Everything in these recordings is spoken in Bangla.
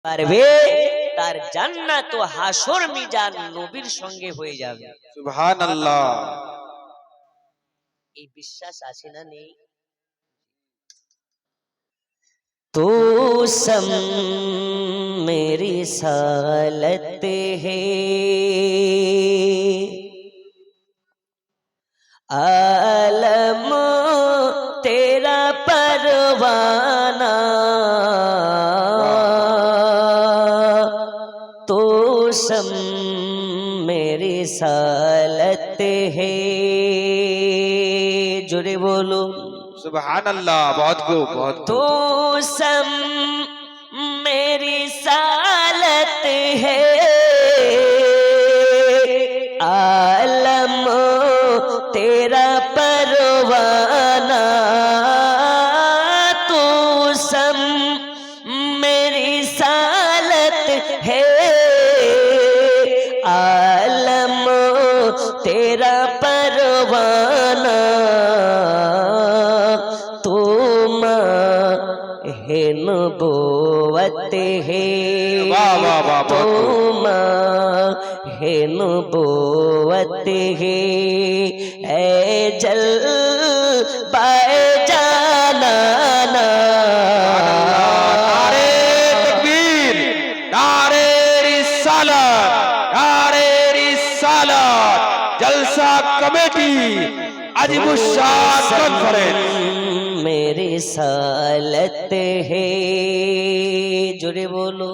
পারবে তার জান্নাত ও হাসর মিজান নবীর সঙ্গে হয়ে যাবে। সুবহানাল্লাহ। এই বিশ্বাস আছে না নেই? তো সম মেরি সালত হে आलम तेरा परवाना तो सम मेरी सालत है। जुड़े बोलो सुबहानल्लाह। बहुत खूब, बहुत खूब। तो सम मेरी सालत है आलम तेरा परवाना तू सम मेरी सालत है आलम तेरा परवाना तुम है नबूवत है वाह वाह वाह, बहुत खूब। तुम है नबूवत है ऐ जल पाए जाना नारे तकबीर, नारे रिसालत, नारे रिसालत। जलसा कमेटी अजीबुशान कॉन्फ्रेंस। मेरी सालत है। जुड़े बोलो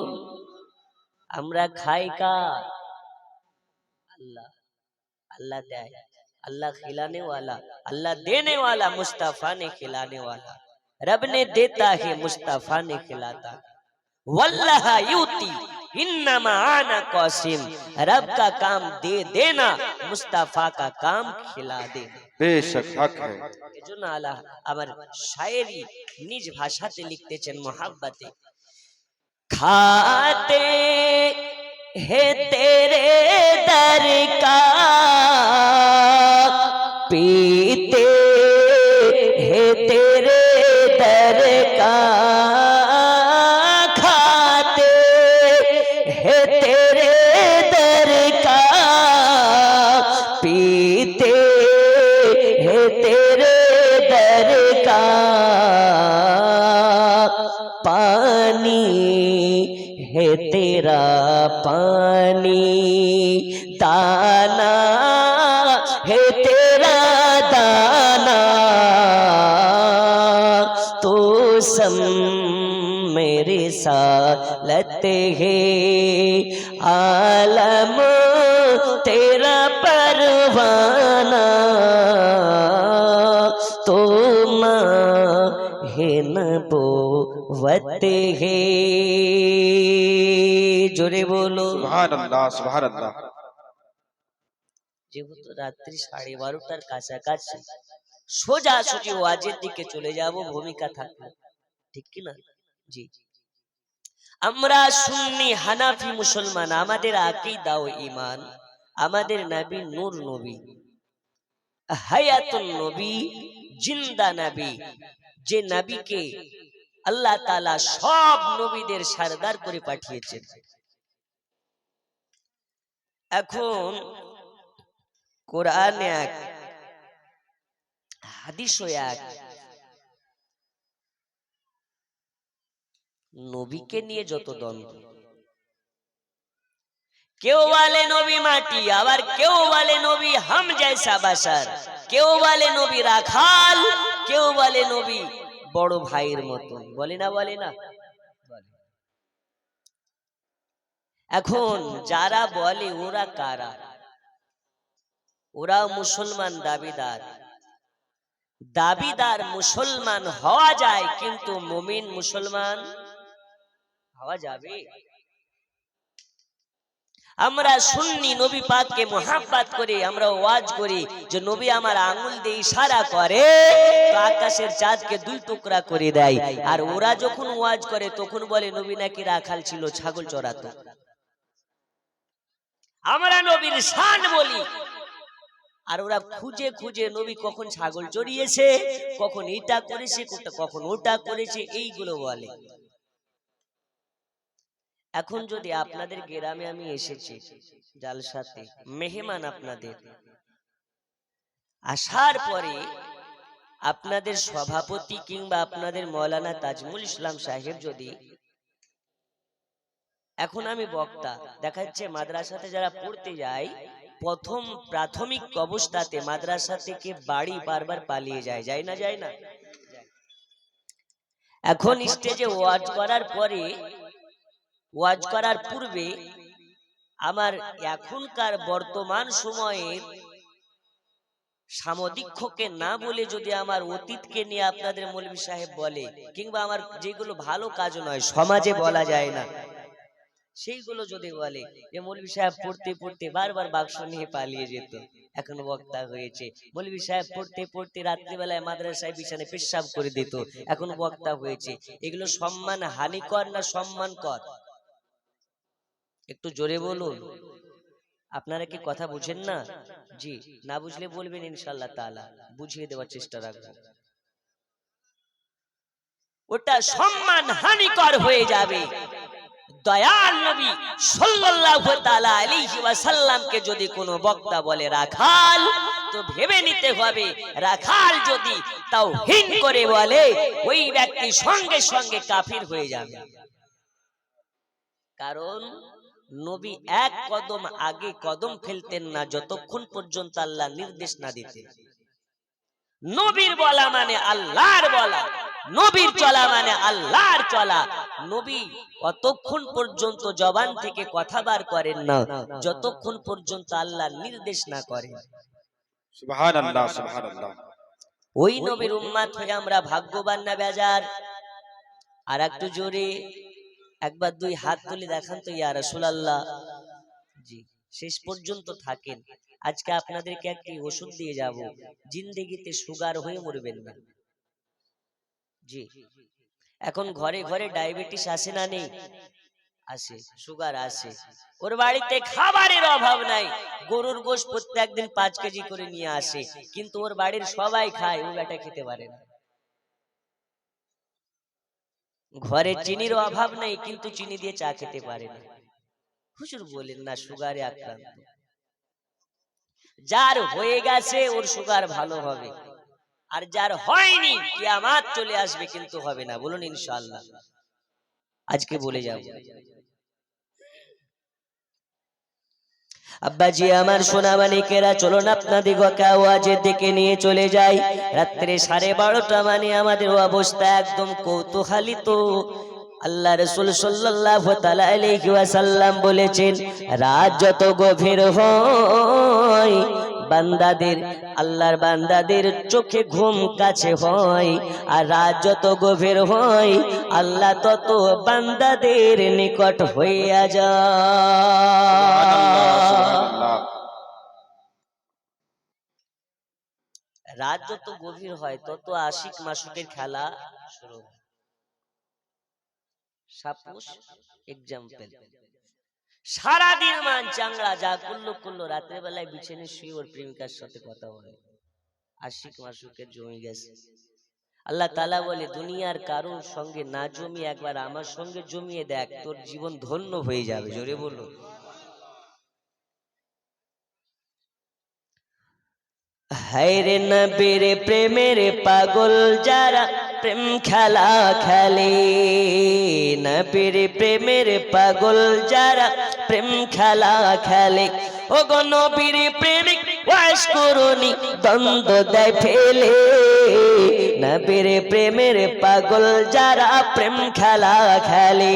আমরা খাই কার? अल्लाह अल्लाह देय, अल्लाह खिलाने वाला, अल्लाह देने वाला, मुस्तफा ने खिलाने वाला। रब ने देता है, मुस्तफा ने खिलाता है। वल्लाह यूती इन्नमा आना कासिम। रब का काम दे देना, मुस्तफा का काम खिला देना। बेशक हक है। এজন্য আল্লাহ আমার শায়েরি নিজ ভাষাতে লিখতেছেন মোহাব্বতে। खाते हैं तेरे दर का पीते हैं तेरे दर का खाते हैं तेरे दर का पीते हैं तेरे दर का पानी है तेरा पानी दाना है तेरा दाना तो सम मेरे सालत है आलम तेरा परवाना तो है नबूवत है। जोरे बोलो सुबहानल्लाह, सुबहानल्लाह। যেহেতু রাত্রি 12:30টার কাছাকাছি সোজাসুজি ওয়াজের দিকে চলে যাব, ভূমিকা থাকবে ঠিক কি না? জি, আমরা সুন্নি হানাফি মুসলমান, আমাদের আকীদা ও ঈমান, আমাদের নবী নূর নবী, হায়াতুন নবী, জিন্দা নবী, যে নবীকে আল্লাহ তাআলা সব নবীদের সরদার করে পাঠিয়েছেন। এখন কোরআন এক, হাদিসও এক, নবীকে নিয়ে যত দ্বন্দ্ব। কেউ বলে নবী মাটি, আবার কেউ বলে নবী হাম জैसा বাশার, কেউ বলে নবী রাখাল, কেউ বলে নবী বড় ভাইয়ের মতন। বলে না, বলে না? এখন যারা বলে ওরা কারা? ওরা মুসলমান দাবিদার। দাবিদার মুসলমান হওয়া যায়, কিন্তু মুমিন মুসলমান হওয়া যাবে? আমরা সুন্নি নবী পাককে মোহাব্বত করে আমরা ওয়াজ করি যে নবী আমার আঙ্গুল দিয়ে ইশারা করে তো আকাশের চাঁদকে দুই টুকরা করে দেয়। আর ওরা যখন ওয়াজ করে তখন বলে নবী নাকি রাখাল ছিল, ছাগল চড়াতো। আমরা নবীর শান বলি, আর ওরা খুঁজে খুঁজে নবী কখন ছাগল চড়িয়েছে, কখন এটা করেছে, কখন ওটা করেছে, এইগুলো বলে। এখন যদি আপনাদের গ্রামে আমি এসেছি জালসাতে, মেহমান আপনাদের, আসার পরে আপনাদের সভাপতি কিংবা আপনাদের মৌলানা তাজমুল ইসলাম সাহেব যদি, এখন আমি বক্তা, দেখা যাচ্ছে মাদ্রাসাতে যারা পড়তে যায় প্রথম প্রাথমিক অবস্থাতে মাদ্রাসা থেকে বাড়ি বারবার পালিয়ে যায়, যায় না যায় না? এখন স্টেজে ওয়াজ করার পরে, ওয়াজ করার পূর্বে আমার এখনকার বর্তমান সময়ের সামদিক্ষকে না বলে যদি আমার অতীতকে নিয়ে আপনাদের মৌলভী সাহেব বলে, কিংবা আমার যেগুলো ভালো কাজ নয় সমাজে বলা যায় না সেইগুলো যদি বলে, যে মৌলভী সাহেব পড়তে পড়তে বারবার বাক্স নিয়ে পালিয়ে যেত, এখন বক্তা হয়েছে। মৌলভী সাহেব পড়তে পড়তে রাত্রিবেলায় মাদ্রাসায় বিছানায় পেশাব করে দিত, এখন বক্তা হয়েছে। এগুলো সম্মান হানিকর না সম্মানকর? একটু জোরে বলুন। আপনারা কি কথা বুঝেন না? জি, না বুঝলে বলবেন, ইনশাআল্লাহ তাআলা বুঝিয়ে দেওয়ার চেষ্টা রাখবো। ওটা সম্মান হানিকর হয়ে যাবে। দয়াল নবী সাল্লাল্লাহু তাআলা আলাইহি ওয়াসাল্লামকে যদি কোনো বক্তা বলে রাখাল, তো ভেবে নিতে হবে রাখাল যদি তাওহীদ করে বলে, ওই ব্যক্তি সঙ্গে সঙ্গে কাফির হয়ে যাবে। কারণ নবী এক কদম আগে কদম ফেলতেন না যতক্ষণ পর্যন্ত আল্লাহ নির্দেশ না দিতেন। নবীর বলা মানে আল্লাহর বলা, নবীর চলা মানে আল্লাহর চলা। নবী অতক্ষণ পর্যন্ত জবান থেকে কথা বার করেন না যতক্ষণ পর্যন্ত আল্লাহ নির্দেশ না করেন। সুবহানাল্লাহ, সুবহানাল্লাহ। ওই নবীর উম্মত হয়ে আমরা ভাগ্যবান না বেজার? আর একটু জোরে একবার দুই হাত তুলে দেখান তো, ইয়া রাসূলুল্লাহ। জি, শেষ পর্যন্ত থাকেন। আজকে আপনাদেরকে একটি ওষুধ দিয়ে যাব, জিন্দেগিতে সুগার হয়ে মরবেন না। জি, এখন ঘরে ঘরে ডায়াবেটিস আসে না নেই? আসে, সুগার আসে। ওর বাড়িতে খাবারের অভাব নাই, গরুর গোশত প্রত্যেকদিন 5 কেজি করে নিয়ে আসে, কিন্তু ওর বাড়ির সবাই খায়, ও বেটা খেতে পারে না। ঘরে চিনির অভাব নেই, কিন্তু চিনি দিয়ে চা খেতে পারে না। হুজুর বলেন না সুগারে আক্রান্ত। যার হয়ে গেছে ওর সুগার ভালো হবে, আর যার হয়নি কিয়ামত চলে আসবে, কিন্তু হবে না। বলুন ইনশাআল্লাহ। আজকে বলে যাব। আব্বাজি আমার সোনা মানিকেরা, চলুন আপনাদিগকে আওয়াজের দিকে নিয়ে চলে যাই। রাত্রে 12:30 মানে আমাদের অবস্থা একদম কৌতূহলিত। আল্লাহ রাসূল সাল্লাল্লাহু তাআলা আলাইহি ওয়াসাল্লাম বলেছেন, রাত যত গভীর হয় বান্দাদের, আল্লাহর বান্দাদের চোখে ঘুম কাছে হয়, আর রাত যত গভীর হয় আল্লাহ তত বান্দাদের নিকট হইয়া যায়। রাত যত গভীর হয় তত আশিক মাসুকের খেলা শুরু হয়। সাপোজ এক্সাম্পল, সারাদিন মান চাংড়া যা করলো রাতের বেলায় বিছানে শুয়ে ওর প্রেমিকার সাথে কথা বলে, আশিক মাসুকের জমে গেছে। আল্লাহ তাআলা বলে, দুনিয়ার কারোর সঙ্গে না জমিয়ে একবার আমার সঙ্গে জমিয়ে দেখ, তোর জীবন ধন্য হয়ে যাবে। জোরে বলো। হায়রে নবীর প্রেমের পাগল যারা প্রেম খেলা খেলে, নবীর প্রেমের পাগল যারা প্রেম খেলা খেলে, ও গো নবীর প্রেমিক ওয়াস করুনি দ্বন্দ্ব দেয় ফেলে, নবীর প্রেমের পাগল যারা প্রেম খেলা খেলে।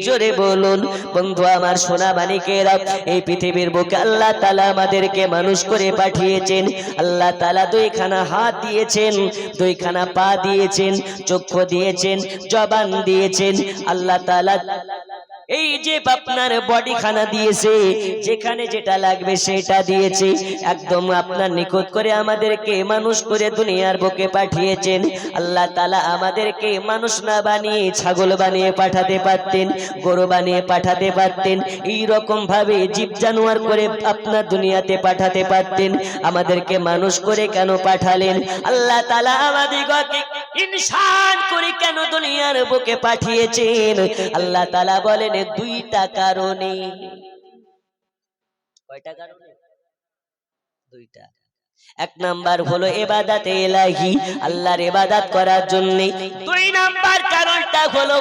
জোরে বলুন বন্ধু আমার সোনা মানিকেরা, এই পৃথিবীর বুকে আল্লাহ তাআলা আমাদেরকে মানুষ করে পাঠিয়েছেন। আল্লাহ তাআলা 2খানা হাত দিয়েছেন, 2খানা পা দিয়েছেন, চক্ষু দিয়েছেন, জবান দিয়েছেন। আল্লাহ তাআলা এই যে আপনার বডি খানা দিয়েছে, যেখানে যেটা লাগবে সেটা দিয়েছে, একদম আপনার নিখুঁত করে আমাদেরকে মানুষ করে দুনিয়ার বুকে পাঠিয়েছেন। আল্লাহ তাআলা আমাদেরকে মানুষ না বানিয়ে ছাগল বানিয়ে পাঠাতে পারতেন, গরু বানিয়ে পাঠাতে পারতেন, এই রকম ভাবে জীব জানোয়ার করে আপনার দুনিয়াতে পাঠাতে পারতেন। আমাদেরকে মানুষ করে কেন পাঠালেন? আল্লাহ তাআলা আমাদেরকে ইনসান করে কেন দুনিয়ার বুকে পাঠিয়েছেন? আল্লাহ তাআলা বলেন দুইটা কারণে। কয়টা কারণে? দুইটা। এক নাম্বার হলো ইবাদতে ইলাহি, আল্লাহর ইবাদত করার জন্য। দুই নাম্বার কারণটা হলো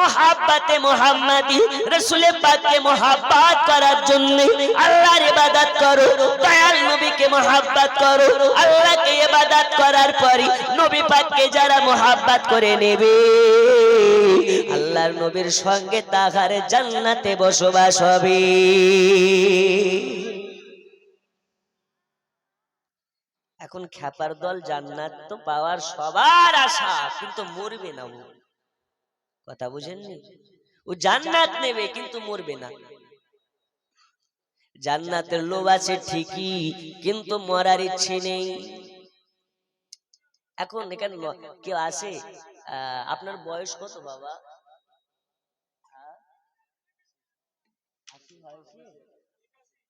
মুহাব্বতে মুহাম্মাদি, রাসূলের পাককে মুহাব্বত করার জন্য। আল্লাহর ইবাদত করো, দয়াল নবীকে মুহাব্বত করো। আল্লাহকে ইবাদত করার পরে নবী পাককে যারা মুহাব্বত করে নেবে, আল্লাহর নবীর সঙ্গে তাহার জান্নাতে বসবাস হবে। এখন খ্যাপার দল জান্নাত তো পাওয়ার সবার আশা, কিন্তু মরবে না। ও কথা বুঝেননি? ও জান্নাত নেবে কিন্তু মরবে না। জান্নাতের লোভ আছে ঠিকই, কিন্তু মরার ইচ্ছে নেই। এখন এখানে কেউ আছে? আপনার বয়স কত বাবা?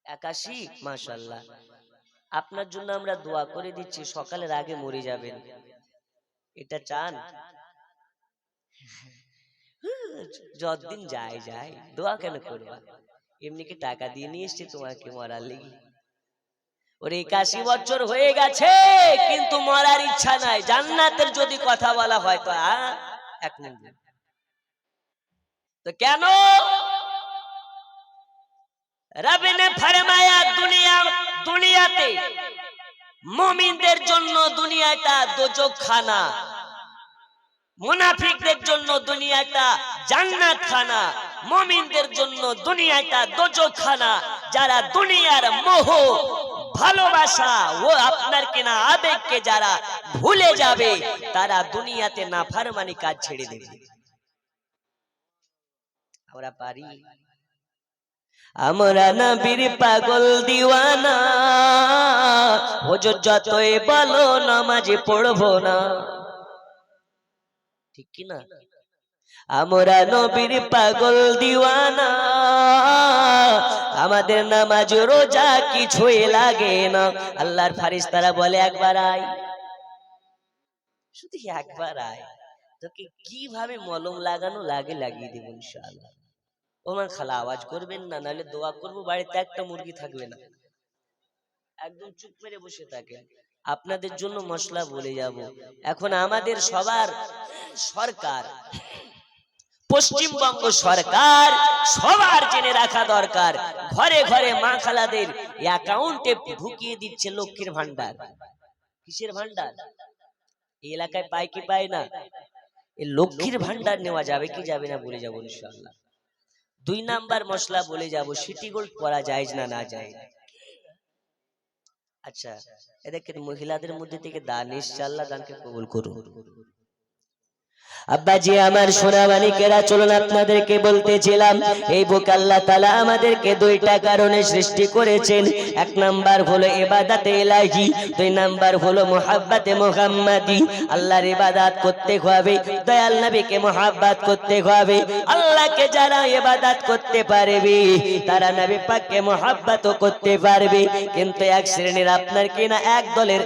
81? মাশাআল্লাহ। আপনার জন্য আমরা দোয়া করে দিচ্ছি, সকালের আগে মরে যাবেন। এটা চান? যতদিন যায় যায়, দোয়া কেন করবা? এমনি কি টাকা দিয়ে নিয়ে এসছি তোমাকে মরার লেগে? ওর 81 বছর হয়ে গেছে, কিন্তু মরার ইচ্ছা নাই। জান্নাতের যদি কথা বলা হয় তো এক মিনিট, তো কেন? রব ने फरमाया দুনিয়াতে মুমিনদের জন্য দুনিয়াটা দোজখখানা, মুনাফিকদের জন্য দুনিয়াটা জান্নাতখানা। মুমিনদের জন্য দুনিয়াটা দোজখখানা। যারা দুনিয়ার মোহ ভালোবাসা ও আপনার কিনা আবেগকে যারা ভুলে যাবে, তারা দুনিয়াতে নাফরমানি কাজ ছেড়ে দেবে। আমরা পারি? আমরা নবীর পাগল দিওয়ানা, হুজুর যতই বলো নামাজ পড়বো না, ঠিক কি না? আমরা নবীর পাগল দিওয়ানা, আমাদের নামাজ রোজা কিছুই লাগে না। আল্লাহর ফেরেশতারা বলে একবার আয়, শুধু একবার আয়, তোকে কিভাবে মলম লাগানো লাগে লাগিয়ে দেব ইনশাআল্লাহ। ওমান খালা আওয়াজ করবেন না, নাহলে দোয়া করবো বাড়িতে একটা মুরগি থাকবে না। একদম চুপ মেরে বসে থাকেন, আপনাদের জন্য মশলা বলে যাব। এখন আমাদের সবার সরকার, পশ্চিমবঙ্গ সরকার, সবার জেনে রাখা দরকার, ঘরে ঘরে মা খালাদের অ্যাকাউন্টে ঢুকিয়ে দিচ্ছে লক্ষ্মীর ভান্ডার। কিসের ভান্ডার? এই এলাকায় পায় কি পায় না? এই লক্ষ্মীর ভান্ডার নেওয়া যাবে কি যাবে না বলে যাবো ইনশাআল্লাহ। দুই নাম্বার মশলা বলে যাব, সিটি গোল্ড করা জায়েজ না না যায়? আচ্ছা, এদেরকে মহিলাদের মধ্যে থেকে দান ইনশাআল্লাহ দানকে কবুল করুন। আব্বাজি আমার সোনা মানিকেরা, চলুন আপনাদেরকে বলতেছিলাম, এই বুক আল্লাহ তাআলা আমাদেরকে দুইটা কারণে সৃষ্টি করেছেন। এক নাম্বার হলো ইবাদতে ইলাহি, দুই নাম্বার হলো মুহাব্বতে মুহাম্মাদি। আল্লাহর ইবাদত করতে হবে, দয়াল নবীকে মুহাব্বত করতে হবে। আল্লাহকে যারা ইবাদত করতে পারবে, তারা নবী পাককে মুহাব্বতও করতে পারবে। কিন্তু এক শ্রেণীর আপনার কিনা এক দলের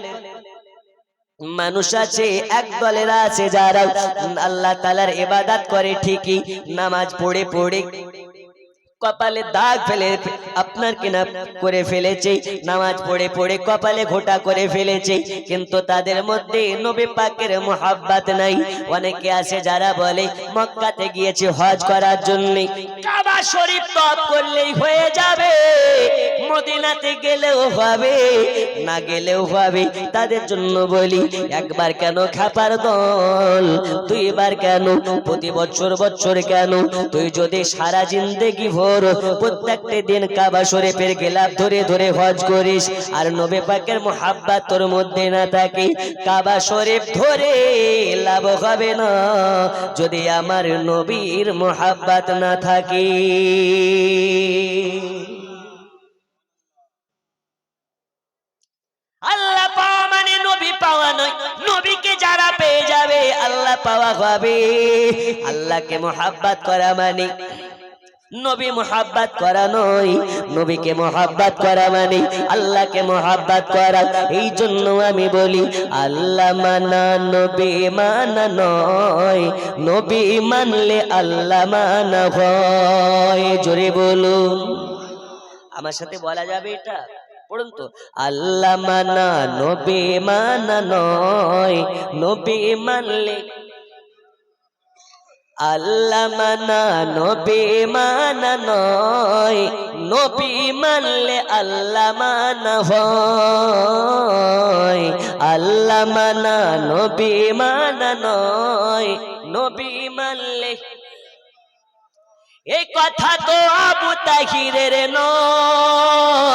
মানুষ আছে, এক দলের আছে যারা আল্লাহ তাআলার ইবাদত করে ঠিকই, নামাজ পড়ে পড়ে কপালে দাগ ফেলে আপনার কিনা করে ফেলেছে, নামাজ পড়ে পড়ে কপালে ঘোটা করে ফেলেছে, কিন্তু তাদের মধ্যে নবী পাকের মুহাব্বত নাই। অনেকে আছে যারা বলে মক্কাতে গিয়েছে হজ করার জন্য, কাবা শরীফ তওয়াফ করলেই হয়ে যাবে, মদিনাতে গেলেও হবে, না গেলেও হবে। তাদের জন্য বলি, একবার কেন খাপার দল, দুইবার কেন, প্রতি বছর বছর কেন? তুই যদি সারা জিন্দেগি ভোর বছর প্রত্যেকটা দিন কাবা শরীফের গেলাপ ধরে ধরে হজ করিস, আর নবী পাকের মুহাব্বত তোর মধ্যে না থাকে, কাবা শরীফ ধরে লাভ হবে না যদি আমার নবীর মুহাব্বত না থাকে। আল্লাহ পাওয়া মানে নবী পাওয়া নয়, নবীকে যারা পেয়ে যাবে আল্লাহ পাওয়া হবে। আল্লাহকে মুহাব্বত করা মানে নবী মুহাব্বত করা নয়, নবীকে মুহাব্বত করা মানে আল্লাহকে মুহাব্বত করা। এই জন্য আমি বলি আল্লাহ মানা নবী মানা নয়, নবী মানলে আল্লাহ মানা হয়। জোরে বলুন, আমার সাথে বলা যাবে এটা? পড়ুন তো, আল্লাহ মানা নবী মানা নয়, নবী মানলে আল্লাহ মানা নবী মানা নয়, নবী মানলে আল্লাহ মানা হয়। আল্লাহ মানা নবী মানা নয়, নবী মানলে। এই কথা তো আবু তাহিরের নয়,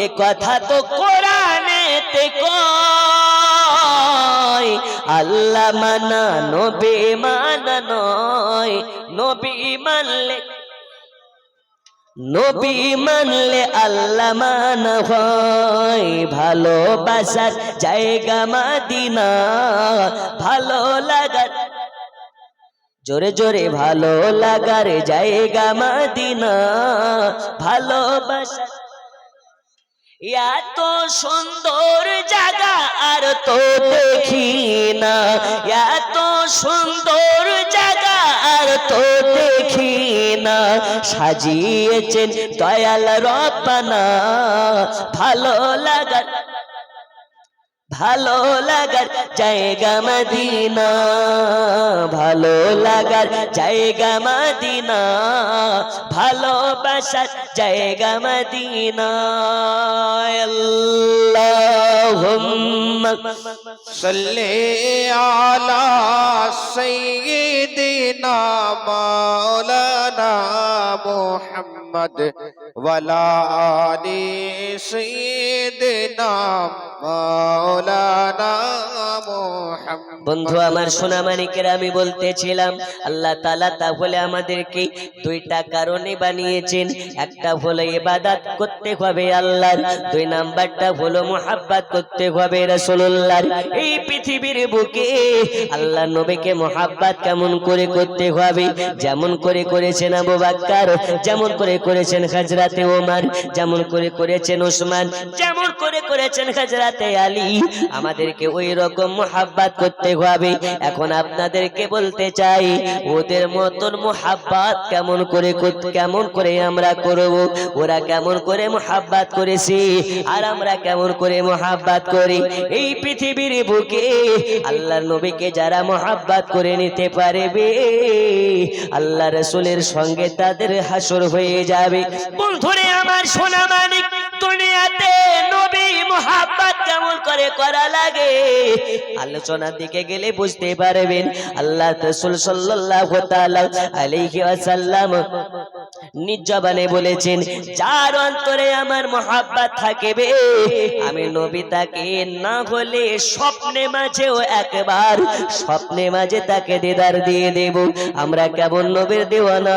এ কথা তো কোরআনেতে কয়। আল্লাহ মানা নবী মানা নয়, নবী মানলে নবী মানলে আল্লাহ মানা হয়। ভালোবাসার জায়গা মাদিনা, ভালো লাগার জোরে জোরে ভালো লাগার জায়গা মাদিনা, ভালোবাসা এত সুন্দর জায়গা আর তো দেখি না, এত সুন্দর জায়গা আর তো দেখি না। সাজিয়েছেন দয়াল রব্বানা, ভালো লাগার ভালো লাগার জায়গা মদিনা, ভালো লাগার জায়গা মদিনা, ভালোবাসার জায়গা মদিনা। আল্লাহুম্মা সাল্লি আলা সাইয়্যিদিনা মাওলানা মুহাম্মদ ওয়ালা আলি সাইয়্যিদিনা মাওলানা মুহাম্মদ। বন্ধু আমার সোনা মানিকেরা, আমি বলতেছিলাম আল্লাহ তাআলা তাহলে আমাদেরকে দুইটা কারণে বানিয়েছেন। একটা হলো ইবাদত করতে হবে আল্লাহর, দুই নাম্বারটা হলো মুহাব্বত করতে হবে রাসূলুল্লাহর। এই পৃথিবীর বুকে আল্লাহ নবীকে মুহাব্বত কেমন করে করতে হবে? যেমন করে করেছেন আবু বকর, যেমন করে করেছেন হযরতে ওমর, যেমন করে করেছেন ওসমান, যেমন করে করেছেন হযরতে আলী, আমাদেরকে ওই রকম মুহাব্বত করতে হবে। এখন আপনাদেরকে বলতে চাই ওদের মতন মুহাব্বত কেমন করে আমরা করব? ওরা কেমন করে মুহাব্বত করেছি আর আমরা কেমন করে মুহাব্বত করি? এই পৃথিবীর বুকে আল্লাহর নবীকে যারা মুহাব্বত করে নিতে পারবে আল্লাহ রাসূলের সঙ্গে তাদের হাসর হয়ে যাবে। বন্ধুরে আমার সোনা মানিক, দুনিয়াতে নবী মুহাব্বত কেমন করে করা লাগে আলোচনার দিকে গেলে বুঝতে পারবেন। আল্লাহ রাসূল সাল্লাল্লাহু তাআলা আলাইহি ওয়াসাল্লাম নিজ জবানে বলেছেন, যার অন্তরে আমার মুহাব্বত থাকবে আমি নবী তাকে না হলে স্বপ্নে মাঝেও একবার স্বপ্নে মাঝে তাকে দিদার দিয়ে দেব। আমরা কেমন নবীর দিওয়ানা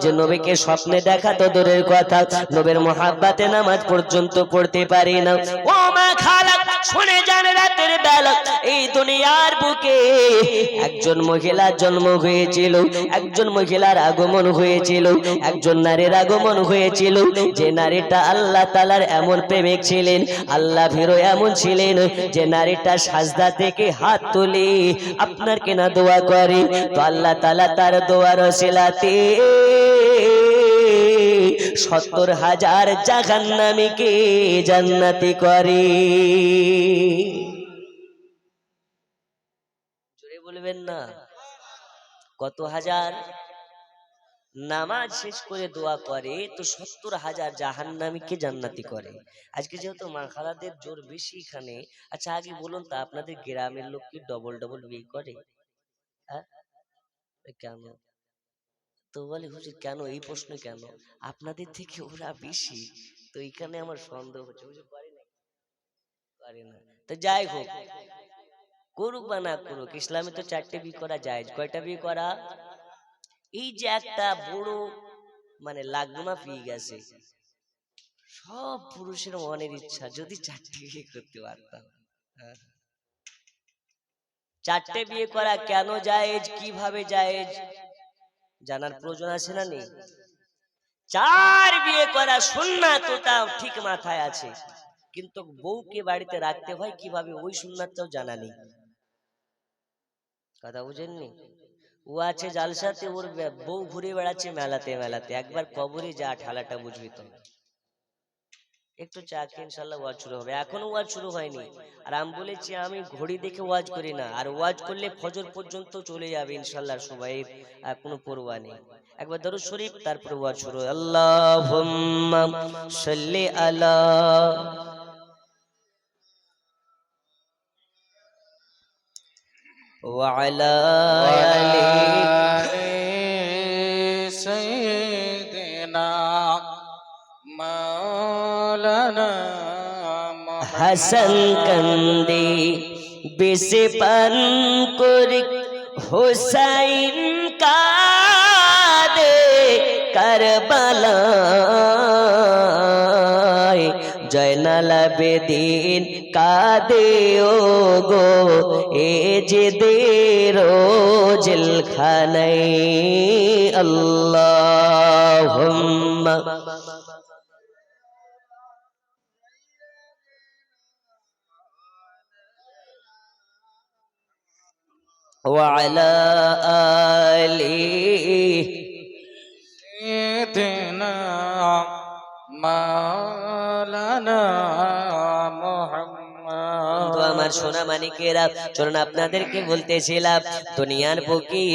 যে নবীকে স্বপ্নে দেখা তো দূরের কথা, নবীর মুহাব্বতে নামাজ পর্যন্ত পড়তে পারি না। ও মা খালা শুনে যান, রাতের বেলা এই দুনিয়ার বুকে একজন মহিলার জন্ম হয়েছিল, একজন মহিলার আগমন হয়েছিল, একজন নারীর আগমন হয়েছিল। যে নারীটা আল্লাহ তাআলার এমন প্রেমিক ছিলেন, আল্লাহ ভীরু এমন ছিলেন যে নারীটা সাজদা থেকে হাত তুলে আপনার কেনা দোয়া করে, তো আল্লাহ তাআলা তার দোয়ার ওসিলাতে ৭০,০০০ জাহান্নামীকে জান্নাতি করে। জোরে বলবেন না? কত হাজার নামাজ শেষ করে দোয়া করে তো ৭০,০০০ জাহান্নামীকে জান্নাতি করে। আজকে যেহেতু মা খালাদের জোর বেশি এখানে, আচ্ছা আগে বলুন তো আপনাদের গ্রামের লোক কি ডবল ডবল বিয়ে করে? হ্যাঁ কেন? তো বলে হুজুর কেন এই প্রশ্ন কেন, আপনাদের থেকে ওরা বেশি, তো এখানে আমার সন্দেহ হচ্ছে। হুজুর করে না, করে না। তো যাই হোক, করুক বা না করুক, ইসলামে তো 4টে বিয়ে করা যায়। কয়টা বিয়ে করা? এই যে একটা বড় মানে লাগমা পেয়ে গেছে, সব পুরুষের মনের ইচ্ছা যদি 4টে বিয়ে করতে পারতাম। হ্যাঁ। 4টে বিয়ে করা কেন জায়েজ, কিভাবে জায়েজ জানার প্রয়োজন আছে না নেই? 4 বিয়ে করা সুন্নাত, ওটা ঠিক মাথায় আছে, কিন্তু বউকে বাড়িতে রাখতে হয় কিভাবে ওই সুন্নাতটাও জানা নেই। কথা বুঝেননি? ও আছে জালসাতে, ওর বউ ঘুরে বেড়াচ্ছে মেলাতে মেলাতে। একবার কবরে যা, ঠালাটা বুঝবি তো। একটু চাকে ইনশাল্লাহ ওয়াজ শুরু হবে, এখনো ওয়াজ শুরু হয়নি। আর আমি বলেছি আমি ঘড়ি দেখে ওয়াজ করি না, আর ওয়াজ করলে ফজর পর্যন্ত চলে যাবে ইনশাল্লাহ, সবাই কোনো পরোয়া নেই। একবার দরুদ শরীফ, তারপরে ওয়াজ শুরু। আল্লাহুম্মা সাল্লি আলা ওয়া আলা وعلى আলি آل سيدنا مولانا হাসান محمد কান্দে বেশে পান করে, হুসাইন কাঁদে কারবালায়, জয়নাল আবেদিন কাঁদে ও গো এ যে দেরো জেলখানায়। আল্লাহুম্মা وعلى آله سيدنا مولانا তো আমার محمد সোনা মানিকেরা, চলুন আপনাদেরকে বলতেছিলাম, দুনিয়ার বুকে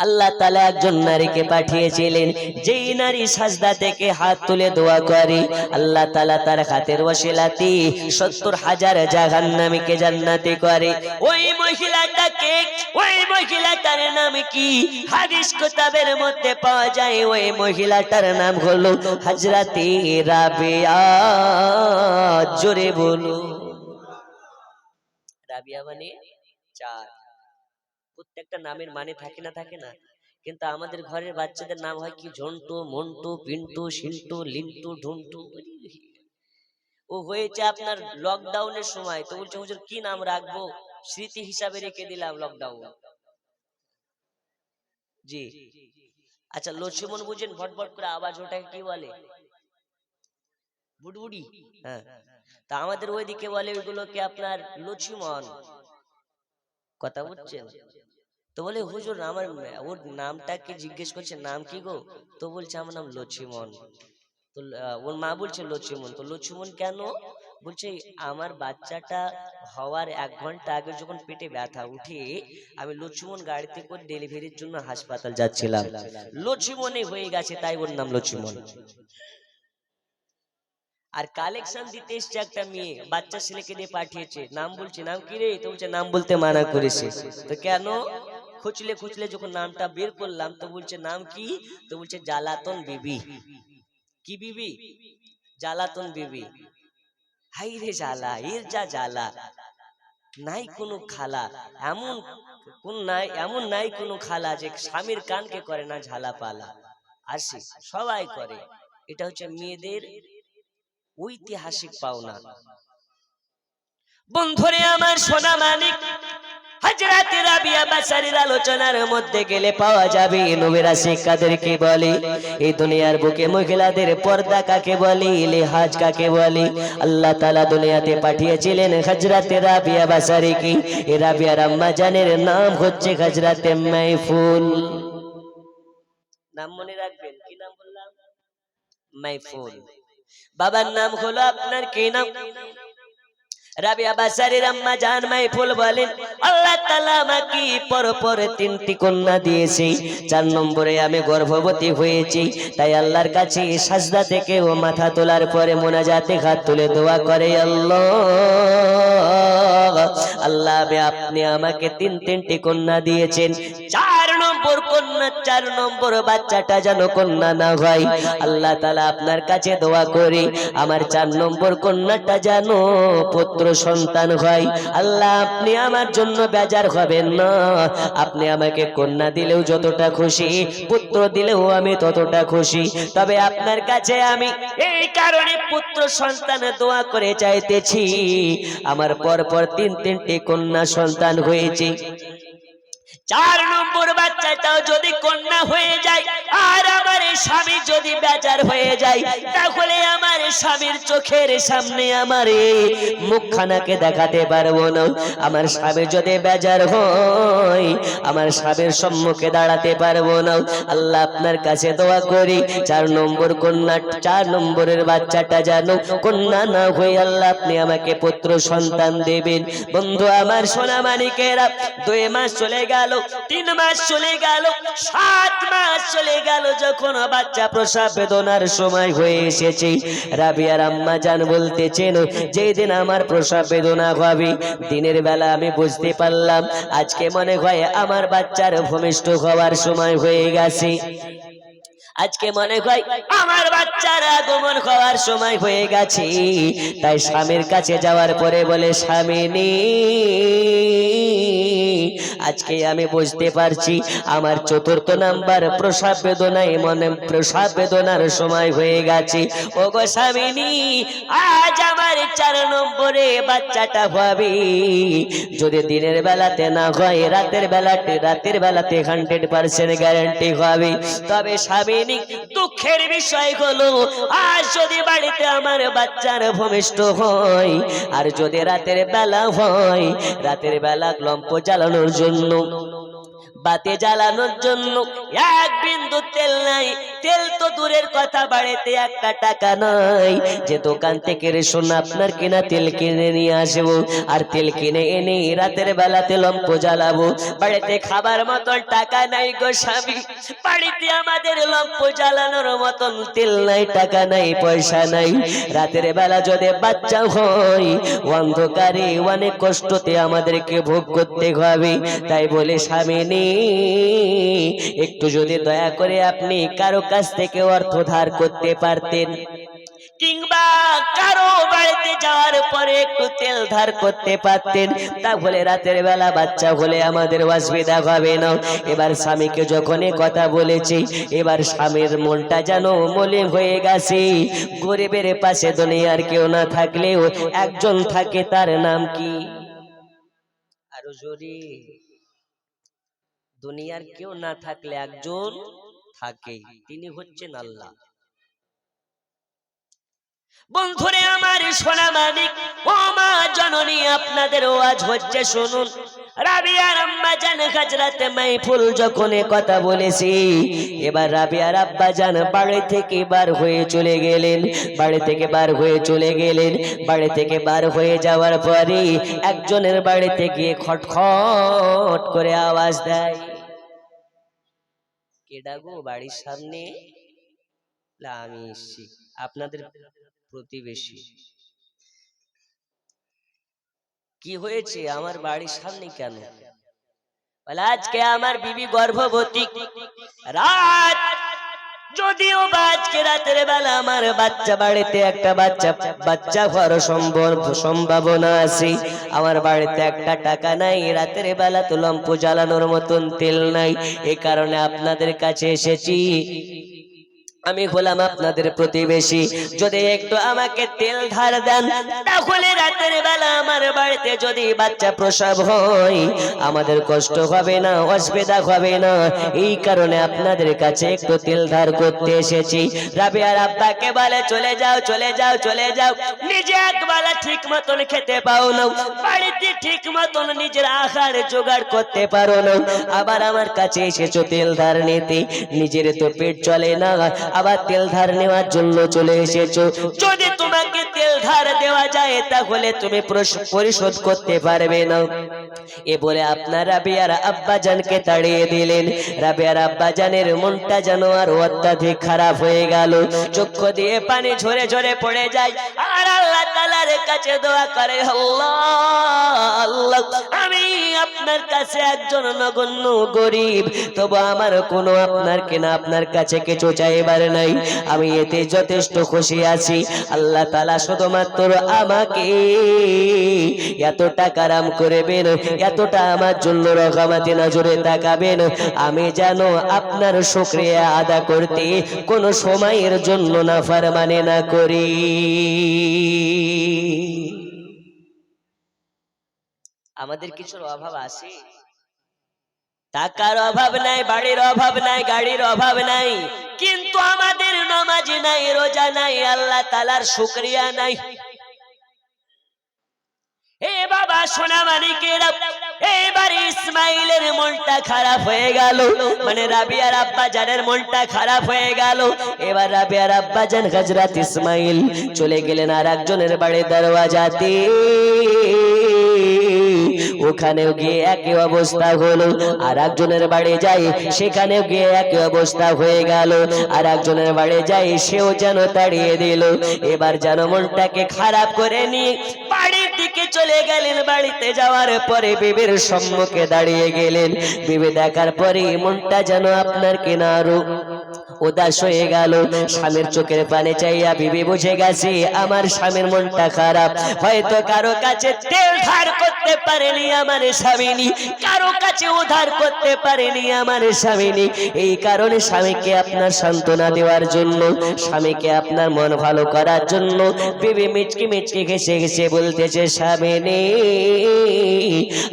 আল্লাহ তাআলা একজন নারীকে পাঠিয়েছিলেন, যেই নারী সাজদা থেকে হাত তুলে দোয়া করে, আল্লাহ তাআলা তার হাতের ওসিলাতে 70,000 জাহান্নামীকে জান্নাতি করে। ওই মহিলাটাকে, ওই মহিলাটার নাম কি? হাদিস কিতাবের মধ্যে পাওয়া যায়, ওই মহিলাটার নাম হলো হযরতে রাবিয়া। জোরে বলো। রাবিয়া মানে 4। প্রত্যেকটা নামের মানে থাকে না, থাকে না? কিন্তু আমাদের ঘরের বাচ্চাদের নাম হয় কি? ঝন্টু, মন্টু, পিন্টু, সিন্টু, লিন্টু, ঢুন্টু। ও হয়েছে আপনার লকডাউনের সময়, তো বলছে হুজুর কি নাম রাখবো? স্মৃতি হিসাবে রেখে দিলাম লকডাউন। জি। আচ্ছা, লক্ষ্মণ বুঝেন? ভটভট করে আওয়াজ, ওটাকে কি বলে? বুড়বুড়ি। হ্যাঁ, তা আমাদের ওইদিকে বলে ওইগুলোকে আপনার লক্ষ্মণ। কথা বুঝছেন? তো বলে হুজুর আমার ওর নামটাকে জিজ্ঞেস করছে, নাম কি গো? তো বলছে আমার নাম লক্ষ্মণ। তো ওর মা বলছে লক্ষ্মণ, তো লক্ষ্মণ কেন? বলছে আমার বাচ্চাটা হওয়ার 1 ঘন্টা আগে যখন পেটে ব্যথা উঠে, আমি লক্ষ্মণ গাড়িতে করে ডেলিভারির জন্য হাসপাতাল যাচ্ছিলাম, লক্ষ্মণে হয়ে গেছে, তাই ওর নাম লক্ষ্মণ। আর কালেকশন দিতে এসছে একটা মেয়ে, বাচ্চা ছেলেকে দিয়ে পাঠিয়েছে, নাম বলছে, নাম কি রে? তো বলছে নাম বলতে মানা করেছে। তো কেন? খুঁজলে খুঁজলে যখন নামটা বের করলাম, তো বলছে নাম কি? তো বলছে জ্বালাতন বিবি। কি বিবি? জ্বালাতন বিবি। হাই রে জ্বালা, এর যা জ্বালা, নাই কোনো খালা, এমন কোন নাই, এমন নাই কোনো খালা যে স্বামীর কানকে করে না ঝালা পালা। আসি সবাই করে, এটা হচ্ছে মেয়েদের ঐতিহাসিক পাওনা। বন্ধুরে আমার সোনা মানিক, হযরত রাবিয়া বাসারীর আলোচনার মধ্যে গেলে পাওয়া যাবে নবীরা শিক্ষাদেরকে বলে, এই দুনিয়ার বুকে মহিলাদের পর্দা কাকে বলে, লিহাজ কাকে বলে। আল্লাহ তাআলা দুনিয়াতে পাঠিয়েছিলেন হযরত রাবিয়া বাসারীকে। এই রাবিয়ার আম্মা জানের নাম হচ্ছে হযরত মাইফুল। নাম মনে রাখবেন, কি নাম বললাম? মাইফুল। বাবার নাম হলো আপনার কি নাম? রাবিয়া বাসারীর আম্মা জান মাইফুল বলেন, আল্লাহ তাআলা আমাকে পরপর 3টি কন্যা দিয়েছে, 4 নম্বরে আমি গর্ভবতী হয়েছি। তাই আল্লাহর কাছে সাজদা থেকে ও মাথা তোলার পরে মোনাজাতে হাত তুলে দোয়া করে, আল্লাহ, আল্লাহ আপনি আমাকে 3টি কন্যা দিয়েছেন, 4 নম্বর নম্বর কন্যা 4 নম্বর বাচ্চাটা যেন কন্যা না হয়। আল্লাহ তাআলা আপনার কাছে দোয়া করি আমার 4 নম্বর কন্যাটা যেন পুত্র সন্তান হয়। আল্লাহ আপনি আমার জন্য বেজার হবেন না, আপনি আমাকে কন্যা দিলেও যতটা খুশি, পুত্র দিলেও আমি ততটা খুশি। তবে আপনার কাছে আমি এই কারণে পুত্র সন্তানের দোয়া করে চাইতেছি, আমার পরপর 3টি কন্যা সন্তান হয়েছে। 4 নম্বর বাচ্চাটাও যদি কন্যা হয়ে যায় আর আমার স্বামী যদি বেজার হয়ে যায়, তাহলে আমার স্বামীর চোখের সামনে আমার মুখখানাকে দেখাতে পারবো না। আমার স্বামী যদি বেজার হয় আমার স্বামীর সম্মুখে দাঁড়াতে পারবো না। আল্লাহ আপনার কাছে দোয়া করি 4 নম্বর কন্যা, 4 নম্বরের বাচ্চাটা যেন কন্যা না হয়ে আল্লাহ আপনি আমাকে পুত্র সন্তান দেবেন। বন্ধু আমার সোনা মানিকেরা, 2 মাস চলে গেল, 3 মাস চলে গেল, 7 মাস চলে গেল, যখন বাচ্চা প্রসব বেদনার সময় হয়ে এসেছে, রাবিয়ার আম্মা জান বলতেছেন যেই দিন আমার প্রসব বেদনা হবে দিনের বেলা আমি বুঝতে পারলাম আজকে মনে হয় আমার বাচ্চার ভূমিষ্ঠ হওয়ার সময় হয়ে গেছে, আজকে মনে হয় আমার বাচ্চার আগমন হওয়ার সময় হয়ে গেছে। তাই স্বামীর কাছে যাওয়ার পরে বলে, স্বামীনি আজকে আমি বুঝতে পারছি আমার 4র্থ নাম্বার প্রসব বেদনায় প্রসব বেদনার সময় হয়ে গেছে। ওগো স্বামীনি আজ আমার 4 নম্বরে বাচ্চাটা হবে, যদি দিনের বেলাতে না হয় রাতের বেলাতে 100% গ্যারান্টি হবে। তবে স্বামীনি দুঃখের বিষয় হলো আজ যদি বাড়িতে আমার বাচ্চার ভূমিষ্ঠ হয় আর যদি রাতের বেলা হয়, রাতের বেলা লম্প জ্বালানোর জন্য, বাতি জ্বালানোর জন্য 1 বিন্দু তেল নাই। তেল তো দূরের কথা, বাড়িতে 1 টাকা নাই যে দোকান থেকে রেশন আপনার কিনা তেল কিনে নিয়ে আসবো আর তেল কিনে এনে রাতের বেলাতে লম্প জ্বালাবো। বাড়িতে খাবার মতন টাকা নাই গো স্বামী, বাড়িতে আমাদের লম্প জ্বালানোর মতন তেল নাই, টাকা নাই, পয়সা নাই। রাতের বেলা যদি বাচ্চা হয় অন্ধকারে অনেক কষ্টতে আমাদেরকে ভোগ করতে হবে। তাই বলে স্বামীনি একটু যদি দয়া করে আপনি কারো কাছ থেকে অর্থ ধার করতে পারতেন, কিংবা কারো বাড়িতে যাওয়ার পরে একটু তেল ধার করতে পারতেন, তাহলে রাতের বেলা বাচ্চা হলে আমাদের অসুবিধা হবে না। এবার স্বামীকে যখন কথা বলেছি, এবার স্বামীর মনটা যেন মলিন হয়ে গেছে। গরিবের পাশে দুনিয়ার কেউ না থাকলেও একজন থাকে, তার নাম কি? আরো জোরে। দুনিয়ার কেউ না থাকলে একজন থাকে, তিনি হচ্ছেন আল্লাহ। বন্ধুরে আমার সোনা মানিক, ও মা জননী, আপনাদের ওয়াজ হচ্ছে শুনুন। রাবিয়ার আম্মা জান হযরত মাইফুল যখন কথা বলেছি, এবার রাবিয়ার আব্বা জান বাড়ি থেকে বার হয়ে চলে গেলেন। বাড়ি থেকে বার হয়ে যাওয়ার পরে একজনের বাড়িতে গিয়ে খটখট করে আওয়াজ দেয়, কে ডাকো বাড়ির সামনে? আমি এসেছি, আপনাদের প্রতিবেশী। কি হয়েছে, আমার বাড়ির সামনে কেন? বলে আজকে আমার বিবি গর্ভবতী, রাত যদিও আজকে রাতের বেলা আমার বাচ্চা বাড়িতে একটা বাচ্চা হওয়ার সম্ভাবনা আছে। আমার বাড়িতে 1 টাকা নাই, রাতের বেলা তো লম্প জ্বালানোর মতন তেল নাই, এই কারণে আপনাদের কাছে এসেছি। আমি হলাম আপনাদের প্রতিবেশী, যদি একটু আমাকে তেল ধার দেন তাহলে রাতের বেলা আমার বাড়িতে যদি বাচ্চা প্রসব হয় আমাদের কষ্ট হবে না, অসুবিধা হবে না। এই কারণে আপনাদের কাছে একটু তেল ধার করতে এসেছি। রাবিয়ার আব্বাকে বলে, চলে যাও চলে যাও চলে যাও, নিজে একবেলা ঠিক মতন খেতে পাও না, বাড়িতে ঠিক মতন নিজের আহার জোগাড় করতে পারো না, আবার আমার কাছে এসেছো তেল ধার নিতে। নিজের তো পেট চলে না, আবার তেল ধার নেওয়ার জন্য চলে এসেছো। যদি তোমাকে তেল ধার দেওয়া যায় তাহলে তুমি পরিশোধ করতে পারবে না। এ বলে আপনার রাবিয়ার আব্বাজানকে তাড়িয়ে দিলেন। রাবিয়ার আব্বাজানের মনটা যেন আর অত্যাধিক খারাপ হয়ে গেল, চক্ষু দিয়ে পানি ঝরে ঝরে পড়ে যায় আর আল্লাহ তাআলার কাছে দোয়া করে, আল্লাহ আল্লাহ, আমি আপনার কাছে একজন নগণ্য গরিব, তবু আমার কোনো আপনার কাছে কিছু চাইবার নাই, আমি এতে যথেষ্ট খুশি আছি। আল্লাহ তাআলা শুধুমাত্র আমাকে এতটা কারাম করবেন, এতটা আমার জন্য রহমতে নজরে তাকাবেন, আমি যেন আপনার শুকরিয়া আদা করতে কোন সময়ের জন্য নাফরমানি না করি। আমাদের কিছুর অভাব আছে? টাকার অভাব নাই, বাড়ির অভাব নাই, গাড়ির অভাব নাই, কিন্তু আমাদের নামাজ নাই, রোজা নাই, আল্লাহ তাআলার শুকরিয়া নাই। এ বাবা সোনা মানিকেরা, এবারে ইসমাইলের মনটা খারাপ হয়ে গেল, মানে রাবিয়ার আব্বাজানের মনটা খারাপ হয়ে গেল। এবার রাবিয়ার আব্বাজান হযরত ইসমাইল চলে গেলেন আর একজনের বাড়ির দরওয়াজাতে। ওখানেও গিয়ে একই অবস্থা হলো, আর একজনের বাড়ি যাই, সেখানেও গিয়ে একই অবস্থা হয়ে গেল, আর একজনের বাড়ি যাই, সেও যেন তাড়িয়ে দিল। এবার যেন মনটাকে খারাপ করে নিয়ে বাড়ির দিকে চলে গেলেন। বাড়িতে যাওয়ার পরে বিবির সম্মুখে দাঁড়িয়ে গেলেন। বিবি দেখার পরে মনটা যেন আপনার কিনারো উদাস হয়ে গেল। স্বামীর চোখের পানে চাইয়া বিবি বুঝে গেছে আমার স্বামীর মনটা খারাপ, হয়তো কারো কাছে তেল ধার করতে পারেনি আমার স্বামীনি, কারো কাছে উধার করতে পারেনি আমার স্বামীনি। এই কারণে স্বামীকে আপনার সান্ত্বনা দেওয়ার জন্য, স্বামীকে আপনার মন ভালো করার জন্য বিবি মিচকি মিচকি ঘেসে ঘেসে বলতেছে, স্বামীনি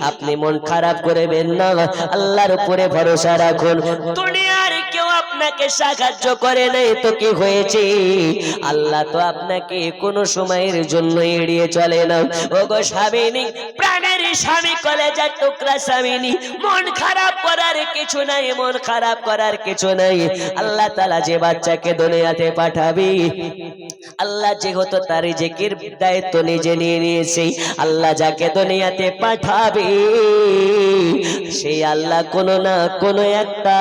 আপনি মন খারাপ করবেন না, আল্লাহর উপরে ভরসা রাখুন। দুনিয়ার কেউ আপনাকে সাহায্য করে নাই তো কি হয়েছে, আল্লাহ তো আপনাকে কোনো সময়ের জন্য এড়িয়ে চলে না। ওগো স্বামীনি, প্রাণের স্বামী, কলেজার টুকরা স্বামীনি, মন খারাপ করার কিছু নাই, মন খারাপ করার কিছু নাই। আল্লাহ তাআলা যে বাচ্চাকে দুনিয়াতে পাঠাবে, আল্লাহ যেহেতু তার রিজিকের দায়িত্ব নিজে নিয়ে নিয়েছে, আল্লাহ যাকে দুনিয়াতে পাঠাবে সেই আল্লাহ কোনো না কোনো একটা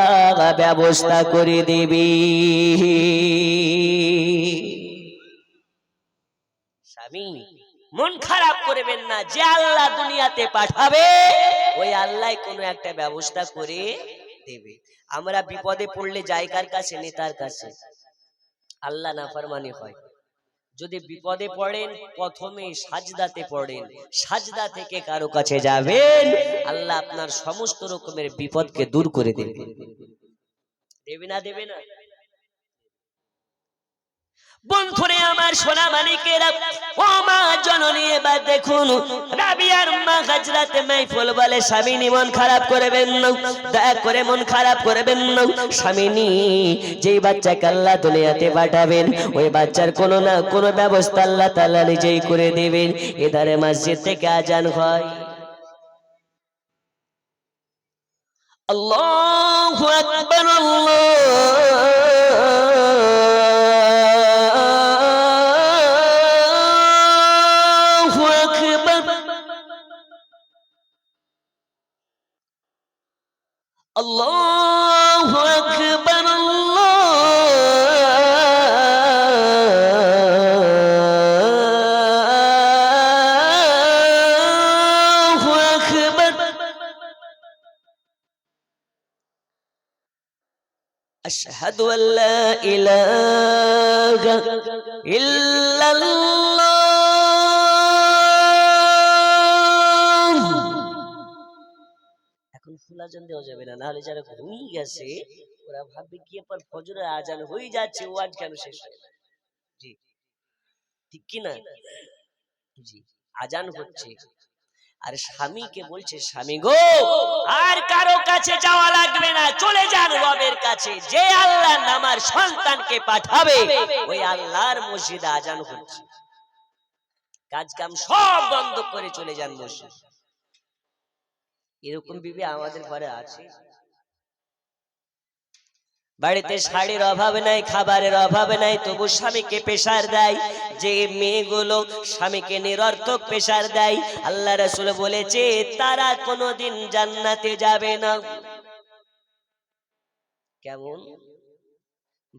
ব্যবস্থা করে দিবে। স্বামী মন খারাপ করবেন না, যে আল্লাহ দুনিয়াতে পাঠাবে ওই আল্লাহ কোনো একটা ব্যবস্থা করে দেবে। আমরা বিপদে পড়লে যাই কার কাছে? নেতার কাছে। আল্লাহ নাফরমানি হয়। যদি বিপদে পড়েন প্রথমে সাজদাতে পড়েন, সাজদা থেকে কারো কাছে যাবেন, আল্লাহ আপনার সমস্ত রকমের বিপদকে দূর করে দেবে। দেবে না? দেবে না? বন্ধুরে আমার, সোনা মানিকেরা, ও মা জননী, এবার দেখুন রাবিয়ার মা হযরত মাইফুল বলে, স্বামীনি মন খারাপ করবেন না, দয়া করে মন খারাপ করবেন না। স্বামীনি যেই বাচ্চাকে আল্লাহ দুনিয়াতে পাঠাবেন ওই বাচ্চার কোনো না কোনো ব্যবস্থা আল্লাহ তাআলা নিজেই করে দেবেন। এধারে মসজিদ থেকে আজান হয়, আল্লাহু আকবার, আল্লাহু আকবার, আল্লাহু আকবার। আশহাদু আল্লা ইলাহা ইল্লাল্লাহ। এখন ফুল আজান দেওয়া যাবে না, নাহলে যারা ঘুমিয়ে গেছে ওরা ভাববে কি পর ফজরের আজান হয়ে যাচ্ছে, ওয়াজ কেন শেষ হয় না? জি, ঠিক কি না? জি, আজান হচ্ছে আর স্বামীকে বলছে, স্বামী গো আর কারো কাছে যাওয়া লাগবে না, চলে যান রবের কাছে, যে আল্লাহ আমার সন্তানকে পাঠাবে ওই আল্লাহর মসজিদে আজান হচ্ছে, কাজ কাম সব বন্ধ করে চলে যান মসজিদ। এরকম বিবি আমাদের ঘরে আছে? বাড়িতে শাড়ির অভাব নাই, খাবারের অভাব নাই, তবু স্বামীকে প্রেসার দেয়। যে মেয়েগুলো স্বামীকে নিরর্থক প্রেসার দেয়, আল্লাহ রাসূল বলেছে তারা কোনোদিন জান্নাতে যাবে না। কেমন?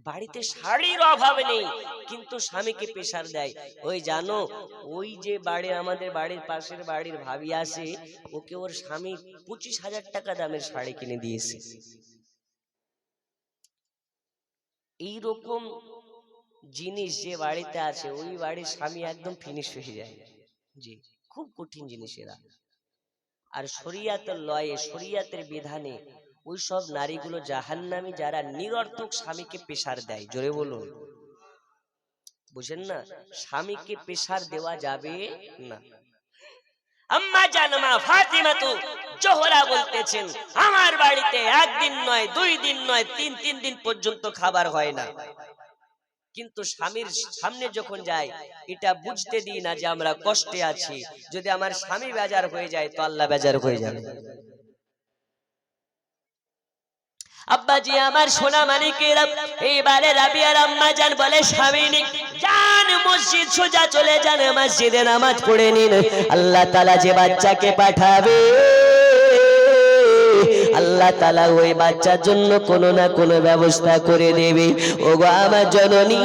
বাড়িতে শাড়ির অভাব নেই কিন্তু স্বামীকে প্রেসার দেয়। ওই জানো, ওই যে বাড়ি আমাদের বাড়ির পাশের বাড়ির ভাবি আছে, ওকে ওর স্বামী 25,000 টাকা দামের শাড়ি কিনে দিয়েছে। এইরকম জিনিস যে বাড়িতে আছে, ওই বাড়ির স্বামী একদম ফিনিশ হয়ে যায়। জি, খুব কঠিন জিনিস এরা। আর শরিয়াতের লয়ে, শরিয়াতের বিধানে ওই সব নারীগুলো জাহান্নামী যারা নিরর্থক স্বামীকে প্রেসার দেয়। জোরে বলুন, বুঝেন না? স্বামীকে প্রেসার দেওয়া যাবে না। আম্মা জানমা ফাতিমা তো জোহরা বলতেছেন, আমার বাড়িতে একদিন নয়, 2 দিন নয়, 3 দিন পর্যন্ত খাবার হয় না, কিন্তু স্বামীর সামনে যখন যাই এটা বুঝতে দিই না যে আমরা কষ্টে আছি। যদি আমার স্বামী বেজার হয়ে যায় তো আল্লাহ বেজার হয়ে যাবে। আব্বাজি আমার সোনা মানিকেরা, এইবারে রাবিয়ার আম্মা জান বলে স্বামী যান মসজিদ, সোজা চলে যান মসজিদে নামাজ পড়ে নিন। আল্লাহ তাআলা যে বাচ্চাকে পাঠাবে, আল্লাহ তাআলা ওই বাচ্চার জন্য কোনো না কোনো ব্যবস্থা করে দেবে। ওগো আমার জননী,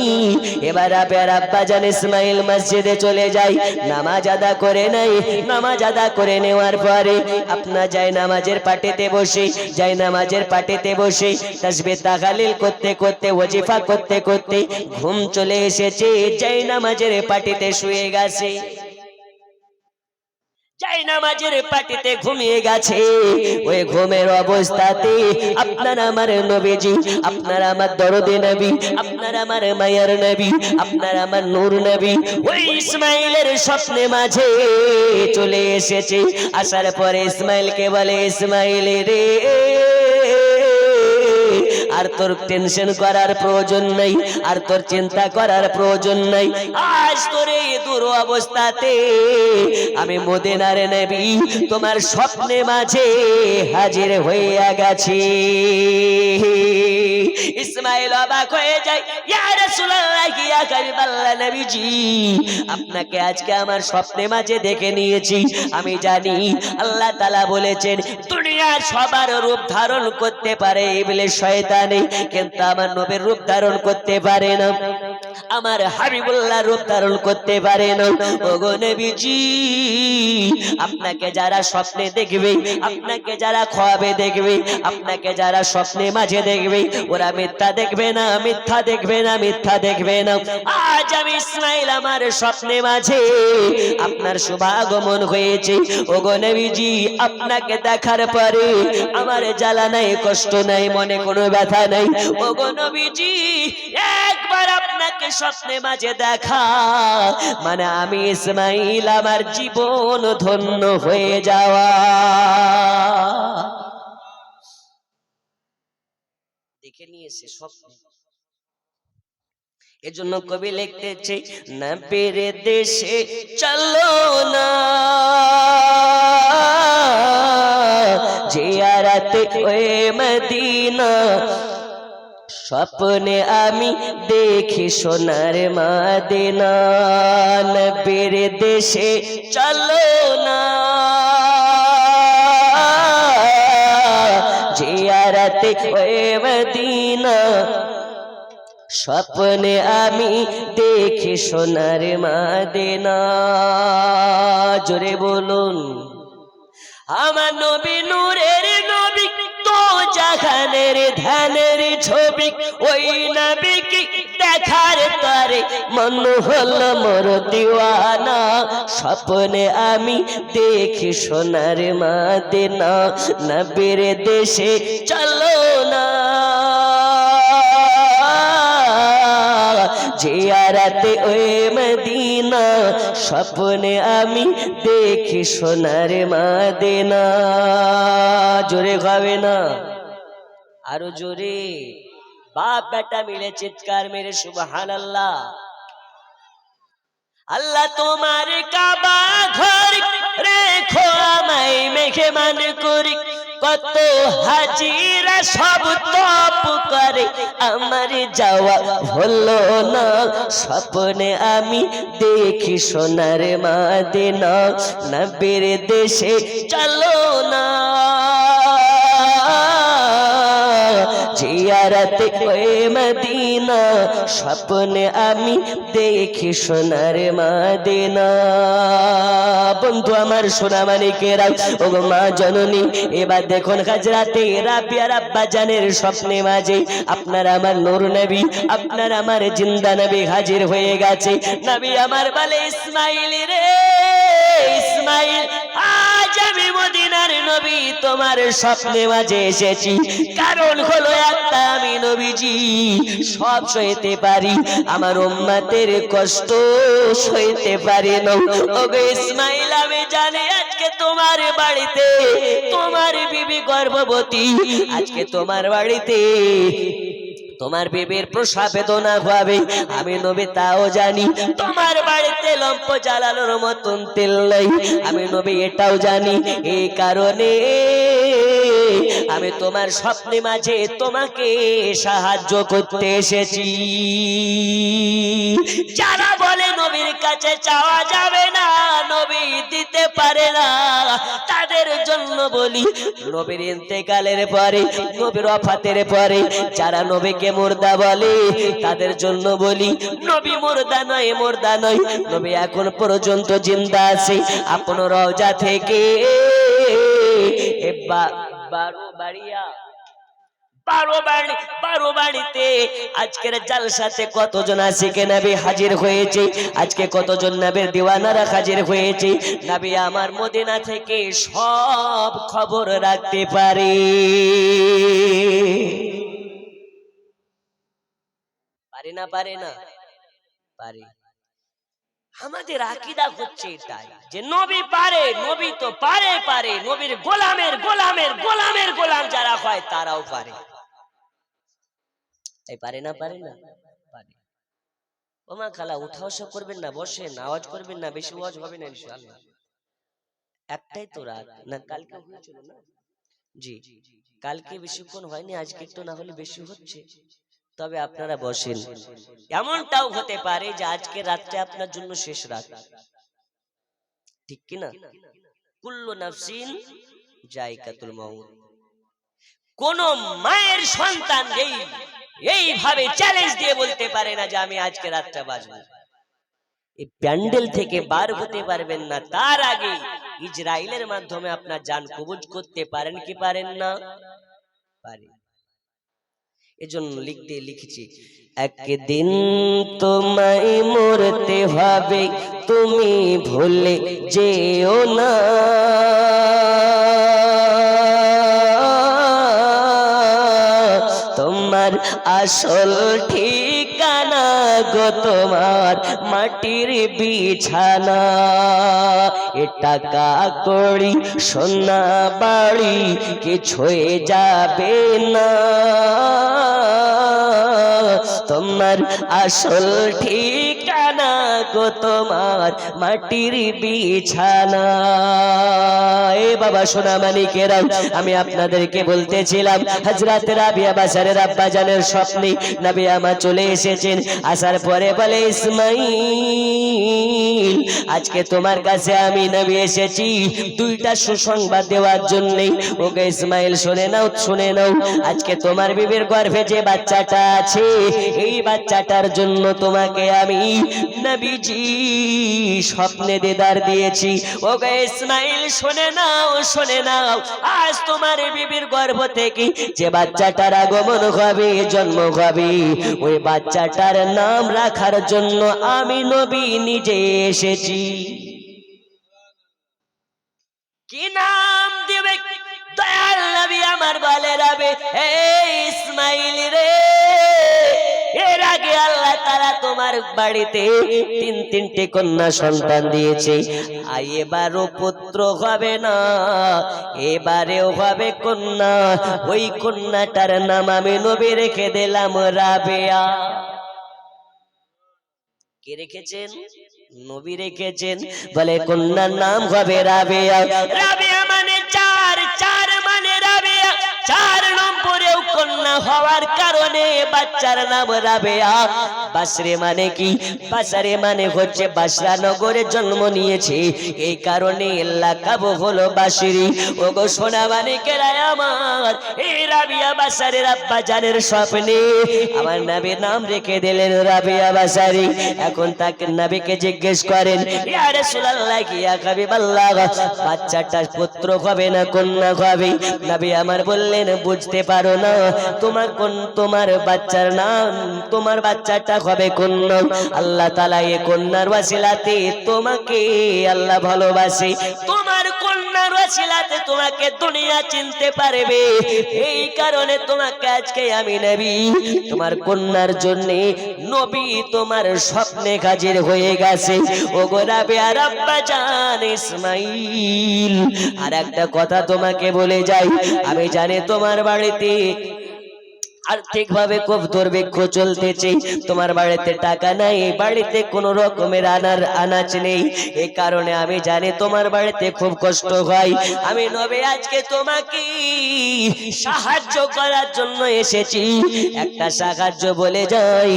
এবার আপনার আব্বা জান ইসমাইল মসজিদে চলে যায়, নামাজ আদা করে নাই। নামাজ আদা করে নেওয়ার পরে আপনার যায় নামাজের পাটিতে বসে, যায় নামাজের পাটিতে বসে তাসবিহ তাহলিল করতে করতে, ওয়াজিফা করতে করতে ঘুম চলে এসেছে, যায় নামাজের পাটিতে শুয়ে গেছে। যাই নামাজের পাটিতে ঘুমিয়ে গেছে। ওই ঘুমের অবস্থাতে আপনার আমার নবীজি, আপনার আমার দরদে নবী, আপনার আমার মায়ার নবী, আপনার আমার নূর নবী ওই ইসমাইলের স্বপ্নে মাঝে চলে এসেছে। আসার পরে ইসমাইলকে বলে, ইসমাইল রে, আর তোর টেনশন করার প্রয়োজন নাই, আর তোর চিন্তা করার প্রয়োজন নাই। আজ তোর এই দূর অবস্থাতে আমি মদিনার নবী তোমার স্বপ্নে মাঝে হাজির হয়ে গেছি। ইসমাইল অবাক হয়ে যায়, ইয়া রাসূলুল্লাহ, ইয়া হাবিবাল্লাহ নবীজি, আপনাকে আজকে আমার স্বপ্নে মাঝে দেখে নিয়েছি। আমি জানি আল্লাহ তাআলা বলেছেন দুনিয়ার সবার রূপ ধারণ করতে পারে ইবলিস শয়তানি, কিন্তু আমার নবীর রূপ ধারণ করতে পারে না, আমার হাবিবুল্লাহ রূপ ধারণ করতে পারে না। ওগো নবীজি, আপনাকে যারা স্বপ্নে দেখবে, আপনাকে যারা খাওয়াবে দেখবে, আপনাকে যারা স্বপ্নে মাঝে দেখবে, ওরা মিথ্যা দেখবে না, মিথ্যা দেখবে না, মিথ্যা দেখবে না। আজ আমি ইসমাইল আমার স্বপ্নে মাঝে আপনার শুভাগমন হয়েছে। ওগো নবীজি, আপনাকে দেখার পরে আমার জ্বালা নাই, কষ্ট নাই, মনে কোনো ব্যথা নাই। ওগো নবীজি, একবার আপনাকে স্বপ্নে মাঝে দেখা মানে আমি ইসমাইল আমার জীবন ধন্য হয়ে যাওয়া। দেখে নিয়েছে স্বপ্নে। এজন্য কবি লিখতেছে, নবীর দেশে চলো না জিয়ারতে ওই মদিনা, স্বপ্নে আমি দেখি সোনার মদিনা। নবীর দেশে চলো না জিয়ারতে ওই মদিনা, স্বপ্নে আমি দেখি সোনার মদিনা। জোরে বলুন, আমার নবী নূরের নবী, তো জাহানের ধ্যানের ছবি, ওই নবীকে দেখার তরে মন হলো মোর দিওয়ানা। স্বপ্নে আমি দেখি সোনার মদিনা, নবীর দেশে চলো না জিয়ারতে ওই মদিনা, স্বপ্নে আমি দেখি সোনার মদিনা। জোরে গাবে না, আরো জোরে। বাপ বেটা মিলে চিৎকার মেরে সুবহানাল্লাহ। আল্লাহ তোমার কাবা ঘর রেখো আমায় মেহমান করি, কত হাজিরা সব তপ করে আমার যাওয়া হলো না স্বপ্নে আমি দেখি সোনার মদিনা নবীর দেশে চলো না জিয়ারতে ওই মদিনা স্বপ্নে আমি দেখি সোনার মদিনা বন্ধু আমার সোনা মানিকেরা ও মা জননী এবার দেখুন হাজরাতে রাবিয়া আব্বা জানের স্বপ্নে মাঝে আপনার আমার নূর নবী আপনার আমার জিন্দা নবী হাজির হয়ে গেছে নবী আমার বলে ইসমাইল রে ইসমাইল আজ আমি মদিনার নবী তোমার স্বপ্নে মাঝে এসেছি কারণ হলো একটা আমি নবীজি সব সইতে পারি আমার উম্মতের কষ্ট সইতে পারি না ওগো ইসমাইল আমি জানি আজকে তোমার বাড়িতে তোমার বিবি গর্ভবতী আজকে তোমার বাড়িতে তোমার বিবির প্রসব বেদনা হবে আমি নবী তাও জানি তোমার বাড়িতে লম্প জ্বালানোর মতন তেল নাই আমি নবী এটাও জানি এই কারণে আমি তোমার স্বপ্নে মাঝে তোমাকে সাহায্য করতে এসেছি যারা বলে নবীর কাছে চাওয়া যাবে না নবী দিতে পারে না তাদের জন্য বলি নবীর ইন্তেকালের পরে নবীর ওফাতের পরে যারা নবীকে মুর্দা বলে তাদের জন্য বলি নবী মুর্দা নয় নবী এখন পর্যন্ত জিন্দা আছে আপনার রওজা থেকে বারো বাড়িতে আজকের জালসাতে কতজন আশিকে নবী হাজির হয়েছে আজকে কতজন নবীর দিওয়ানারা হাজির হয়েছে নবী আমার মদিনা থেকে সব খবর রাখতে পারে পারে না পারে আমাদের আকীদা হচ্ছে এটাই যে নবী পারে নবী তো পারে নবীর গোলাম যারা হয় তারাও পারে এই পারে না পারে ওমা খালা উঠা বসা করবেন না বসেন আওয়াজ করবেন না বেশি আওয়াজ হবে না ইনশাআল্লাহ একটাই তো রাত না কালকে হয়েছিল না জি কালকে বেশিক্ষণ হয়নি আজকে একটু না হলে বেশি হচ্ছে তবে আপনারা বসেন এমনটাও হতে পারে যে আজকে রাতটা আপনার জন্য শেষ রাত ঠিক কি না কুল্লু নাফসিন যায়কাতুল মাউত কোন মায়ের সন্তান এইভাবে চ্যালেঞ্জ দিয়ে বলতে পারে না যে আমি আজকে রাতটা বাঁচবো এই প্যান্ডেল থেকে বার হতে পারবেন না তার আগে ইসরাইলের মাধ্যমে আপনার জান কবজ করতে পারেন কি পারেন না পারেন এজন্য লিখেছি একদিন তোমায় মরতে হবে তুমি ভুলে যেও না তোমার আসল ঠিকানা গো তোমার মাটির বিছানা এ টাকা কড়ি সোনা বাড়ি কিছুই যাবে না তোমার আসল ঠিকানা গো তোমার মাটির বিছানা এ বাবা সোনা মানিকেরা আমি আপনাদেরকে বলতেছিলাম হযরত রাবিয়া বাসারের আব্বা জানের স্বপ্নে নবী আমার চলে এসেছেন আসার পরে বলে ইসমাইল আজকে তোমার কাছে আমি নবী এসেছি দুইটা সুসংবাদ দেওয়ার জন্য ওকে ইসমাইল শুনে নাও আজকে তোমার বিবির গর্ভে যে বাচ্চাটা আছে এই বাচ্চাটার জন্য তোমাকে আমি নবীজি স্বপ্নে দিদার দিয়েছি ওকে ইসমাইল শুনে নাও আজ তোমার বিবির গর্ভ থেকে যে বাচ্চাটার আগমন হবে জন্ম হবে ওই বাচ্চাটার নাম রাখার জন্য আমি নবী নিজে এসেছি কি নাম দিবে দয়াল নবী আমার বলে রাবে হে ইসমাইল রে এর আগে আল্লাহ তাআলা তোমার বাড়িতে তিনটে কন্যা সন্তান দিয়েছে আর এবারও পুত্র হবে না এবারেও হবে কন্যা ওই কন্যাটার নাম আমি নবী রেখে দিলাম রাবেয়া কে রেখেছেন নবী রেখেছেন বলে কন্যার নাম হবে রাবেয়া মানে চার মানে রাবেয়া, 4 নম্বরেও কন্যা হওয়ার কারণে বাচ্চার নাম রাবেয়া। বাসরে মানে কি? বাসরে মানে হচ্ছে বাসরা নগরে জন্ম নিয়েছে, এই কারণে লাকাব হলো বাসরি। ওগো সোনা মানে কেরায় আমার, এই রাবিয়া বাসারের আব্বা জানের স্বপ্নে আমার নবীর নাম রেখে দিলেন রাবিয়া বাসারি। এখন তাকে নবীকে জিজ্ঞেস করেন, ইয়া রাসূলুল্লাহ কি ইয়া হাবিবাল্লাহ, বাচ্চাটা পুত্র হবে না কন্যা হবে? নবী আমার বললেন, বুঝতে পারো না, তোমার বাচ্চার নাম, তোমার বাচ্চাটা হবে কন্যা। আল্লাহ তাআলা এই কন্যার ওয়াসিলাতে তোমাকে আল্লাহ ভালোবাসে, তোমার কন্যার ওয়াসিলাতে তোমাকে দুনিয়া চিনতে পারবে। এই কারণে তোমাকে আজকে আমি নবী তোমার কন্যার জন্য নবী তোমার স্বপ্নে হাজির হয়ে গেছে। ওগো রাবিয়া আব্বা জান ইসমাইল, আর একটা কথা তোমাকে বলে যাই, আমি জানি তোমার বাড়িতে আর্থিকভাবে খুব দুর্ভিক্ষ চলতেছে, তোমার বাড়িতে টাকা নাই, বাড়িতে কোনো রকমের আনাজ নেই, এই কারণে আমি জানি তোমার বাড়িতে খুব কষ্ট হয়। আমি নবী আজকে তোমাকে সাহায্য করার জন্য এসেছি। একটা সাহায্য বলে যাই,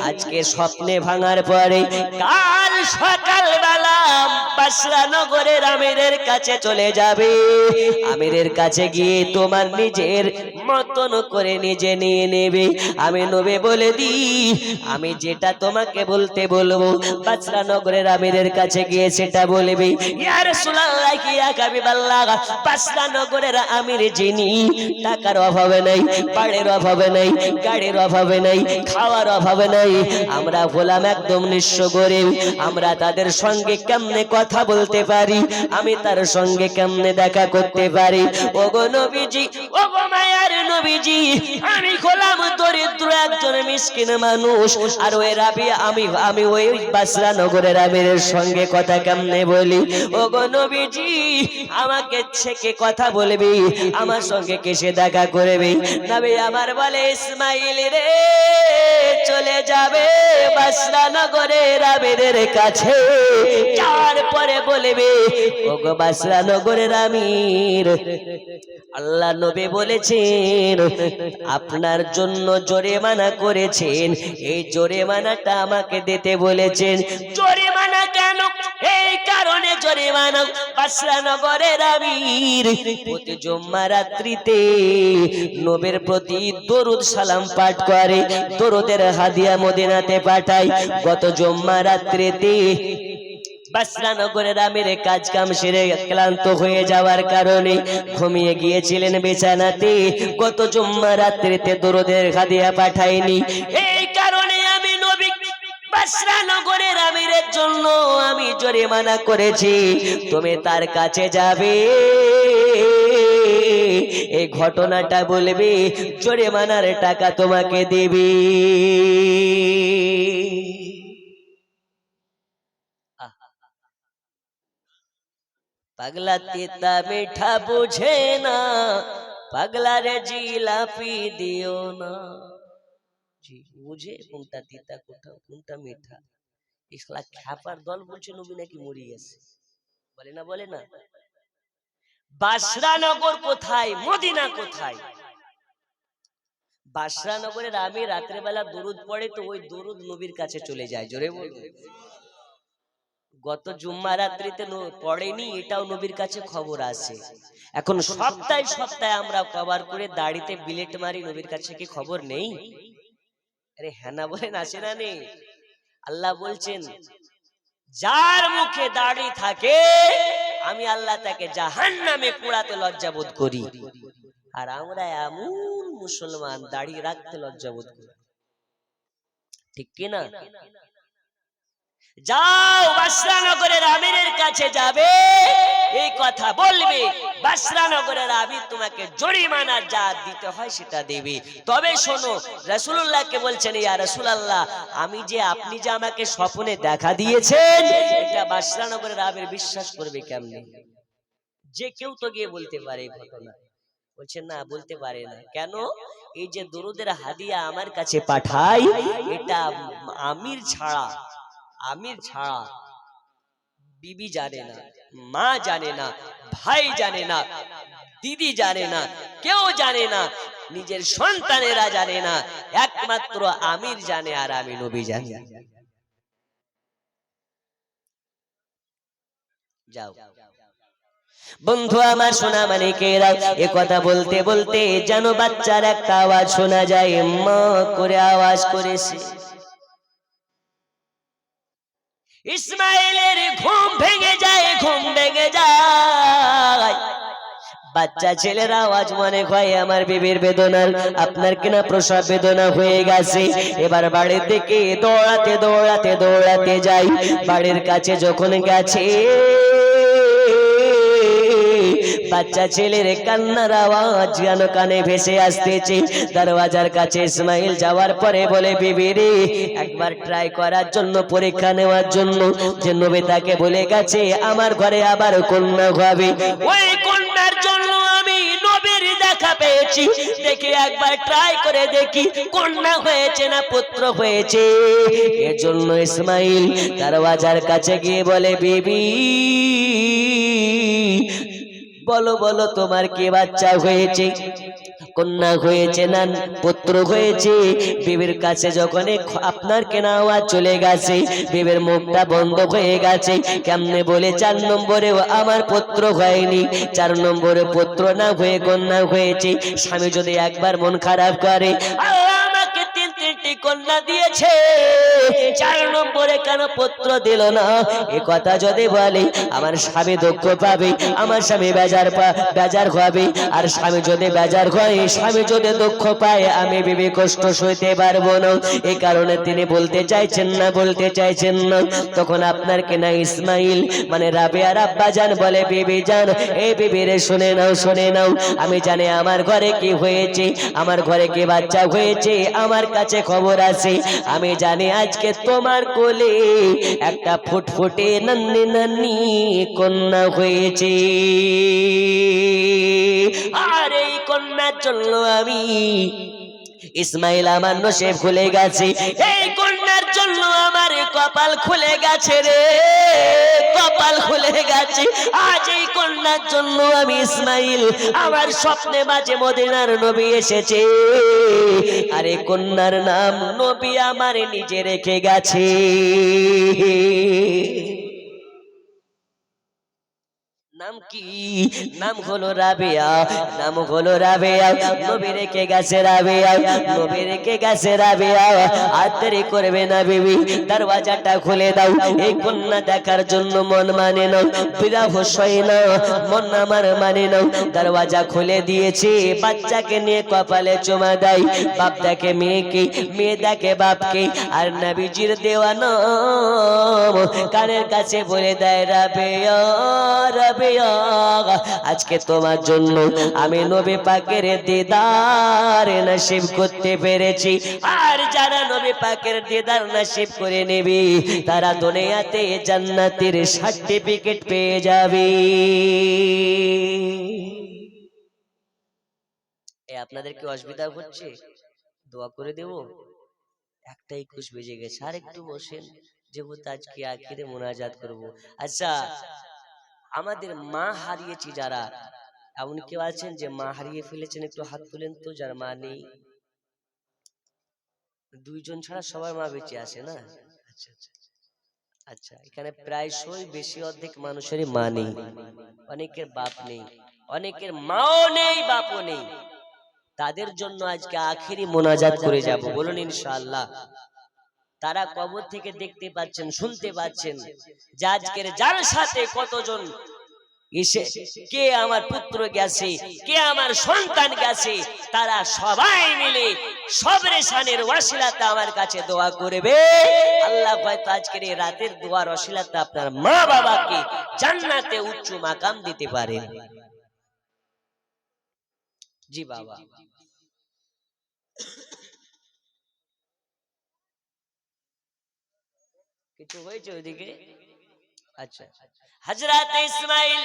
আজকে স্বপ্নে ভাঙার পরে কাল সকালবেলা বাসরা নগরের আমিরের কাছে চলে যাবে। আমিরের কাছে গিয়ে তোমার নিজের মতন করে নিজে নিয়ে নেবে। আমি নবী বলে দি, আমি যেটা তোমাকে বলতে বলবো বাসরা নগরের আমিরের কাছে গিয়ে সেটা বলবি। ইয়া রাসূলুল্লাহ কি ইয়া হাবিবাল্লাহ, বাসরা নগরের আমির যিনি, টাকার অভাবে নাই, বাড়ির অভাবে নাই, গাড়ির অভাবে নাই, খাওয়ার অভাবে নাই, আমরা গোলাম একদম নিঃস্ব গরিব, আমরা তাদের সঙ্গে কেমনে কথা বলতে পারি, আমি তার সঙ্গে কেমনে দেখা করতে পারি? ওগো নবীজি, ওগো মায়ার নবীজি, আমি গোলাম দরিদ্র একজন মিসকিন মানুষ, আর ওই রাবিয়া আমি ওই বাসরা নগরের আমিরের সঙ্গে কথা কেমনে বলি? ওগো নবীজি, আমাকে ছেকে কথা বলবি, আমার সঙ্গে কেসে দেখা করবি? নবী আমার বলে, ইসমাইল রে, চলে যাবে বাসরা নগরের আমিরের কাছে, যার পরে বলবে, ওগো বাসরা নগরের আমির, আল্লাহ নবী বলেছেন আপনার জন্য জরিমানা করেছেন, এই জরিমানাটা আমাকে দিতে বলেছেন। জরিমানা কেন? এই কারণে জরিমানা, বাসরা নগরের আমির প্রতি জুম্মা রাত্রিতে নবীর প্রতি দরুদ সালাম পাঠ করে, দরুদের হাদিয়া মদিনাতে পাঠায়। গত জুম্মা রাত্রিতে বাসরা নগরের আমির কাজ কাম সেরে ক্লান্ত হয়ে যাওয়ার কারণে ঘুমিয়ে গিয়েছিলেন বিছানাতে, গত জুম্মা রাত্রিতে দরুদের হাদিয়া পাঠায়নি। এই কারণে আমি নবী বাসরা নগরের আমিরের জন্য আমি জরিমানা করেছি, তুমি তার কাছে যাবে, এই ঘটনাটা বলবে, জরিমানার টাকা তোমাকে দেবে। পাগলা তিতা মিঠা বুঝে না, পাগলা রে জিলাপি দিও না। জি বুঝে কোনটা তিতা কোনটা মিঠা। ইসলা খ্যাপার দল বলছে নবী নাকি মরে গেছে, বলে না বলে না? বাসরা নগর কোথায়, মদিনা কোথায়? বাসরা নগরের আমি রাত্রে বেলা দরুদ পড়ে, তো ওই দরুদ নবীর কাছে চলে যায়। জোরে বলুন। গত জুম্মা রাত্রিতে পড়েনি, এটাও নবীর কাছে খবর আছে। এখন সপ্তাহে সপ্তাহে আমরা কভার করে দাড়িতে বিলেট মারি, নবীর কাছে কি খবর নেই? আরে হ্যাঁ না বলেন, আসে না নেই? আল্লাহ বলছেন, যার মুখে দাড়ি থাকে আমি আল্লাহ তাকে জাহান্নামে পোড়াতে লজ্জা বোধ করি। আর আমরা এমন মুসলমান দাড়ি রাখতে লজ্জা বোধ করি, ঠিক কি না? যাও বাসরা নগরের আমিরের কাছে যাবে, এই কথা বলবে, বাসরা নগরের আমির তোমাকে জরিমানা যা দিতে হয় সেটা দেবে। তবে শোনো, রাসূলুল্লাহকে বলছেন, ইয়া রাসূলুল্লাহ, আপনি যে আমাকে স্বপ্নে দেখা দিয়েছেন, এটা বাসরা নগরের আমির বিশ্বাস করবে কেমনে? যে কেউ তো গিয়ে বলতে পারে এই ঘটনা। বলছেন না, বলতে পারে না। কেন? এই যে দরুদের হাদিয়া আমার কাছে পাঠাই, এটা আমির ছাড়া বিবি জানে না, মা জানে না, ভাই জানে না, দিদি জানে না, কেউ জানে না, নিজের সন্তানেরা জানে না, একমাত্র আমির জানে আর আমি নবী জানি। যাও বন্ধু আমার সোনা মানিকেরা, এ কথা বলতে বলতে যেন বাচ্চার একটা আওয়াজ শোনা যায়, মা করে আওয়াজ করেছে। ইসমাইলের ঘুম ভেঙে যায়, ঘুম ভেঙে যায়। বাচ্চা ছেলের আওয়াজ মনে হয় আমার বিবির বেদনার, আপনার কিনা প্রসব বেদনা হয়ে গেছে। এবার বাড়ির দিকে দৌড়াতে দৌড়াতে দৌড়াতে যাই। বাড়ির কাছে যখন গেছে, বাচ্চা ছেলের কান্নার আওয়াজ যেন কানে ভেসে আসতেছে। দরওয়াজার কাছে ইসমাইল যাওয়ার পরে বলে, বিবি রে, একবার ট্রাই করার জন্য, পরীক্ষা নেওয়ার জন্য, যে নবী তাকে বলে গেছে আমার ঘরে আবার কন্যা হবে, ওই কন্যার জন্য আমি নবীর দেখা পেয়েছি, দেখি একবার ট্রাই করে দেখি কন্যা হয়েছে না পুত্র হয়েছে। এজন্য ইসমাইল দরওয়াজার কাছে গিয়ে বলে, বিবি বলো বলো তোমার কি বাচ্চা হয়েছে, কন্যা হয়েছে না পুত্র হয়েছে? বিবির কাছে যখন আপনার কেনা আওয়াজ চলে গেছে, বিবির মুখটা বন্ধ হয়ে গেছে। কেমনে বলে 4 নম্বরে আমার পুত্র হয়নি, 4 নম্বরে পুত্র না হয়ে কন্যা হয়েছে। স্বামী যদি একবার মন খারাপ করে, আল্লাহ আমাকে 3টি কন্যা দিয়েছে, 4 নম্বরে কেন পুত্র দিল না, এ কথা যদি বলে আমার স্বামী দুঃখ পাবে, আমার স্বামী বেজার হবে। আর স্বামী যদি বেজার হয়, স্বামী যদি দুঃখ পায়, আমি বিবি কষ্ট সইতে পারবো না। এই কারণে তিনি বলতে চাইছেন না। তখন আপনার কেনা ইসমাইল মানে রাবেয়ার আব্বা জান বলে, বিবি জান, এই বিবি রে শুনে নাও, আমি জানি আমার ঘরে কি হয়েছে, আমার ঘরে কি বাচ্চা হয়েছে, আমার কাছে খবর আছে। আমি জানি আজকে তোমার কোলে একটা ফুটফুটে নান্নি কন্যা হয়েছে, আর এই কন্যার জন্য আমি ইসমাইল আমার নসিব খুলে গেছে, এই কন্যার জন্য আমার কপাল খুলে গেছে রে, কপাল খুলে গেছে। আজ এই কন্যার জন্য আমি ইসমাইল, আমার স্বপ্নে মাঝে মদিনার নবী এসেছে, আর এই কন্যার নাম নবী আমার নিজে রেখে গেছে। নাম কি? নাম হলো রাবেয়া, নাম হলো রাবেয়া, নবী রেখে গেছে রাবেয়া, নবী রেখে গেছে রাবেয়া। আর দেরি করবে না বিবি, দরওয়াজাটা খুলে দাও, এই কন্যা দেখার জন্য মন মানে না, বিরাহ সয় না, মন আমার মানে না। দরওয়াজা খুলে দিয়েছে, বাচ্চাকে নিয়ে কপালে চুমা দেয়, বাপ দেখে মেয়েকে, মেয়ে দেখে বাপকে, আর নবীজির দেওয়া নাম কানের কাছে বলে দেয়, রাবেয়া রাবেয়া, আজকে তোমার জন্য আমি নবী পাকের দিদার নসিব করতে পেরেছি। আর যারা নবী পাকের দিদার নসিব করে নেবে, তারা দুনিয়াতে জান্নাতের সার্টিফিকেট পেয়ে যাবে। আপনাদের কি অসুবিধা হচ্ছে? দোয়া করে দেব। 1:21 বেজে গেছে, আর একটু বসেন, যেহেতু আজকে আখিরে মোনাজাত করব। আচ্ছা, আমাদের মা হারিয়েছি যারা, এমন কেউ আছেন যে মা হারিয়ে ফেলেছেন? একটু হাত তুলেন তো, যার মা নেই। 2 জন ছাড়া সবার মা বেঁচে আছে না? আচ্ছা আচ্ছা আচ্ছা, এখানে প্রায়শই বেশি অর্ধেক মানুষেরই মা নেই, অনেকের বাপ নেই, অনেকের মাও নেই, বাপও নেই। তাদের জন্য আজকে আখিরি মোনাজাত করে যাব, বলুন ইনশাআল্লাহ। তারা কবর থেকে দেখতে পাচ্ছেন, শুনতে পাচ্ছেন যে আজকের যার সাথে কতজন এসে, কে আমার পুত্র গেছে, কে আমার সন্তান গেছে, তারা সবাই মিলে সবরে শানের ওয়াসিলাতে আমার কাছে দোয়া করবে। আল্লাহ হয়তো আজকের এই রাতের দোয়ার ওয়াসিলাতে আপনার মা বাবাকে জান্নাতে উচ্চ মাকাম দিতে পারেন। জি বাবা, কিছু হয়েছে ওইদিকে? আচ্ছা, হযরত ইসমাইল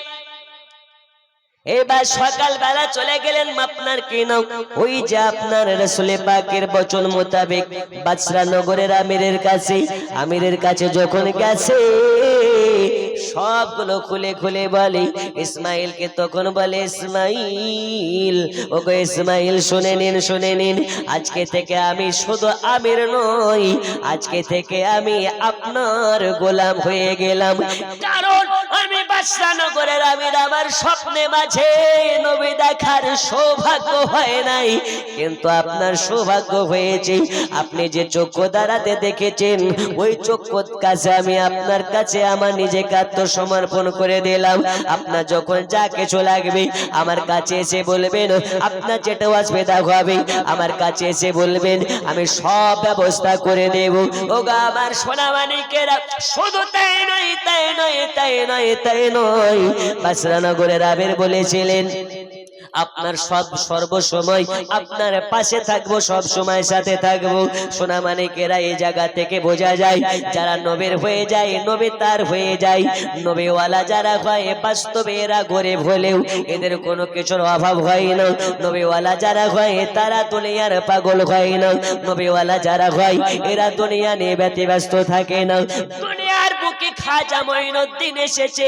এবার সকালবেলা চলে গেলেন আপনার কেন ওই যে আপনার রাসূল পাকের বচন মোতাবেক বাসরা নগরের আমিরের কাছে যখন গেছে সবগুলো খুলে খুলে বলে ইসমাইলকে, তখন বলে ইসমাইল, ওগো ইসমাইল শুনে নিন আজকে থেকে আমি শুধু আমির নই, আজকে থেকে আমি আপনার গোলাম হয়ে গেলাম। কারণ আমি বাসরা নগরের আমির, আমার স্বপ্নে মাঝে নবী দেখার সৌভাগ্য হয় নাই, কিন্তু আপনার সৌভাগ্য হয়েছে। আপনি যে চক্ষু দ্বারাতে দেখেছেন ওই চক্ষুর কাছে আমি আপনার কাছে আমার নিজেকে আত্মসমর্পণ করে দিলাম। আপনার যখন যা কিছু লাগবে আমার কাছে এসে বলবেন, আপনার যেটা অসুবিধা হবে আমার কাছে এসে বলবেন, আমি সব ব্যবস্থা করে দেব। ওগো আমার সোনা মানিকেরা, শুধু তাই নয় বাসরা নগরের আমির বলেছিলেন আপনার সর্বসময় আপনার পাশে থাকবো, সব সময় সাথে থাকবো। সোনা মানিকেরা, এই জায়গা থেকে বোঝা যায় যারা নবীর হয়ে যায়, নবী তার হয়ে যায়, নবীওয়ালা যারা হয় বাস্তবে এরা গরিব হলেও এদের কোনো কিছুর অভাব হয় না। নবীওয়ালা যারা হয় তারা দুনিয়ার পাগল হয় না। নবীওয়ালা যারা হয় এরা দুনিয়া নিয়ে ব্যতিব্যস্ত থাকে না। দুনিয়ার বুকে খাজা মঈনুদ্দিন এসেছে,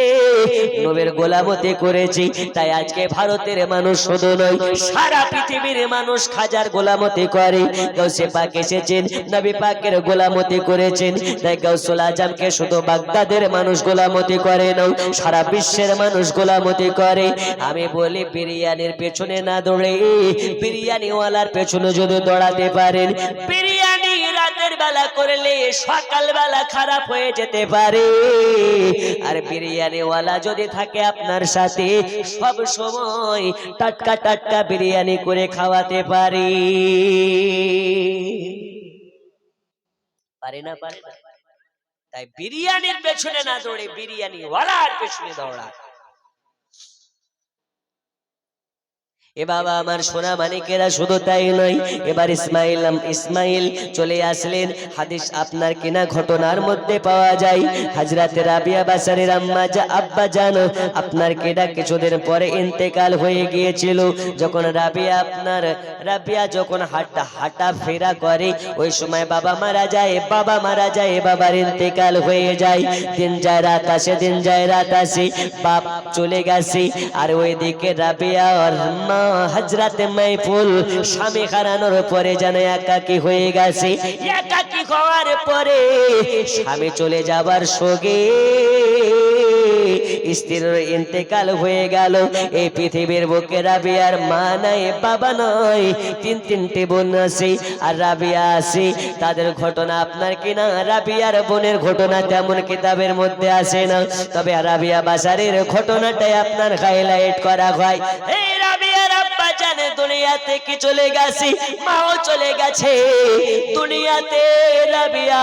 নবীর গোলামতি করেছি, তাই আজকে ভারতের মানুষ শুধু নয় সারা পৃথিবীর মানুষ খাজার গোলামতি করে। গাউসে পাক এসেছেন, নবী পাকের গোলামতি করেছেন, তাই গাউসুল আজমকে শুধু বাগদাদের মানুষ গোলামতি করে না, সারা বিশ্বের মানুষ গোলামতি করে। আমি বলি বিরিয়ানির পেছনে না দৌড়ে বিরিয়ানিওয়ালার পেছনে যদি দৌড়াতে পারেন, বিরিয়ানি রাতের বেলা করলে সকাল বেলা খারাপ হয়ে যেতে পারে, আর বিরিয়ানিওয়ালা যদি থাকে আপনার সাথে সব সময় টাটকা টাটকা বিরিয়ানি করে খাওয়াতে পারে। পারে না? তাই বিরিয়ানির পেছনে না দৌড়ে বিরিয়ানিওয়ালার পেছনে দৌড়া। এ বাবা আমার সোনা মানিকেরা, শুধু তাই নয়, এবার ইসমাইল চলে আসলেন। হাদিস আপনার কিনা ঘটনার মধ্যে পাওয়া যায় হযরত রাবিয়া বাসারের আব্বা জান আপনার কিনা কিছুদিন পরে ইন্তেকাল হয়ে গিয়েছিল। যখন রাবিয়া যখন হাঁটা ফেরা করে ওই সময় বাবা মারা যায়, বাবার ইন্তেকাল হয়ে যায়। দিন যায় রাত আসে, বাপ চলে গেছে, আর ওইদিকে রাবিয়া আর মা হযরত মাইফুল স্বামী হারানোর পরে যেন একাকী হয়ে গেছে। একাকী হওয়ার পরে স্বামী চলে যাবার শোকে স্ত্রীর ইন্তেকাল হয়ে গেল। এই পৃথিবীর বুকে রাবিয়ার মা নাই, বাবা নয়, তিনটে বোন আছে, আর রাবিয়া আছে। তাদের ঘটনা আপনার কিনা রাবিয়ার বোনের ঘটনা তেমন কিতাবের মধ্যে আসে না, তবে রাবিয়া বাসারের ঘটনাটাই আপনার হাইলাইট করা হয়। এই রাবিয়ার আব্বা জানে দুনিয়া থেকে চলে গেছে, মাও চলে গেছে দুনিয়াতে। রাবিয়া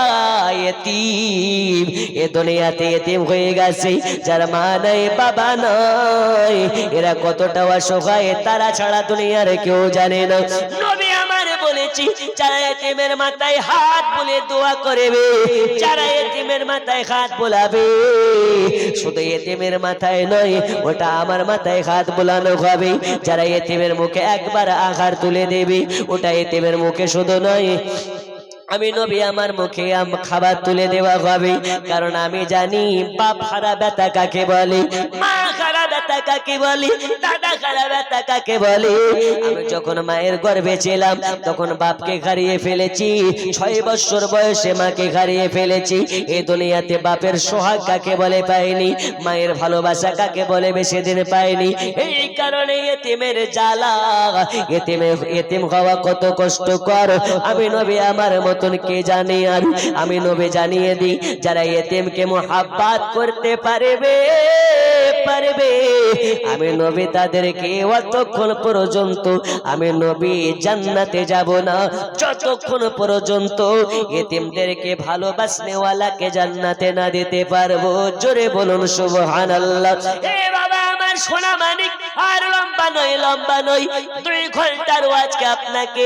এতিম, এ দুনিয়াতে এতিম হয়ে গেছে। যার মা নাই, বাবা নাই, এরা কতটা অসহায় তারা ছাড়া দুনিয়ার কেউ জানে না। নবী আমার বলেছি, যারা এতিমের মাথায় হাত বুলে দোয়া করবে, যারা এতিমের মাথায় হাত বোলাবে, শুধু এতিমের মাথায় নয়, ওটা আমার মাথায় হাত বোলানো হবে। যারা এতিমের মুখে একবার আঘাত তুলে দেবে, ওটা এতিমের মুখে শুধু নয়, আমি নবী আমার মুখে খাবার তুলে দেওয়া হবে। কারণ আমি জানি বাপ হারা ব্যথা কাকে বলে, মা হারা ব্যথা কাকে বলে, দাদা হারা ব্যথা কাকে বলে। আমি যখন মায়ের গর্ভে ছিলাম তখন বাপকে হারিয়ে ফেলেছি, 6 বছর বয়সে মাকে হারিয়ে ফেলেছি। এই দুনিয়াতে বাপের সোহাগ কাকে বলে পাইনি, মায়ের ভালোবাসা কাকে বলে বেশি দিন পাইনি। এই কারণে এতিমের জ্বালা, এতিম হওয়া কত কষ্টকর আমি নবী আমার মতন কে জানে। আর আমি নবী জানিয়ে দিই, যারা এতিমকে মুহাব্বত করতে পারবে, আমি নবী তাদেরকে অতক্ষণ পর্যন্ত আমি নবী জান্নাতে যাব না, যতক্ষণ পর্যন্ত এতিমদেরকে ভালোবাসনেওয়ালাকে জান্নাতে না দিতে পারবো। জোরে বলুন সুবহানাল্লাহ। এ বাবা আমার সোনা মানিক, আর লম্বা নয় 2 ঘন্টার ওয়াজকে আপনাকে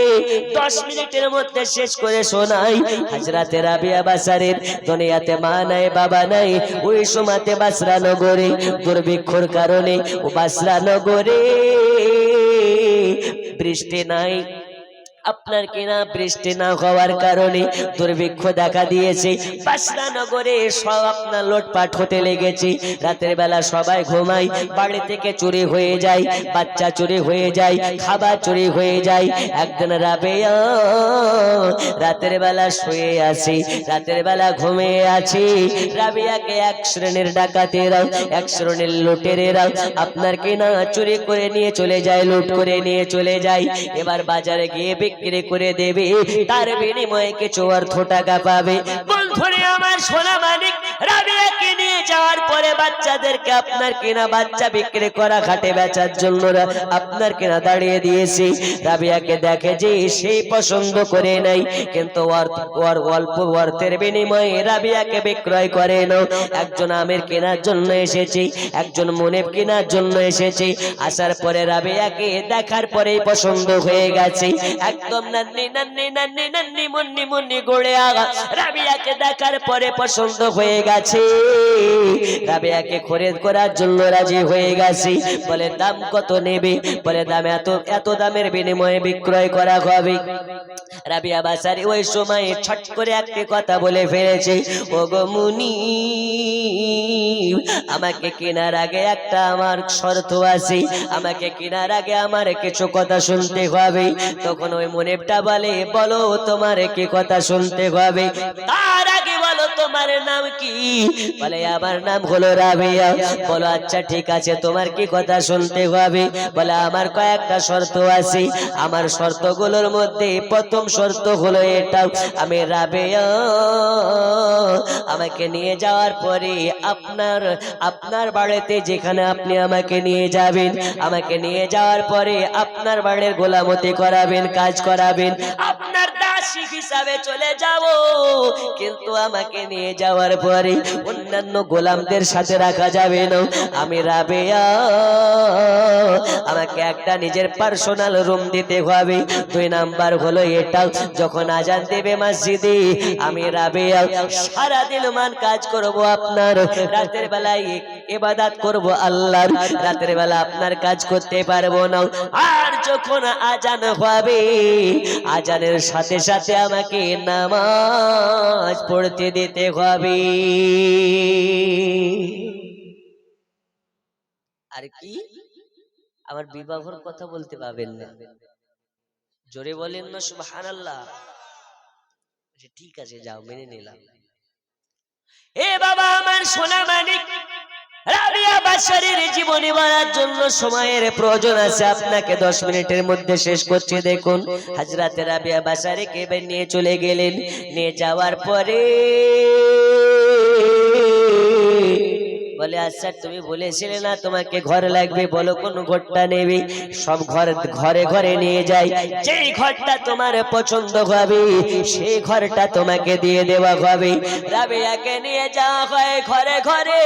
10 মিনিটের মধ্যে শেষ করে শোনাই। হযরত রাবিয়া বাসারের দুনিয়াতে মা নাই, বাবা নাই। ওই সময়তে বাসরা নগরে দুর্ভিক্ষর কারণে ও বাসরা নগরে বৃষ্টি নাই, আপনার কিনা বৃষ্টি না হওয়ার কারণে দুর্ভিক্ষ দেখা দিয়েছে। বাসরা নগরে সব আপনার লোটপাট হতে লেগেছে। রাতের বেলা সবাই ঘুমায়, বাড়ি থেকে চুরি হয়ে যায়, বাচ্চা চুরি হয়ে যায়, খাবার চুরি হয়ে যায়। একদিন রাবেয়া রাতের বেলা শুয়ে আছে, রাতের বেলা ঘুমিয়ে আছে। রাবেয়াকে এক শ্রেণীর ডাকাতেরাও, এক শ্রেণীর লুটেরেরাও আপনার কিনা চুরি করে নিয়ে চলে যায়, লুট করে নিয়ে চলে যায়। এবার বাজারে গিয়ে বিক্রি করে দেবে, তার বিনিময়ে কিছু অর্থ টাকা পাবে। বন্ধুরে আমার সোনা মানিক, রাবিয়াকে নিয়ে যাওয়ার পরে বাচ্চাদেরকে আপনার কিনা বাচ্চা বিক্রি করা ঘাটে বেচার জন্য আপনার কিনা দাঁড়িয়ে দিয়েছে। রাবিয়াকে দেখে যে সেই পছন্দ করে নাই, কিন্তু অল্প অর্থের বিনিময়ে রাবিয়াকে বিক্রয় করে নাও। একজন আমের কেনার জন্য এসেছে, একজন মুনিব কেনার জন্য এসেছে। আসার পরে রাবিয়াকে দেখার পরেই পছন্দ হয়ে গেছে। একদম নান্নি নান্নি নান্নি নান্নি মুন্নি মুন্নি গড়ে আগা রাবিয়াকে দেখার পরে পছন্দ হয়ে গেছে। রাবিয়াকে খরিদ করার জন্য রাজি হয়ে গেছে। বলে দাম কত নেবে? বলে দাম এত দামের বিনিময়ে বিক্রয় করা হবে। রাবিয়া বাসারি ওই সময় ছট করে একটি কথা বলে ফেলেছে, ওগো মুনিব, আমাকে কেনার আগে একটা আমার শর্ত আছে, আমাকে কেনার আগে আমার কিছু কথা শুনতে হবে। তখন ওই মুনিবটা বলে, বলো তোমার কি কথা শুনতে হবে? তার আগে বলো তোমার নাম কি? বলে আমার নাম হলো রাবিয়া। বলো আচ্ছা ঠিক আছে, তোমার কি কথা শুনতে হবে? বলে আমার কয়েকটা শর্ত আছে। আমার শর্তগুলোর মধ্যে প্রথম শর্ত হলো এটা, আমি রাবিয়া আমাকে নিয়ে যাওয়ার পরে আপনার বাড়িতে যেখানে আপনি আমাকে নিয়ে যাবেন, আমাকে নিয়ে যাওয়ার পরে আপনার বাড়ির গোলামতি করাবেন, কাজ করাবেন, আপনার দাসী হিসাবে চলে যাব। কিন্তু আমাকে নিয়ে যাওয়ার পরে অন্যান্য গোলামদের সাথে রাখা যাবে না। আমি রাবিয়া, আমাকে একটা নিজের পার্সোনাল রুম দিতে হবে। 2 নাম্বার হলো এটা, যখন আজান দেবে মসজিদে, আমি রাবিয়া সারাদিন মান কাজ করব আপনার, রাতের বেলায় ইবাদত করব আল্লাহর, রাতের বেলা আপনার কাজ করতে পারবো না। আর যখন আজান হবে, আজানের সাথে সাথে আমাকে নামাজ পড়তে দিতে হবে। আর কি, আমার বিবাহর কথা বলতে পাবেন না, জোরে বলেন না সুবহানাল্লাহ। ঠিক আছে যাও, মেনে নিলাম। এ বাবা আমার সোনা মানিক, রাবিয়া বাসারির জীবনী বলার জন্য সময়ের প্রয়োজন আছে, আপনাকে 10 মিনিটের মধ্যে শেষ করছি। দেখুন, হযরত রাবিয়া বাসারিকে নিয়ে চলে গেলেন। নিয়ে যাওয়ার পরে বলে আচ্ছা তুমি বলেছিলে না তোমাকে ঘর লাগবে, বলো কোন ঘরটা নেবে? সব ঘরে ঘরে নিয়ে যাই, যেই ঘরটা তোমার পছন্দ হবে সেই ঘরটা তোমাকে দিয়ে দেওয়া হবে। রাবিয়াকে নিয়ে যাওয়া হয় ঘরে ঘরে,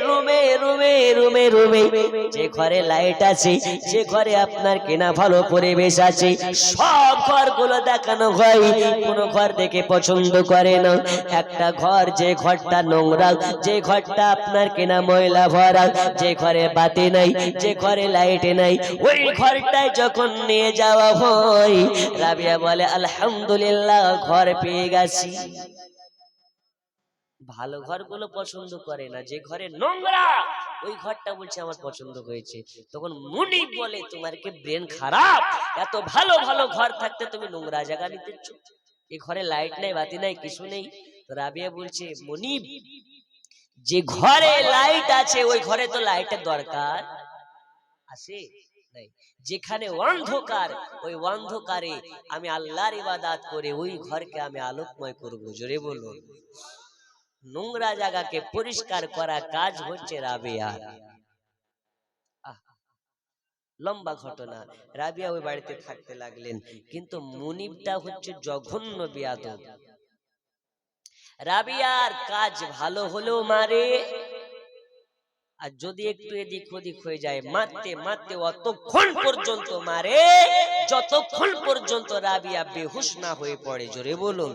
রুমে রুমে রুমে রুমে, যে ঘরে লাইট আছে, যে ঘরে আপনার কেনা ভালো পরিবেশ আছে, সব ঘরগুলো দেখানো হয়। কোন ঘর দেখে পছন্দ করে না। একটা ঘর, যে ঘরটা নোংরা, যে ঘরটা আপনার কেনা ময়লা ভরা, যে ঘরে বাতি নাই, যে ঘরে লাইট নাই, ওই ঘরটায় যখন নিয়ে যাওয়া হয়, রাবিয়া বলে আলহামদুলিল্লাহ, ঘর পেয়ে গেছি। ভালো ঘরগুলো পছন্দ করে না, যে ঘরে নোংরা ওই ঘরটা বলছে আমার পছন্দ হয়েছে। তখন মুনিব বলে তোমার কি ব্রেন খারাপ? এত ভালো ভালো ঘর থাকতে তুমি নোংরা জায়গা নিতেছ, এই ঘরে লাইট নাই, বাতি নাই, কিছু নেই। তো রাবিয়া বলছে, মুনিব, যে ঘরে লাইট আছে ওই ঘরে তো লাইটের দরকার আছে নাই, যেখানে অন্ধকার ওই অন্ধকারে আমি আল্লাহর ইবাদত করে ওই ঘরকে আমি আলোকময় করব। জোরে বলুন। নোংরা জায়গাকে পরিষ্কার করা কাজ হচ্ছে রাবিয়ার। লম্বা ঘটনা। রাবিয়া ওই বাড়িতে থাকতে লাগলেন, কিন্তু মুনিবটা হচ্ছে জঘন্য বেয়াদব। রাবিয়ার কাজ ভালো হলেও মারে, আর যদি একটু এদিক ওদিক হয়ে যায় মারতে মারতে অতক্ষণ পর্যন্ত মারে যতক্ষণ পর্যন্ত রাবিয়া বেহুশ না হয়ে পড়ে। জোরে বলুন।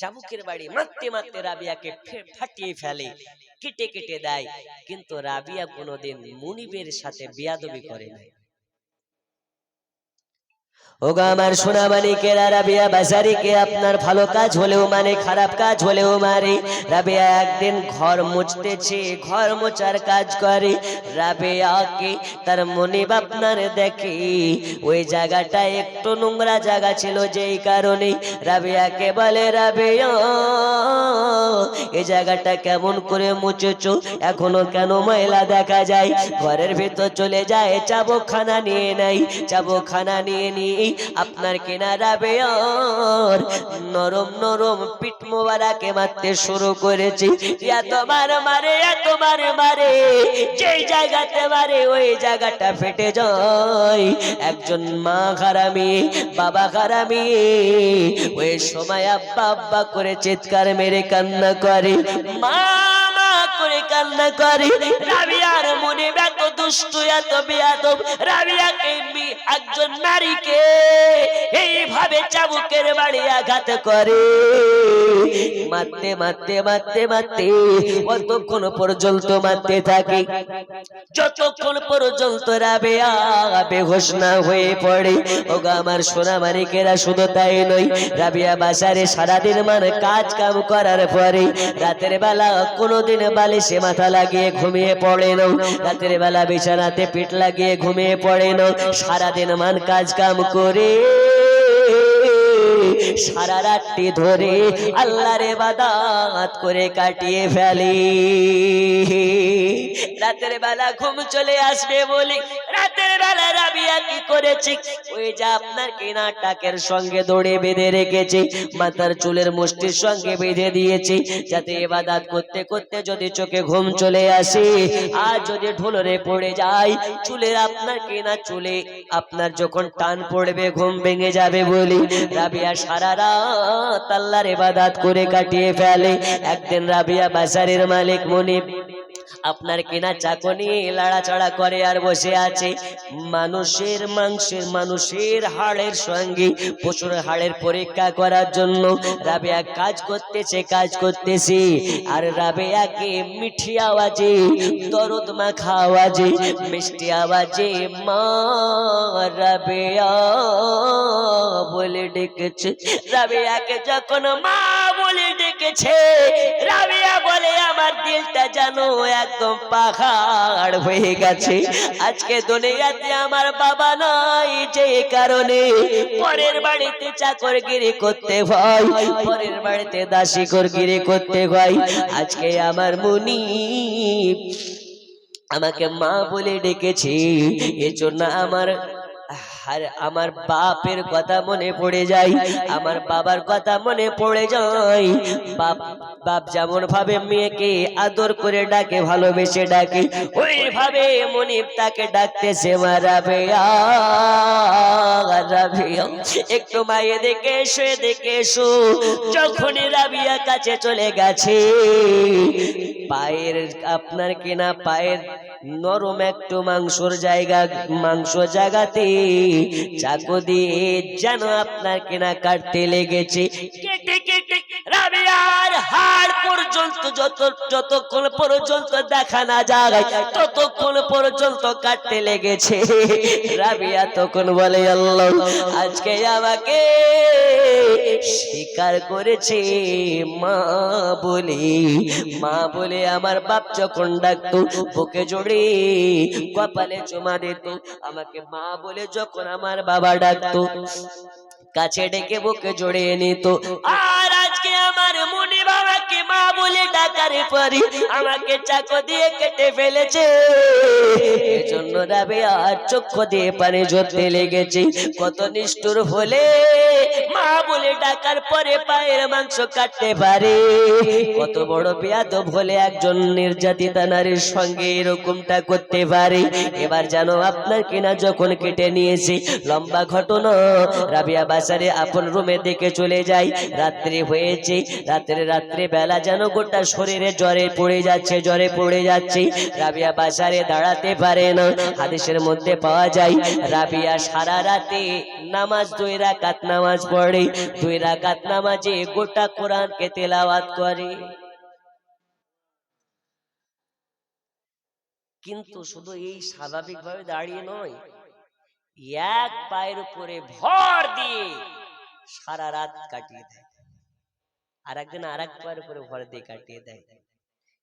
চাবুকের বাড়ি মারতে মারতে রাবিয়াকে ফাটিয়ে ফেলে। কেটে কেটে দেয়, কিন্তু রাবিয়া কোনোদিন মুনিবের সাথে বিয়াদবি করে নাই। ওগো আমার সোনা মানিকেরা, রাবিয়া বাজারিকে আপনার ভালো কাজ হলেও মানে, খারাপ কাজ হলেও মারে। রাবিয়া একদিন ঘর মুছতেছে, ঘর মোছার কাজ করে। রাবিয়াকে তার মনিব আপনার দেখে ওই জায়গাটা একটু নোংরা জায়গা ছিল, যেই কারণে রাবিয়াকে বলে, রাবিয়া এই জায়গাটা কেমন করে মুছেছো, এখনো কেন ময়লা দেখা যায়? ঘরের ভিতর চলে যায়, চাবুকখানা নিয়ে নেয়, চাবুকখানা নিয়ে নিয়ে আপনার কেনা রাবেয়ার নরম নরম পিঠ মোবারকে মারতে শুরু করেছে। এতবার মারে, এতবার মারে, যেই জায়গাতে মারে ওই জায়গাটা ফেটে যায়। একজন মা হারামি, বাবা হারামি ওই সময় আব্বা আব্বা করে চিৎকার মেরে কান্না করে, মা করে কান্না করে। রাবিয়ার মনে এত দুষ্ট, এত বেয়াদব, রাবিয়াকে একজন নারীকে এইভাবে চাবুকের বাড়ি আঘাত করে। মারতে মারতে মারতে মারতে কতক্ষণ পর্যন্ত মারতে থাকে, যতক্ষণ পর্যন্ত রাবিয়া বেহুশ না হয়ে পড়ে। ওগো আমার সোনা মানিকেরা, শুধু তাই নয়, রাবিয়া বাজারে সারাদিন মানে কাজ কাম করার পরে রাতের বেলা কোনোদিন বালিশে মাথা লাগিয়ে ঘুমিয়ে পড়ে না, রাতের বেলা বিছানাতে পিঠ লাগিয়ে ঘুমিয়ে পড়ে না। সারাদিন মান কাজ কাম করে সারা রাতটি ধরে আল্লাহর ইবাদত করে কাটিয়ে ফেলে। রাতের বেলা ঘুম চলে আসবে বলে রাতের বেলা রাবিয়া কি করেছে, ওই যে আপনার কেনা টাকের সঙ্গে দড়ি বেঁধে রেখেছে, মাথার চুলের মুষ্টির সঙ্গে বেঁধে দিয়েছে, যাতে ইবাদত করতে করতে যদি চোখে ঘুম চলে আসে, আর যদি ঢোলরে পড়ে যায় চুলের, আপনার কেনা চুলে আপনার যখন টান পড়বে ঘুম ভেঙে যাবে বলে রাবিয়া সারা রাত আল্লাহর ইবাদত করে কাটিয়ে ফেলে। একদিন রাবিয়া বাজারের মালিক মনিব আপনার কেনা চাকু নিয়ে লাড়াচাড়া করে আর বসে আছে। মানুষের মাংসের, মানুষের হাড়ের সঙ্গে পশুর হাড়ের পরীক্ষা করার জন্য রাবিয়া কাজ করতেছে, কাজ করতেছে। আর রাবিয়াকে মিঠি আওয়াজে, দরদ মাখা আওয়াজে, মিষ্টি আওয়াজে মা রাবিয়া বলে ডেকেছে। রাবিয়াকে যখন মা বলে ডেকেছে, রাবিয়া বলে, আমার দিলটা জানো একদম পাহাড় হয়ে গেছে। আজকে দুনিয়াতে আমার বাবা নাই, যে কারণে পরের বাড়িতে চাকরগিরি করতে হয়, পরের বাড়িতে দাসীগিরি করতে হয়। আজকে আমার মুনিব আমাকে মা বলে ডেকেছে, এজন্য আমার বাপের কথা মনে পড়ে যায়, আমার বাবার কথা মনে পড়ে যায়। বাপ যেমন ভাবে মেয়েকে আদর করে ডাকে, ভালোবেসে ডাকে, ওইভাবে মনিব তাকে ডাকতেছে, মা রাবিয়া, রাবিয়া একটু মায়ে দেখে এসো, দেখে এসো। যখনই রাবিয়া কাছে চলে গেছে, পায়ের আপনার কেনা পায়ের নরম একটু মাংসর জায়গা, মাংস জায়গাতে চাকু দিয়ে যেন আপনার কেনা কাটতে লেগেছে। কেটে কেটে রাবিয়ার হাড় পর্যন্ত যতক্ষণ পর্যন্ত দেখা না যায় ততক্ষণ পর্যন্ত কাটতে লেগেছে। রাবিয়া তখন বলে, আল্লাহ আজকে আমাকে স্বীকার করেছে মা বলে। মা বলে আমার বাপ যখন ডাকতো বুকে জড়ে কপালে চুমা দিত, আমাকে মা বলে যখন আমার বাবা ডাকতো কাছে ডেকে বুকে জড়িয়ে নিত। আর আজকে আমার মুনি বাবাকে মা বলে ডাকার পরে আমাকে চাকু দিয়ে কেটে ফেলেছে। এজন্য রাবিয়া চক্ষু দিয়ে পানি ঝরতে লেগেছে। কত নিষ্ঠুর হলে মা বলে ডাকার পরে পায়ের মাংস কাটতে পারে, কত বড় বেয়াদব হলে একজন নির্যাতিতা নারীর সঙ্গে এরকমটা করতে পারে। এবার জানো আপনার কিনা যখন কেটে নিয়েছে, লম্বা ঘটনা। রাবিয়া বাজারে আপন রুমে দেখে চলে যায়, রাত্রি হয়েছে। রাত্রে বেলা যেন গোটা শরীরে জ্বরে পড়ে যাচ্ছে, জ্বরে পড়ে যাচ্ছে। রাবিয়া বাজারে দাঁড়াতে পারে না। হাদিসের মধ্যে পাওয়া যায় রাবিয়া সারা রাতে নামাজ 2 রাকাত নামাজ পড়ে, 2 রাকাত নামাজে গোটা কোরআনকে তেলাওয়াত করে। কিন্তু শুধু এই স্বাভাবিকভাবে দাঁড়িয়ে নয়, এক পায়ের উপরে ভর দিয়ে সারা রাত কাটিয়ে দেয়, আর একদিন আর এক পায়ের উপরে ভর দিয়ে কাটিয়ে দেয়।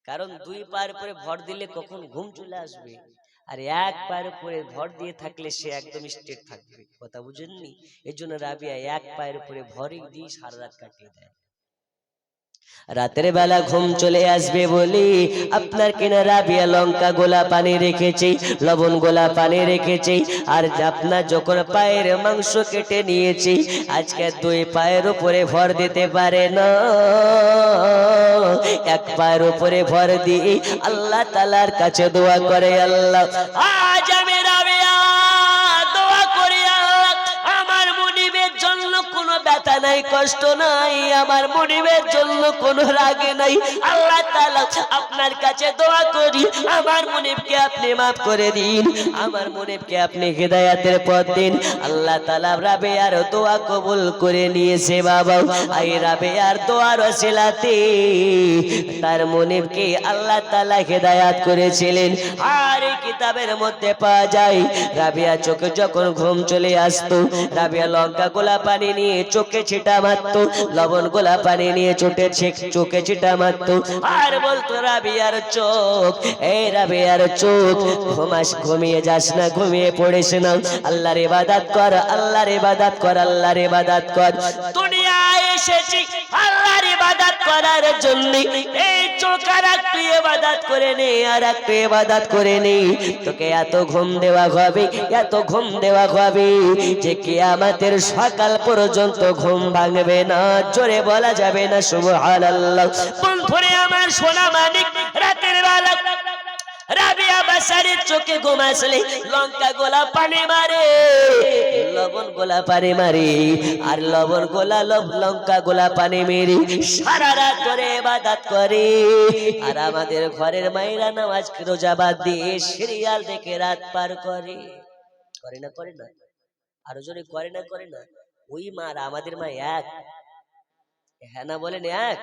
কারণ দুই পায়ের উপরে ভর দিলে কখন ঘুম চলে আসবে, আর এক পায়ের উপরে ভর দিয়ে থাকলে সে একদম স্ট্রেট থাকবে। কথা বুঝেননি? এর জন্য রাবিয়া এক পায়ের উপরে ভরই দিয়ে সারা রাত কাটিয়ে দেয়। রাতের বেলা ঘুম চলে আসবে বলি আপনার কিনা রাবিয়া লঙ্কা গোলা পানি রেখেছি, লবণ গোলা পানি রেখেছি, আর আপনার যখন পায়ের মাংস কেটে নিয়েছি, আজকে দুই পায়ের উপরে ভর দিতে পারে না, এক পায়ের উপরে ভর দিয়ে আল্লাহ তাআলার কাছে দোয়া করে, আল্লাহ আজ আমি রাবিয়া দোয়া করি, আল্লাহ আমার মনিবের জন্য কোনো ব্যথা নাই, কষ্ট নাই, আমার মনিবের জন্য কোনো রাগ নাই, আল্লাহ তাআলা আপনার কাছে দোয়া করি আমার মনিবকে আপনি মাফ করে দিন, আমার মনিবকে আপনি হিদায়াতের পথ দিন। আল্লাহ তাআলা রাবিয়ার দোয়া কবুল করে নিয়েছে বাবা। এই রাবিয়ার দোয়ার ওসিলাতে তার মনিবকে আল্লাহ তাআলা হিদায়াত করেছিলেন। আর এই কিতাবের মধ্যে পাওয়া যায় রাবিয়া চোখে যখন ঘুম চলে আসতো, রাবিয়া লঙ্কা গোলা পানি নিয়ে চোখে ছিটা মারতো, লবণ গোলা পানি নিয়ে চোখে ছিটা মারতো, আর বলতো রাবিয়ার চোখ, এই রাবিয়ার চোখ ঘুমিয়ে যাস না, ঘুমিয়ে পড়িস না, আল্লাহর ইবাদত কর, আল্লাহর ইবাদত কর, আল্লাহর ইবাদত কর। দুনিয়ায় এসেছি আল্লাহর ইবাদত করার জন্য, এই চোখ আর একটু ইবাদত করে নে, আর একটু ইবাদত করে নে, তোকে এত ঘুম দেওয়া হবে, এত ঘুম দেওয়া হবে যে কিয়ামতের সকাল পর্যন্ত ঘুম ভাঙবে না, জোরে বলা যাবে না সুবহানাল্লাহ। বন্ধুরে আমার সোনা মানিক, রাতের বেলা রাবিয়া বাসারের চোখে ঘুম আসলে লঙ্কা গোলা পানি মারে, লবণ গোলা পানি মারে, আর লবণ গোলা লঙ্কা গোলা পানি মেরে সারা রাত ধরে ইবাদত করে। আর আমাদের ঘরের মায়েরা নামাজ রোজা বাদ দিয়ে সিরিয়াল দেখে রাত পার করে, করে না করে না? আরো জোরে করে না করে না? ওই মা আর আমাদের মা এক? হ্যাঁ না বলেন এক?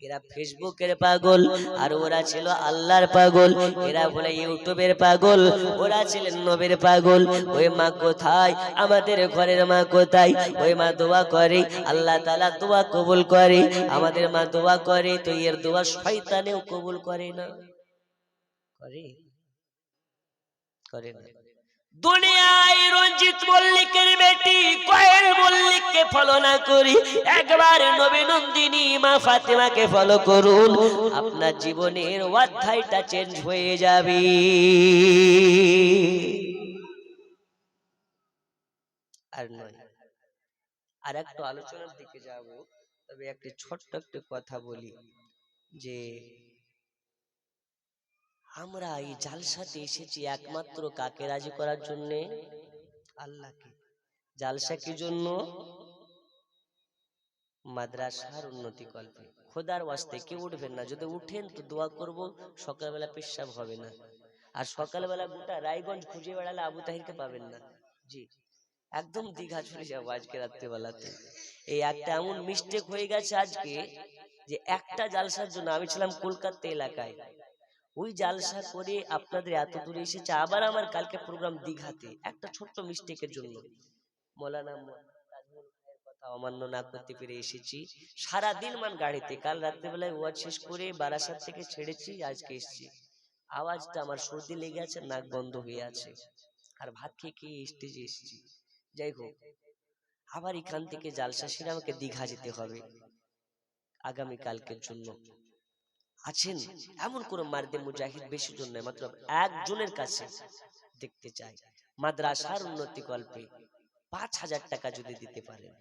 এরা ফেসবুকের পাগল আর ওরা ছিল আল্লাহর পাগল, এরা বলে ইউটিউবের পাগল, ওরা ছিলেন নবীর পাগল। ওই মা কোথায়? আমাদের ঘরের মা কোথায়? ওই মা দোয়া করে, আল্লাহ তাআলা দোয়া কবুল করে, আমাদের মা দোয়া করে, তো এর দোয়া শয়তানেও কবুল করে না, করে করে না? দুনিয়ায় রঞ্জিত মল্লিকের বেটি কোয়েল মল্লিককে ফলো না করি, একবার নবী নন্দিনী মা ফাতেমাকে ফলো করুন, আপনার জীবনের অধ্যায়টা চেঞ্জ হয়ে যাবে। আর নয়, আর একটু আলোচনার দিকে যাব, তবে একটি ছোট্ট একটি কথা বলি যে আমরা এই জালসাতে এসেছি একমাত্র কাকে রাজি করার জন্য? আল্লাহকে। জালসা কি জন্য? মাদ্রাসার উন্নতি কল্পে। খোদার ওয়াস্তে কেউ উঠবেন না, যদি উঠেন তো দোয়া করব সকালবেলা পেশাব হবে না, আর সকালবেলা গোটা রায়গঞ্জ খুঁজে বেড়ালে আবু তাহিরকে পাবেন না। জি, একদম দীঘা চলে যাবো আজকে রাত্রিবেলাতে। এই একটা এমন মিস্টেক হয়ে গেছে আজকে যে একটা জালসার জন্য, আমি ছিলাম কলকাতা এলাকায়, ওই জালসা করে আপনাদের এত দূরে এসেছে, আবার আমার কালকে প্রোগ্রাম দীঘাতে, একটা ছোট্ট মিস্টেকের জন্য মৌলানা কথা অমান্য না করতে পেরে এসেছি। সারাদিন মান গাড়িতে, কাল রাত্রেবেলায় ওয়াজ শেষ করে বারাসাত থেকে ছেড়েছি, আজকে এসেছি, আওয়াজটা আমার সর্দি লেগে আছে, নাক বন্ধ হয়ে আছে, আর ভাত খেয়ে খেয়ে স্টেজে এসেছি। যাই হোক, আবার এখান থেকে জালসা সেরে আমাকে দীঘা যেতে হবে আগামী কালকের জন্য। আছেন এমন কোন মার্দে মুজাহিদ, বেশি জন নয়, মাত্র একজনের কাছে দেখতে চাই মাদ্রাসার উন্নতি কল্পে ৫,০০০ টাকা যদি দিতে পারেন,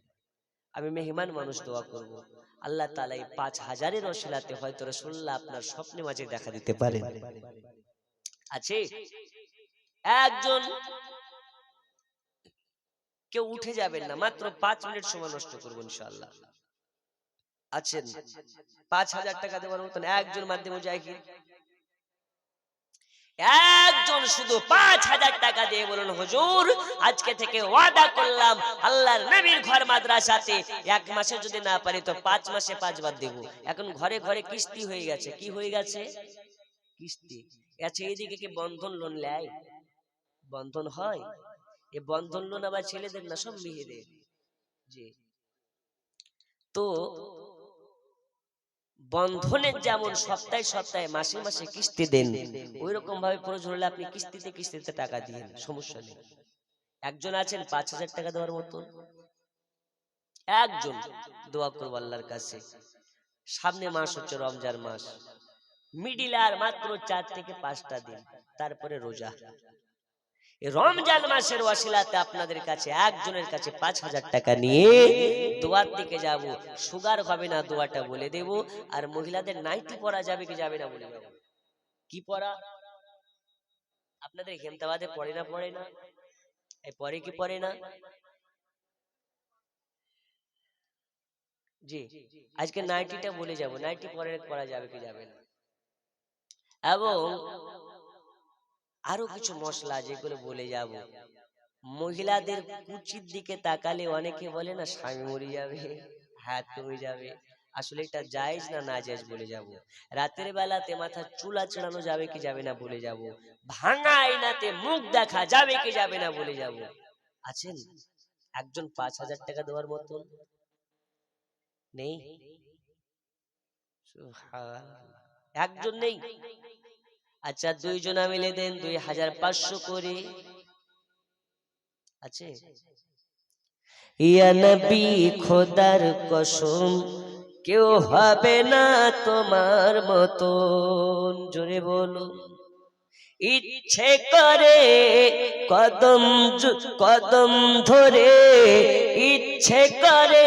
আমি মেহমান মানুষ দোয়া করব, আল্লাহ তাআলা এই ৫,০০০-এর ওসিলাতে হয়তো রাসূলুল্লাহ আপনার স্বপ্নে মাঝে দেখা দিতে পারেন। আছে একজন? কেউ উঠে যাবেন না, মাত্র ৫ মিনিট সময় নষ্ট করব ইনশাআল্লাহ। আছেন ৫,০০০ টাকা দেওয়ার মতন একজন মাধ্যমে মুজাহিদ? একজন শুধু ৫,০০০ টাকা দিয়ে বলুন, হুজুর আজকে থেকে ওয়াদা করলাম আল্লাহর নবীর ঘর মাদ্রাসাতে ১ মাসে যদি না পারি তো ৫ মাসে ৫ বার দেব। এখন ঘরে ঘরে কিস্তি হয়ে গেছে। কি হয়ে গেছে? কিস্তি। আচ্ছা এইদিকে কি বন্ধন লোন নেয়? বন্ধন হয়? এ বন্ধন লোন আবার ছেলেদের না, সব মেয়েদের। জি। তো বন্ধনের যেমন সপ্তাহে সপ্তাহে মাসে মাসে কিস্তি দেন, ওই রকম ভাবে প্রয়োজন হলে আপনি কিস্তিতে কিস্তিতে টাকা দিন, সমস্যা নেই। একজন আছেন 5,000 টাকা দেওয়ার মতন, একজন, দোয়া করবো আল্লাহর কাছে। সামনে মাস হচ্ছে রমজান মাস, মিডিল আর মাত্র 4 থেকে 5টা দিন, তারপরে রোজা। এই রমজান মাসের ওয়াসিলাতে আপনাদের কাছে একজনের কাছে 5,000 টাকা নিয়ে দোয়ার দিকে যাব। সুগার হবে না দোয়াটা বলে দেব। আর মহিলাদের নাইটি পরা যাবে কি যাবে না বলে দেব। কি পরা? আপনাদের হেমতাবাদে পড়ে না? পড়ে না? এই পরে কি পড়ে না? জি, আজকে নাইটিটা বলে যাব, নাইটি পরা যাবে কি যাবে না। এবং আরো কিছু মশলা যেগুলো বলে যাব। মহিলাদের কুচির দিকে তাকালে অনেকে বলে না স্বামী মরে যাবে, হাত কমে যাবে। আসলে এটা জায়েজ না নাজায়েজ বলে যাব। রাতের বেলাতে মাথা চুল আঁচড়ানো যাবে কি যাবে না বলে যাব। ভাঙা আয়নাতে মুখ দেখা যাবে কি যাবে না বলে যাব। আছেন একজন 5,000 টাকা দেওয়ার মতন? নেই? একজন নেই? আচ্ছা, দুইজনা মিলে দেন 2,500 করে। আছে? ইয়া নবী খোদার কসম, কেউ হবে না তোমার মতন। জোরে বলো। ইচ্ছে করে কদম কদম ধরে, ইচ্ছে করে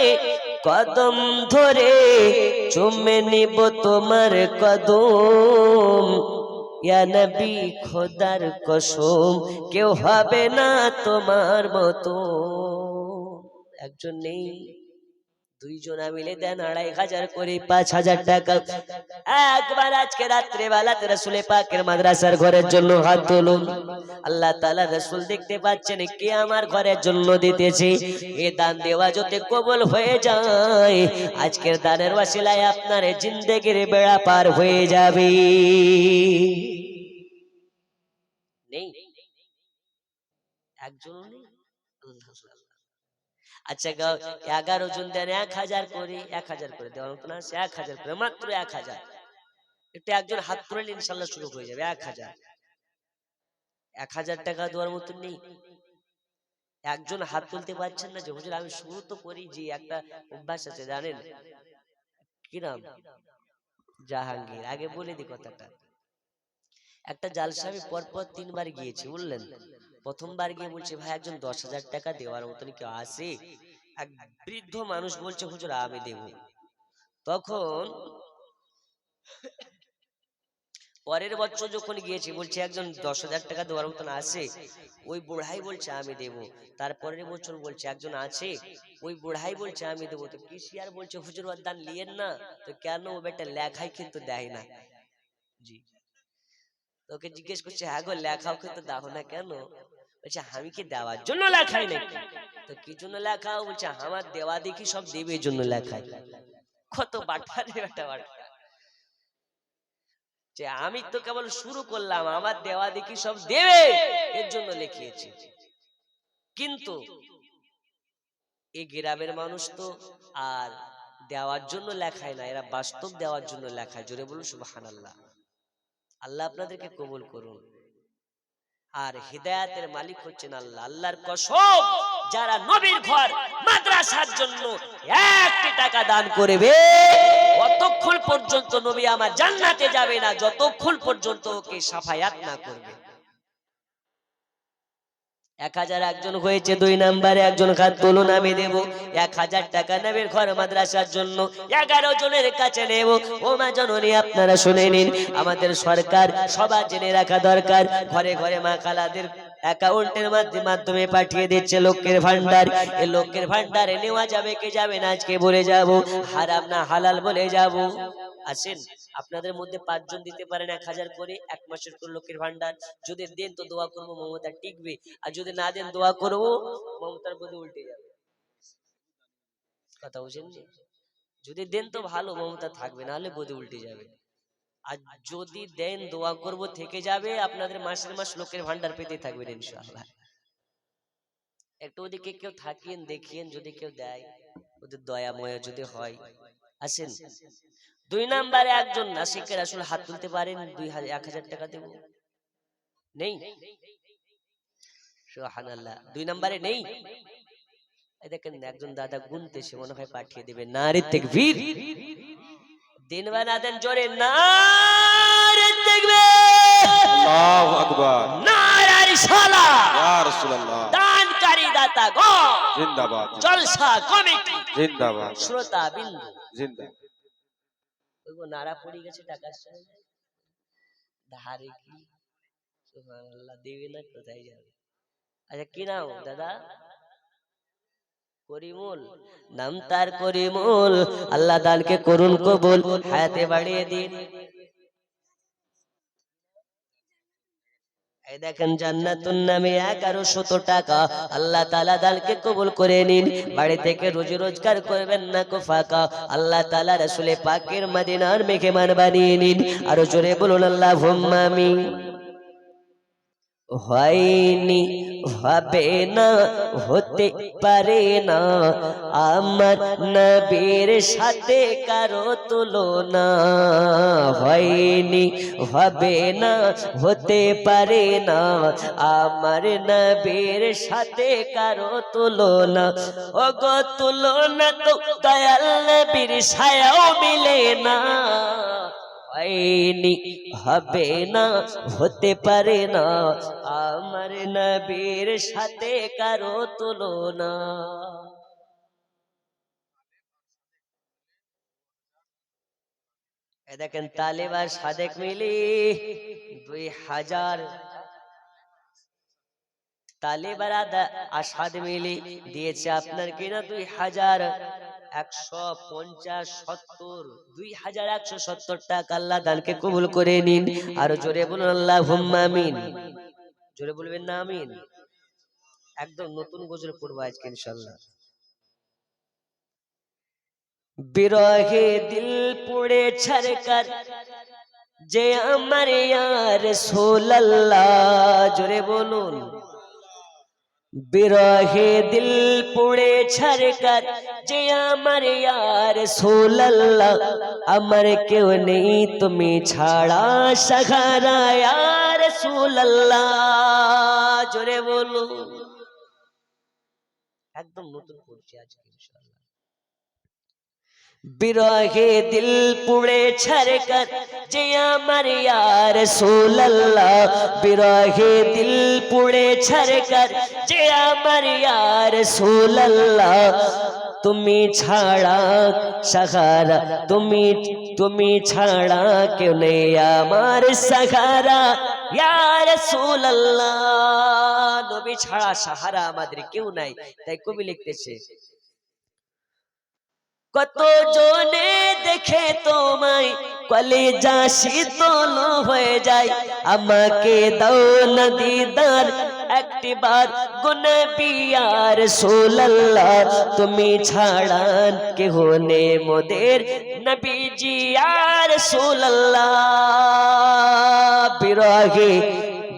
কদম ধরে চুমে নিব তোমার কদম। ইয়া নবী খোদার কসম, কেউ হবে না তোমার মতো। একজন নেই? দুইজনা মিলে দেন 2,500 করে, 5,000 টাকা। একবার আজকে রাত্রে বেলাতে রাসূল পাকের মাদ্রাসার ঘরের জন্য হাত তুলুন। আল্লাহ তাআলা রাসূল দেখতে পাচ্ছেন কে আমার ঘরের জন্য দিতেছে। এ দান দেওয়া যদি কবুল হয়ে যায়, আজকের দানের ওয়াসিলায় আপনার জিন্দেগির বেড়া পার হয়ে যাবে। নেই? একজন নেই? আল্লাহ। আচ্ছা, 11 জন দেন 1,000 করে, 1,000 করে দেওয়ার মতন আছে? 1,000 করে, মাত্র 1,000। একটু একজন হাত তুললে ইনশাআল্লাহ শুরু হয়ে যাবে। 1,000, 1,000 টাকা দেওয়ার মতন নেই? একজন হাত তুলতে পারছেন না যে হুজুর আমি শুরু তো করি। যে একটা অভ্যাস আছে জানেন কি নাম? জাহাঙ্গীর। আগে বলে দি কথাটা। একটা জালসা আমি পরপর 3 বার গিয়েছি, বললেন। প্রথমবার গিয়ে বলছে ভাই একজন 10,000 টাকা দেওয়ার মতন কেউ আছে? এক বৃদ্ধ মানুষ বলছে হুজুর আমি দেব। তখন পরের বছর যখন গিয়েছি বলছে একজন 10,000 টাকা দেওয়ার মতন আছে? ওই বুড়াই বলছে আমি দেব। তারপরের বছর বলছে একজন আছে? ওই বুড়াই বলছে আমি দেব। তো কেশিয়ার বলছে হুজুর ওর দান লিয়েন না। তো কেন? ও বেটা লেখাই কিন্তু দেয় না। জি। তোকে জিজ্ঞেস করছে হ্যাঁ গো লেখাও কিন্তু দাও না কেন? বলছে আমি কি দেওয়ার জন্য লেখাই নাকি? তো কি জন্য লেখাও? বলছে আমার দেওয়া দেখি সব দেবের জন্য লেখাই। কত বাটপারে বেটা বাটপা। যে আমি তো কেবল শুরু করলাম, আমার দেওয়া দেখি সব দেবে এর জন্য লিখিয়েছি। কিন্তু এই গ্রামের মানুষ তো আর দেওয়ার জন্য লেখায় না, এরা বাস্তব দেওয়ার জন্য লেখায়। জোরে বলুন সুবহানাল্লাহ। আল্লাহ আপনাদেরকে কবুল করুন। আর হিদায়াতের মালিক হচ্ছেন আল্লাহ। আল্লাহর কসম, যারা নবীর ঘর মাদ্রাসার জন্য 1 টাকা দান করবে, ততক্ষণ পর্যন্ত নবী আমার জান্নাতে যাবে না যতক্ষণ পর্যন্ত ওকে সাফায়াত না করবে। 1,000 একজন হয়েছে। 2 নম্বরে একজন হাত তুলুন, আমি দেব 1,000 টাকা নবীর ঘর মাদ্রাসার জন্য 11 জনের কাছে নেব। ও মা জননী আপনারা শুনে নিন, আমাদের সরকার সবার জেনে রাখা দরকার, ঘরে ঘরে মা খালাদের অ্যাকাউন্টের মাধ্যমে পাঠিয়ে দিচ্ছে লক্ষ্যের ভান্ডার। এই লক্ষ্যের ভান্ডারে নেওয়া যাবে কি যাবে না আজকে বলে যাব, হারাম না হালাল বলে যাব। আসেন, আপনাদের মধ্যে 5 জন দিতে পারেন 1,000 করে, 1 মাসের করে লক্ষ্যের ভান্ডার। যদি দেন তো দোয়া করব মমতা টিকবে, আর যদি না দেন দোয়া করব মমতার গদি উল্টে যাবে। কথা বুঝেন? যদি দেন তো ভালো, মমতা থাকবে, না হলে গদি উল্টে যাবে। আর যদি দেন দোয়া করব থেকে যাবে, আপনাদের মাসের মাস লোকের ভান্ডার পেতে থাকবেন ইনশাআল্লাহ। একটু ওদিকে কেউ থাকিয়েন, দেখিয়েন, যদি কেউ দেয়, ওদের দয়াময় যদি হয় আসেন। 2 নম্বরে একজন আশিকের রাসূল হাত তুলতে পারেন, 1000 টাকা দেব। নেই? সুবহানাল্লাহ। 2 নম্বরে নেই? এই দেখেন একজন দাদা গুনতেছে, মনে হয় পাঠিয়ে দিবেন। নারে তাকবীর। দিন বা না দেন জোরে নারে তাকবীর। আল্লাহু আকবার। নারে রিসালাত। ইয়া রাসূলুল্লাহ। দানকারী দাতা গো জিন্দাবাদ। জলসা কমিটি জিন্দাবাদ। শ্রোতা বিন্দু জিন্দাবাদ। ওগো নারা পড়ে গেছে টাকা সঙ্গে ধারে কি। সুবহানাল্লাহ। দেবে না কোথায় যাবে? আচ্ছা কি নাম দাদা? করিমুল। নাম তার করিমুল। আল্লাহ দানকে করুন কবুল, হায়াতে বাড়িয়ে দিন। এই দেখেন জান্নাতুন নামে 1100 টাকা আল্লাহ তাআলা দানকে কবুল করে নিন। বাড়ি থেকে রুজি রোজগার করবেন না কো ফাঁকা, আল্লাহ তাআলা রাসূলে পাকের মদিনার মেহমান বানিয়ে নিন। আর জোরে বলুন আল্লাহুম্মা আমিন। হয়নি, হবে না, হতে পারে না, আমার নবীর সাথে কারো তুলনা। হয়নি, হবে না, হতে পারে না, আমার নবীর সাথে কারো তুলনা। ওগো তুলনা তো দয়াল নবীর ছায়াও মিলে না। হয়নি, হবে না, হতে পারে না, আমার নবীর সাথে কারো তুলনা। এ দেখেন তালেব আর সাদেক মিলি 2000, তালেব আর আসাদ মিলি দিয়েছে আপনার কিনা 2170 টাকা। আল্লাহ দানকে কবুল করে নিন। আর জোরে বলুন আল্লাহুম্মা আমিন। জোরে বলবেন না আমিন? একদম নতুন গজল পড়বো আজকে ইনশাআল্লাহ। বিরহে দিল পুড়ে ছারকার যে আমার ইয়া রাসূলুল্লাহ। জোরে বলুন। বিরহে দিল পুড়ে ছারকার যে আমার ইয়া রাসূলুল্লাহ। আমার কেউ নেই তুমি ছাড়া সাহারা ইয়া রাসূলুল্লাহ। জোরে বলুন। একদম নতুন পড়ছি আজকে ইনশাআল্লাহ। বিরহে দিল পুড়ে ছারকার যে আমার ইয়া রাসূলুল্লাহ। বিরহে দিল পুড়ে ছারকার যে আমার ইয়া রাসূলুল্লাহ। তুমি ছাড়া সাহারা, তুমি ছাড়া কেউ নেই আমার সাহারা ইয়া রাসূলুল্লাহ। নবী ছাড়া সাহারা আমাদের কেউ নাই। তাই কবি লিখতেছে, কত জনে দেখে তোমায় কলিজা শীতল হয়ে যায়, আমাকে দাও না দিদার একটিবার গো নবী ইয়া রাসূলুল্লাহ। তুমি ছাড়া কেহ নেই মোদের নবীজি ইয়া রাসূলুল্লাহ। বিরহে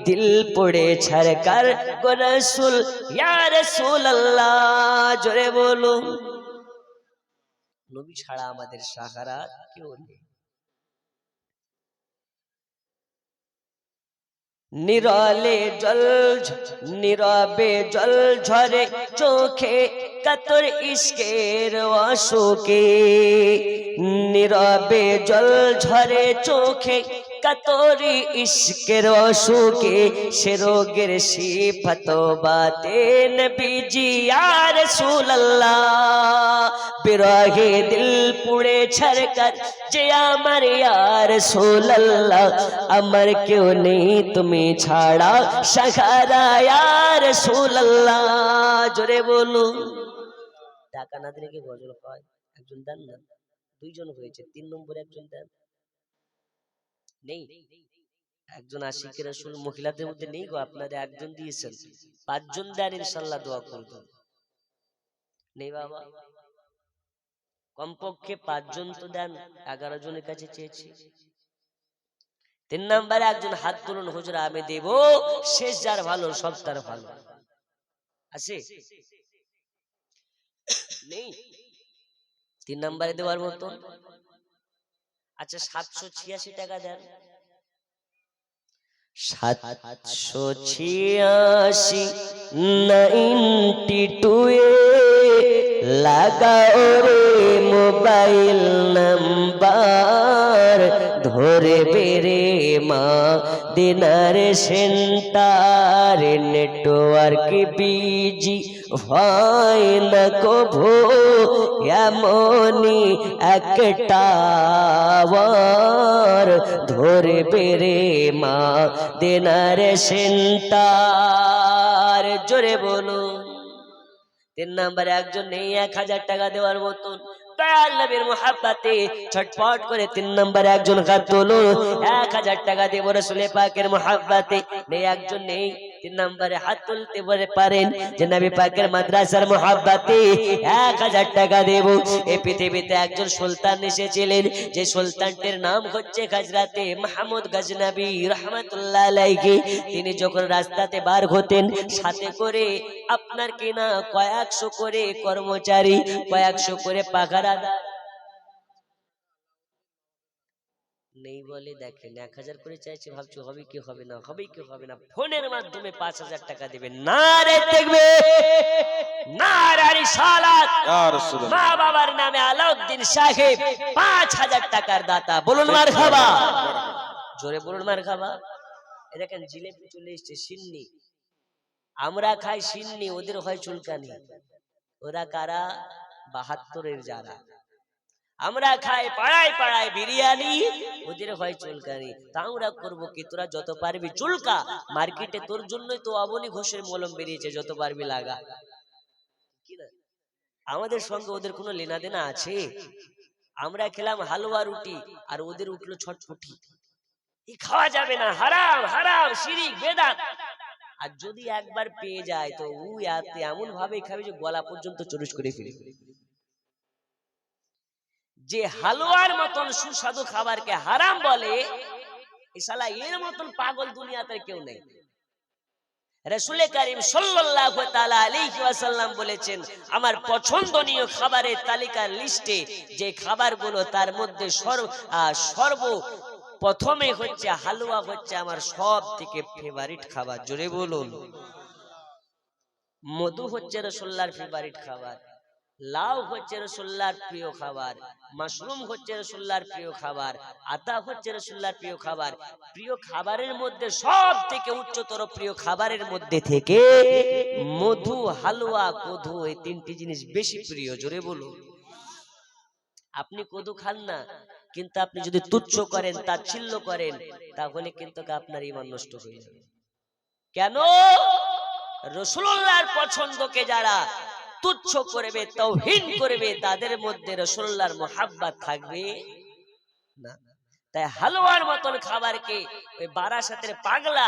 দিল পড়ে ছারকার গো রাসূল ইয়া রাসূলুল্লাহ। জোরে বলুন। নবী ছাড়া আমাদের সাহারা কেউ নেই। নিরলে জল নীরবে জল ঝরে চোখে কাতর ইশকের অশোকে। নীরবে জল ঝরে চোখে কাতরি ইশকের অশোকে। সে রোগের সিফাত বাতে নবীজি ইয়া রাসূলুল্লাহ। বিরহে দিল পুড়ে ছারকার যে আমার ইয়া রাসূলুল্লাহ। আমার কেউ নেই তুমি ছাড়া সাহারা ইয়া রাসূলুল্লাহ। জোরে বলুন। টাকা না দিলে কি গজল হয়? একজন দেন না, 2 জন হয়েছে, 3 নম্বরে একজন দেন। নেই? একজন আশিক রাসূল মহিলাদের মধ্যে নেই গো, আপনারা একজন দিয়েছেন, 5 জন দেন ইনশাআল্লাহ দোয়া করব। নেই বাবা? কমপক্ষে 5 জন তো দেন, 11 জনের কাছে চেয়েছি। তিন নম্বরে একজন হাত তুলুন, হুজুর আমি দেব, শেষ যার ভালো সব তার ভালো। আছে নেই তিন নম্বরে দেওয়ার মতন? আচ্ছা 786 টাকা দেন। 786 92 এ লাগাও রে মোবাইল নাম্বার, ধরে বেরে মা দিনার সেন্টার, নেটওয়ার্ক বিজি হয় না কভু, এমনই একটা বার, ধরে বেরে মা দিনার সেন্টার। জোরে বলো। তিন নম্বরে একজন নেই 1000 টাকা দেওয়ার মতন, দয়াল নবীর মুহাব্বতে ছটফট করে তিন নম্বরে একজন হাত তুলুন, 1000 টাকা দেব রাসূল পাকের মুহাব্বতে। নেই একজন নেই তিন নম্বরে হাত তুলতে পারেন যে নবী পাকের মাদ্রাসার মুহাব্বতে 1000 টাকা দেব। এই পৃথিবীতে একজন সুলতান এসেছিলেন, যে সুলতানটির নাম হচ্ছে হযরতে মাহমুদ গজনবী রাহমাতুল্লাহ আলাইহি। তিনি যখন রাস্তাতে বার হতেন, সাথে করে আপনার কিনা কয়েকশো করে কর্মচারী, কয়েকশো করে পাহারাদার নেই বলে দেখেন 1000 করে চাইছে, ভাবছো হবে কি হবে না, হবে কি হবে না, ফোনের মাধ্যমে 5000 টাকা দিবেন। নারে দেখবে, নারে রিসালাত, ইয়া রাসূলুল্লাহ। মা বাবার নামে আলাউদ্দিন সাহেব 5000 টাকার দাতা। বলুন মারহাবা, জোরে বলুন মারহাবা। এই দেখেন জিলেপি চলে এসেছে, সিন্নি। আমরা খাই সিন্নি, ওদের হয় চুলকানি। ওরা কারা? 72-এর যারা। আমরা খাই পাড়ায় পাড়ায় বিরিয়ানি, ওদের হয় চুলকানি। তা আমরা করবো কি? তোরা যত পারবি চুলকা, মার্কেটে তোর জন্যই তো অবনী ঘোষের মলম বেরিয়েছে, যত পারবি লাগা। আমাদের সঙ্গে ওদের কোনো লেনা দেনা আছে? আমরা খেলাম হালুয়া রুটি, আর ওদের উঠলো ছটফটি। খাওয়া যাবে না, হারাম হারাম, শিরিক বেদাত। আর যদি একবার পেয়ে যায় তো এমন ভাবে খাবে যে গলা পর্যন্ত চুরুস করে ফেলবে। যে হালুয়ার মতন সুস্বাদু খাবারকে হারাম বলে, ইসালা এর মতন পাগল দুনিয়াতে কেউ নেই। রাসূল করিম সাল্লাল্লাহু তাআলা আলাইহি ওয়াসাল্লাম বলেছেন, আমার পছন্দনীয় খাবারের তালিকার লিস্টে যে খাবারগুলো, তার মধ্যে সর্ব প্রথমে হচ্ছে হালুয়া, হচ্ছে আমার সব থেকে ফেভারিট খাবার। জোরে বলুন। মধু হচ্ছে রাসূলুল্লাহর ফেভারিট খাবার, লাউ হচ্ছে রাসূলুল্লাহর প্রিয় খাবার, মাশরুম হচ্ছে রাসূলুল্লাহর প্রিয় খাবার, আতা হচ্ছে রাসূলুল্লাহর প্রিয় খাবার। প্রিয় খাবারের মধ্যে সব থেকে উচ্চতর প্রিয় খাবারের মধ্যে থেকে মধু, হালুয়া, কদু, এই তিনটি জিনিস বেশি প্রিয়। জোরে বলুন। আপনি কদু খান না, কিন্তু আপনি যদি তুচ্ছ করেন, তাচ্ছিল্য করেন, তাহলে কিন্তু আপনার ঈমান নষ্ট হয়ে যাবে। কেন? রাসূলুল্লাহর পছন্দকে যারা তুচ্ছ করবে, তাওহীন করবে, তাদের মধ্যে রাসূলুল্লাহর মুহাব্বত থাকবে না। তাই হালুয়ার মতন খাবারকে ওই বারাসাতের পাগলা,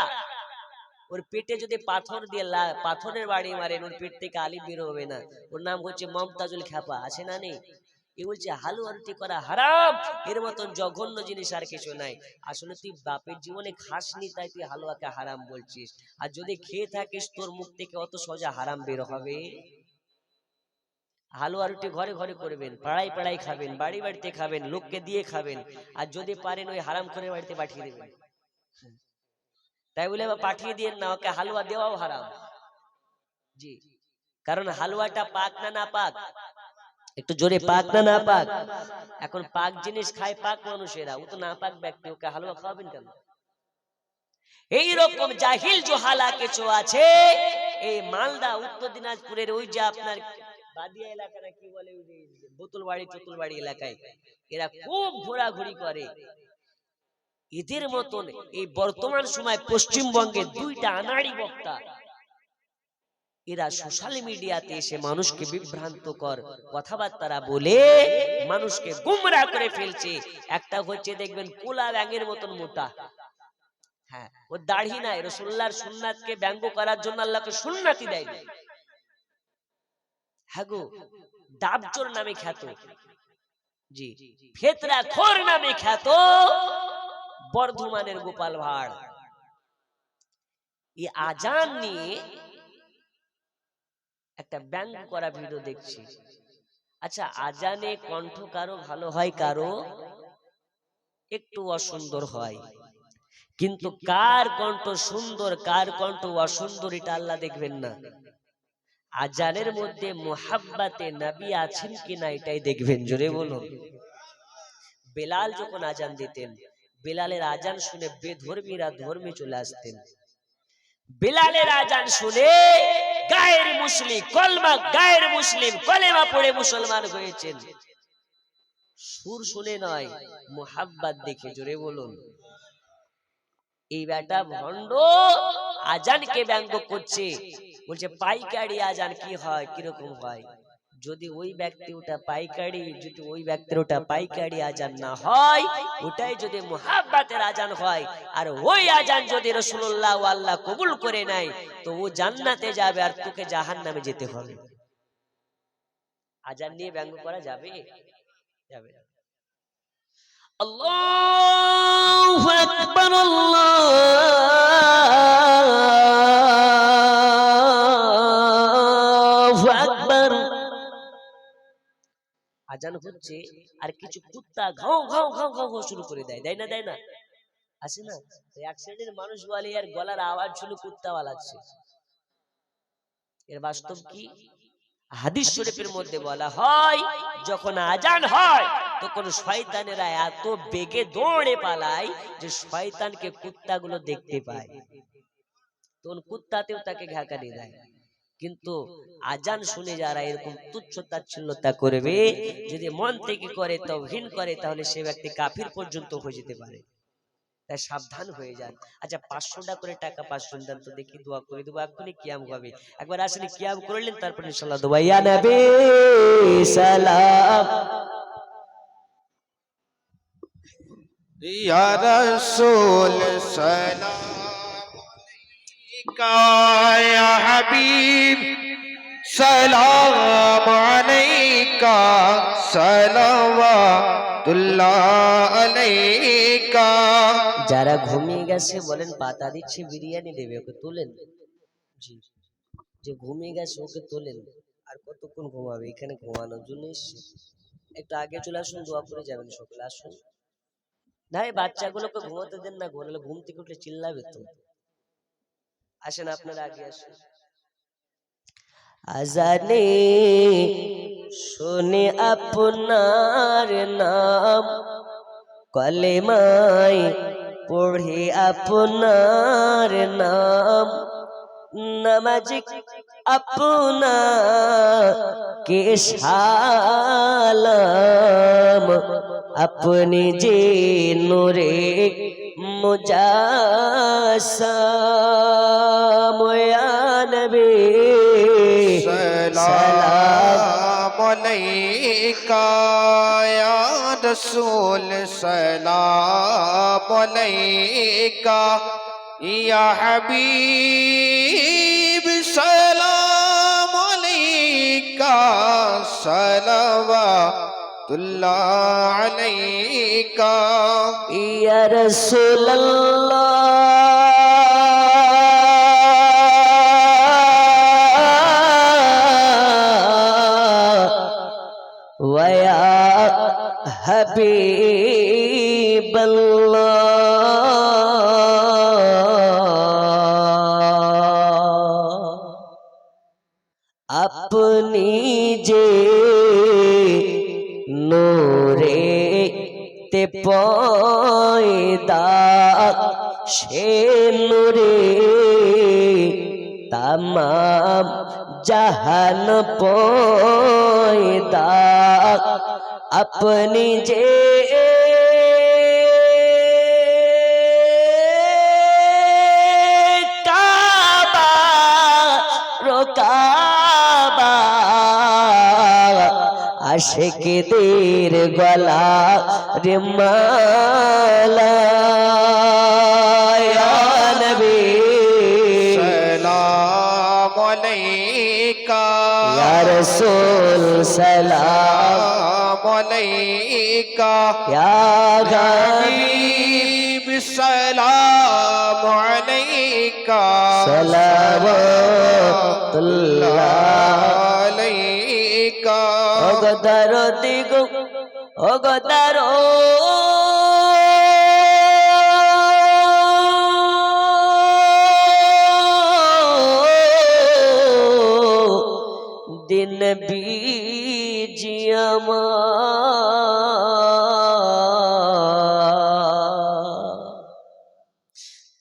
ওর পেটে যদি পাথর দিয়ে পাথরের বাড়ি মারেন, ওর পেট থেকে আলিফ বের হবে না। ওর নাম হচ্ছে মমতাজুল খ্যাপা, আছে না নেই? এ বলছে হালুয়া রুটি করা হারাম, এর মতন জঘন্য জিনিস আর কিছু নাই। আসলে তুই বাপের জীবনে খাসনি, তাই তুই হালুয়াকে হারাম বলছিস। আর যদি খেয়ে থাকিস, তোর মুখ থেকে অত সোজা হারাম বের হবে? হালুয়া রুটি ঘরে ঘরে করবেন, পাড়ায় পাড়ায় খাবেন, বাড়ি বাড়িতে খাবেন, লোককে দিয়ে খাবেন, আর যদি পারেন ওই হারাম করে বাড়িতে পাঠিয়ে দেবেন। তাই বলে পাঠিয়ে দিয়ে না, ওকে হালুয়া দেওয়াও হারাম। জি, কারণ হালুয়াটা পাক না না পাক, একটু জোরে, পাক না না পাক? এখন পাক জিনিস খায় পাক মানুষেরা, ও তো না পাক ব্যক্তি, ওকে হালুয়া খাওয়াবেন কেন? এইরকম জাহিল জোহালা কিছু আছে। এই মালদা, উত্তর দিনাজপুরের ওই যে আপনার বাদিয়া এলাকা না কি বলে, ওই বোতলবাড়ি চতুলবাড়ি এলাকায় এরা খুব ঘোরাঘুরি করে। এদের মতন এই বর্তমান সময় পশ্চিমবঙ্গে দুইটা আনাড়ি বক্তা, এরা সোশ্যাল মিডিয়াতে এসে মানুষকে বিভ্রান্তকর কথাবার্তা বলে মানুষকে গুমরা করে ফেলছে। একটা হচ্ছে দেখবেন কোলা ব্যাঙের মতন মোটা, হ্যাঁ, ও দাড়ি নাই, রাসূলুল্লাহর সুন্নাতকে ব্যঙ্গ করার জন্য আল্লাহকে সুন্নাতি দেয়নি। হ্যাঁ গো, ডাবচোর নামে খ্যাত, জি, ফেতরা খোর নামে খ্যাত, বর্ধমানের গোপাল ভাঁড় এই আজান নিয়ে একটা ব্যঙ্গ করা ভিডিও দেখছি। আচ্ছা, আজানে কণ্ঠ কারো ভালো হয়, কারো একটু অসুন্দর হয়, কিন্তু কার কণ্ঠ সুন্দর কার কণ্ঠ অসুন্দর এটা আল্লাহ দেখবেন না। আজানের মধ্যে মুহাব্বাতে নবী আছেন কিনা এটাই দেখবেন। জোরে বলুন। বেলাল যখন আজান দিতেন, বেলালের আজান শুনে বেধর্মীরা ধর্মে চলে আসতেন। বেলালের আজান শুনে গায়ের মুসলিম কলেমা পড়ে মুসলমান হয়েছেন। সুর শুনে নয়, মুহাব্বত দেখে। জোরে বলুন। এই বেটা ভণ্ড আজানকে ব্যঙ্গ করছে, বলছে পাইকারি আজান কি হয়, কিরকম হয়। যদি ওই ব্যক্তি ওটা পাইকারি আজান না হয়, ওটাই যদি মুহাব্বতের আজান হয়, আর ওই আজান যদি রাসূলুল্লাহ ও আল্লাহ কবুল করে নেয়, তো ও জান্নাতে যাবে আর তোকে জাহান্নামে যেতে হবে। আজান নিয়ে ব্যঙ্গ করা যাবে? যাবে না। আল্লাহু আকবার, আল্লাহু আকবার। আজান হচ্ছে আর কিছু কুত্তা ঘাও ঘাও ঘাও ঘাও ঘাও শুরু করে দেয়, দেয় না? আছে না? এক শ্রেণীর মানুষ বলে আর গলার আওয়াজ শুনে কুত্তা ওয়ালাচ্ছে। এর বাস্তব কি? হাদিস শরীফের মধ্যে বলা হয়, যখন আজান হয় তখন শয়তানেরা এত বেগে দৌড়ে পালায় যে শয়তানকে কুত্তাগুলো দেখতে পায়, তখন কুত্তাতেও তাকে ঘাকানি দেয়। কিন্তু আজান শুনে যারা এরকম তুচ্ছ তাচ্ছিল্যতা করবে, যদি মন থেকে করে, তাওহীদ করে, তাহলে সে ব্যক্তি কাফির পর্যন্ত হয়ে যেতে পারে। তাই সাবধান হয়ে যান। আচ্ছা, 500 টাকা করে টাকা 500 দেন তো দেখি, দোয়া করে দেবো। এখনই কিয়াম হবে। একবার আসলে কিয়াম করলেন, তারপর ইনশাআল্লাহ দোয়া। ইয়া নবী সালাম, ইয়া রাসূল সালাম আলাইকা, ইয়া হাবিব সালাম আলাইকা, সালাওয়াতুল্লাহ আলাইকা। যারা ঘুমিয়ে গেছে বলেন পাতা দিচ্ছে, বিরিয়ানি দেবে, ওকে তোলেন। জি, যে ঘুমিয়ে গেছে ওকে তোলেন। আর কতক্ষণ ঘুমাবে? এখানে ঘুমানোর জন্য এসছে। একটু আগে চলে আসুন, দোয়া করে যাবেন সকলে। আসুন না, এই বাচ্চাগুলোকে ঘুমাতে দেন না, ঘুমালে ঘুম থেকে উঠলে চিল্লাবে তো। আসেন, আপনারা আগে আসুন। আজানে শুনে আপনার নাম, কলেমায় পড়ে আপনার নাম, নামাজি আপনাকে সালাম, আপনি যে নূরে মুজাসসাম, ইয়া নবী সালাম আলাইকা, ইয়া রাসূল সালাম আলাইকা, ইয়া হাবিব সালাম আলাইকা, সালাওয়াতুল্লাহ আলাইকা, ইয়া রাসূলুল্লাহ ওয়া ইয়া হাবিবাল্লাহ। আপনি যে নূরে তে পয়দা, সে নূরে তামাম জাহান পয়দা, আপনি যে কাবা রোকাবা, আশিকদের গলা রে মালা, ইয়া নবী সালাম আলাইকা, ইয়া রাসূল সালাম আলাইকা, ইয়া হাবিব السلام عليك সালাওয়াতুল্লাহ عليك অগদার দিগ অগদার দিন বীজি আমার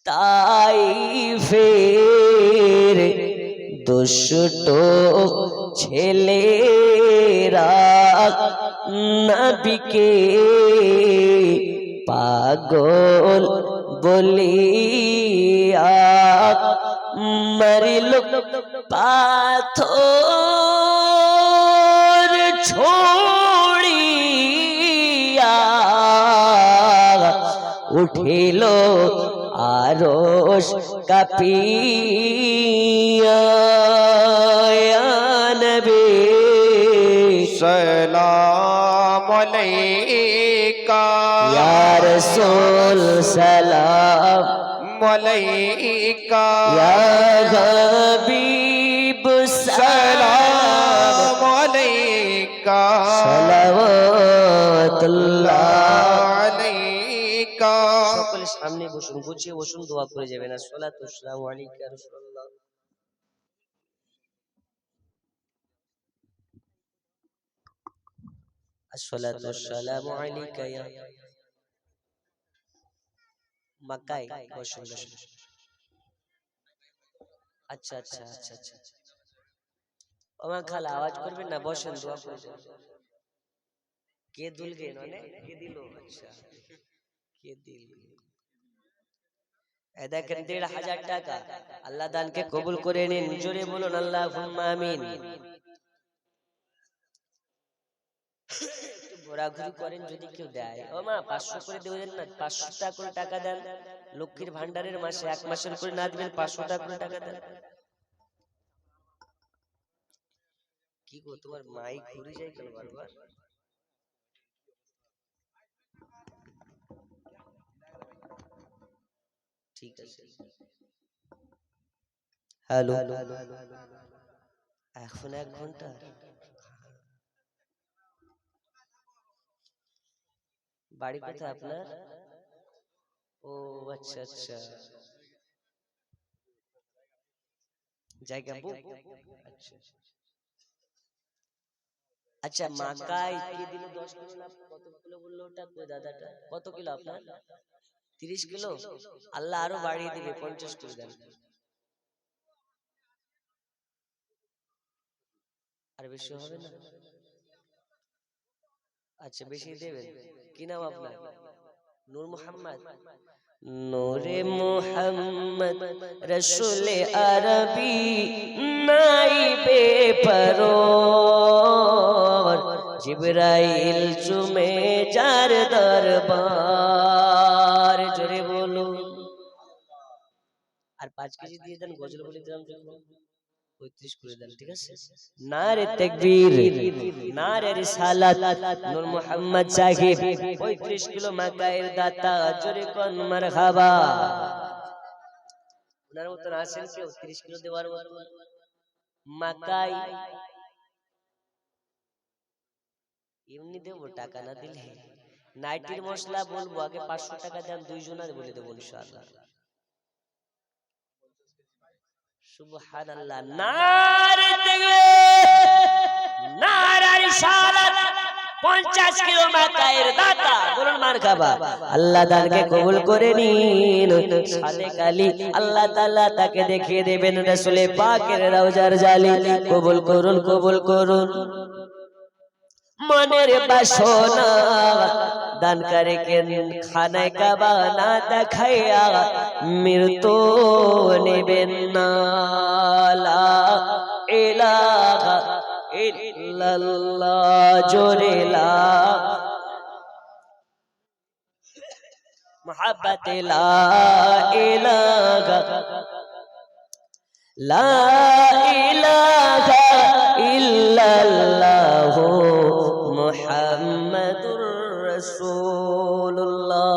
তাই ফের দুষ্ট ছেলেরা নবীকে পাগল বলিয়া মরিল পাথর ছড়িয়া উঠিল আরশ কাঁপিয়া ইয়া নবী السلام عليك ইয়া রাসূল সালাম عليك ইয়া হাবিব সালাম السلام عليك সালাওয়াতুল্লাহ عليك সকলে সামনে বসুন, গুছিয়ে বসুন, দোয়া করে যাবেন। আসসালাতু ওয়াসসালামু আলাইকা ইয়া রাসূলুল্লাহ। আসসালাতু ওয়াসসালামু আলাইকা ইয়া মাক্কায় বসুন বসুন। আচ্ছা আচ্ছা আচ্ছা আচ্ছা ওমা খালা আওয়াজ করবেন না, বসেন, দোয়া করে যাবেন। কে দুলগে ননে কে দিল? আচ্ছা কে দিল? এই দেখেন ১,৫০০ টাকা, আল্লাহ দানকে কবুল করে নিন, জোরে বলুন আল্লাহুম্মা আমিন। একটু ঘোরাঘুরি করেন যদি কেউ দেয়। ও মা ৫০০ করে দেবেন না, ৫০০ টাকা করে টাকা দেন। লক্ষ্মীর ভান্ডারের মাসে ১ মাসের করে না দিবেন, ৫০০ টাকা করে টাকা দেন। কি গো তোমার মাইক ঘুরে যায় কেন বারবার? ঠিক আছে। হ্যালো, এখন ১ ঘন্টা? বাড়ি কোথায় আপনার? ও আচ্ছা আচ্ছা, জায়গা বুক। আচ্ছা আচ্ছা, মাকাই কি দিল? 10 কিলো না কত কিলো বললো ওটা? কই দাদাটা কত কিলো আপনার? 30 কিলো? আল্লাহ আরো বাড়িয়ে দিবে, 50 কিলো দেন। আর বেশি হবে না? আচ্ছা বেশি দেবেন। কি নাম আপনার? নূর মোহাম্মদ। নূরে মোহাম্মদ রসুলে আরবি নাইবে পরওয়ার, জিবরাইল চুমে যার দরবার, জোরে বলুন। আর 5 কেজি দিয়ে দেন, গজল বলে দিলাম যখন 35 করে দেন, ঠিক আছে? নারে তাকবীর, নারে রিসালাত, নূর মোহাম্মদ সাহেব 35 কিলো মাকায়ের দাতা, জোরে কোন মারহাবা। ওনার মতন আছেন কেউ 30 কিলো দেওয়ার মতো? মাকাই এমনি দেবো, টাকা না দিলে। নাইটির মশলা বলবো, আগে 500 টাকা দেন, 2 জনের বলে দেবো ইনশাআল্লাহ। সুবহানাল্লাহ, নারে তাকবীর, নারে রিসালাত, 50 কিলো মাকায়ের দাতা, বলুন মারহাবা। আল্লাহ দানকে কবুল করে নিন। সাদেক আলী আল্লাহ তাআলা তাকে দেখিয়ে দেবেন রাসূলে পাকের রওজার জালি। কবুল করুন, কবুল করুন। মনের বাসনা দান করে কেন খানায় কাবা না দেখাইয়া মৃত্যু নেবেন না। লা ইলাহা ইল্লাল্লাহ, জোরে লা মুহাব্বত, লা ইলাহা লা ইলাহা ইল্লাল্লাহ মুহাম্মাদুর রাসূলুল্লাহ।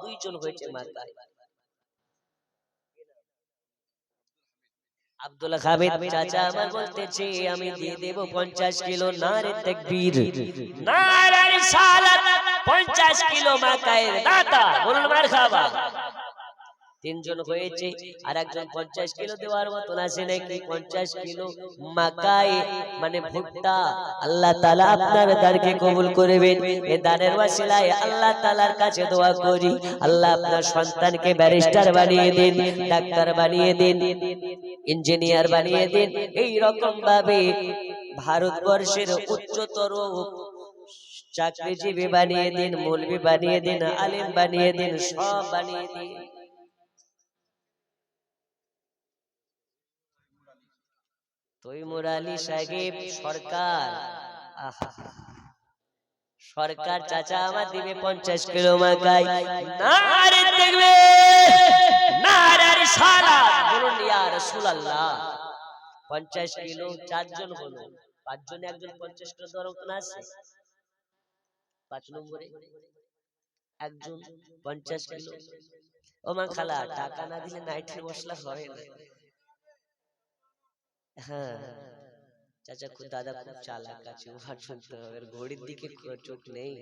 2 জন হয়েছে মাকায়? আব্দুল হামিদ চাচা আমার বলতেছে আমি দিয়ে দেব 50 কিলো। নারে তাকবীর, নারে রিসালাত। 50 কিলো মাকায়ের দাতা বলুন মারহাবা। তিনজন হয়েছে, আর একজন 50 কিলো দেওয়ার মতন আছে নাকি? 50 কিলো মাকাই মানে ভুট্টা। আল্লাহ তাআলা আপনার দানকে কবুল করবেন। এই দানের ওয়াসিলায় আল্লাহ তাআলার কাছে দোয়া করি, আল্লাহ আপনার সন্তানকে ব্যারিস্টার বানিয়ে দিন, ডাক্তার বানিয়ে দিন, ইঞ্জিনিয়ার বানিয়ে দিন। এই রকম ভাবে ভারতবর্ষের উচ্চতর চাকরিজীবী বানিয়ে দিন, মৌলবি বানিয়ে দিন, আলেম বানিয়ে দিন, সব বানিয়ে দিন। তৈমুর আলী সাহেব সরকার, সরকার চাচা আমার দিবে 50 কিলো মাকাই। নারে তাকবীর, নারে রিসালাত বলুন ইয়া রাসূলুল্লাহ। 50 কিলো, চারজন হলো, পাঁচজনে একজন 50 কিলো দেওয়ার মতন আছে। 5 নম্বরে একজন 50 কিলো। ও মা খালা, টাকা না দিলে নাইটের মশলা হয় না। হ্যাঁ চাচা, খুব দাদা খুব চালাক আছে, ওর শুনতে হবে, ঘড়ির দিকে চোখ নেই।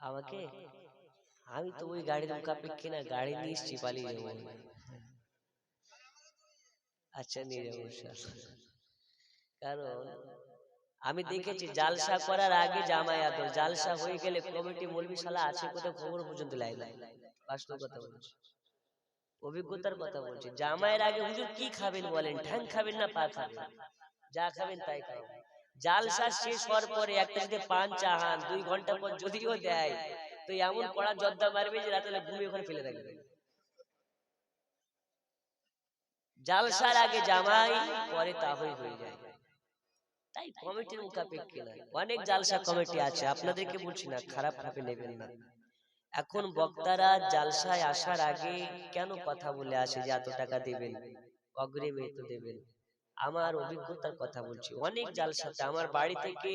আমাকে, আমি তো ওই গাড়ির মুখাপেক্ষি না, গাড়ি নিয়ে এসছি, পালিয়ে যাবো। আচ্ছা নিয়ে যাবো, কারণ আমি দেখেছি জালসা করার আগে জামাই আদর, জালসা হয়ে গেলে কমিটি মৌলবি শালা আছে কোথাও খবর পর্যন্ত লাই না। বাস্তব কথা বলছি, অভিজ্ঞতার কথা বলছি। জামাইয়ের আগে হুজুর কি খাবেন বলেন, ঠ্যাং খাবেন না পা খাবেন, যা খাবেন তাই খাবেন। জালসা শেষ হওয়ার পরে একটা যদি পান চাহান 2 ঘন্টা পর যদিও দেয়, তো এমন কড়া জর্দা মারবে যে রাতে ঘুমিয়ে ওখানে ফেলে রাখবে। জালসার আগে জামাই, পরে তাহই হয়ে যায়। তাই কমিটির মুখাপেক্ষি না, অনেক জালসা কমিটি আছে, আপনাদেরকে বলছি না, খারাপ ভাবে নেবেন না। এখন বক্তারা জালসায় আসার আগে কেন কথা বলে আসে যে এত টাকা দেবেন, অগ্রিম এত দেবেন। আমার অভিজ্ঞতার কথা বলছি, অনেক জালসাতে আমার বাড়ি থেকে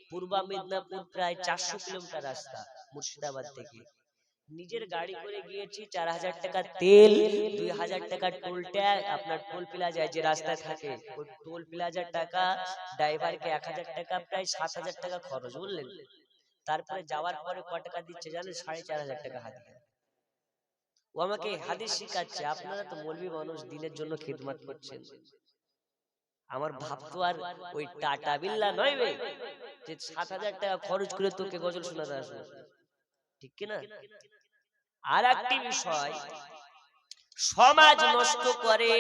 পূর্ব মেদিনীপুর প্রায় 400 কিলোমিটার রাস্তা, মুর্শিদাবাদ থেকে নিজের গাড়ি করে গিয়েছি। 4000 টাকা তেল, 2000 টাকা টোল ট্যাগ, আপনার টোল প্লাজায় যে রাস্তায় থাকে ওই টোল প্লাজার টাকা, ড্রাইভারকে 1000 টাকা, প্রায় 7000 টাকা খরচ, বুঝলেন। তারপরে যাওয়ার পরে ক টাকা দিচ্ছে জানেন? 4500 টাকা হাদিয়া। ও আমাকে হাদিস শিখাচ্ছে। আপনারা তো মৌলবি মানুষ, দিনের জন্য খিদমত করছেন। আমার ভাব তো আর ওই টাটা বিল্লা নয় বে, যে 7000 টাকা খরচ করে তোকে গজল শোনাতে আসবো, ঠিক কিনা? আর একটি বিষয়, সমাজ নষ্ট করে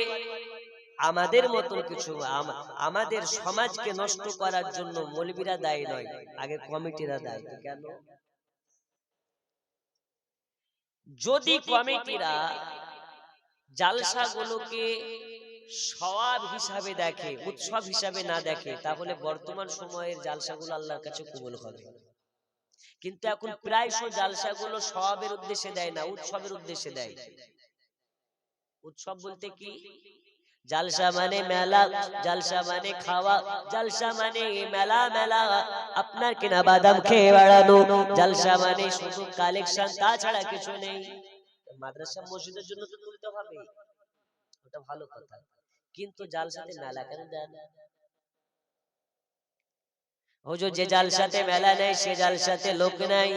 আমাদের মতন কিছু, আমাদের সমাজকে নষ্ট করার জন্য মৌলবীরা দায়ী নয়, আগে কমিটিরা দায়ী। কেন? যদি কমিটিরা জালসাগুলোকে সওয়াব হিসাবে দেখে, উৎসব হিসাবে না দেখে, তাহলে বর্তমান সময়ের জালসাগুলো আল্লাহর কাছে কবুল হবে। কিন্তু এখন প্রায়শই জালসাগুলো সওয়াবের উদ্দেশ্যে দেয় না, উৎসবের উদ্দেশ্যে দেয়। উৎসব বলতে কি? জালসা মানে মেলা, জালসা মানে খাওয়া, জালসা মানে মেলা মেলা আপনার কিনা বাদাম খেয়ে বেড়ানো, জালসা মানে শুধু কালেকশন, তাছাড়া কিছু নেই। মাদ্রাসা মসজিদের জন্য তো তুলতে হবে, ওটা ভালো কথা, কিন্তু জালসাতে মেলা কেন দেন? হুজুর যে জালসাতে মেলা নেই সে জালসাতে লোক নাই,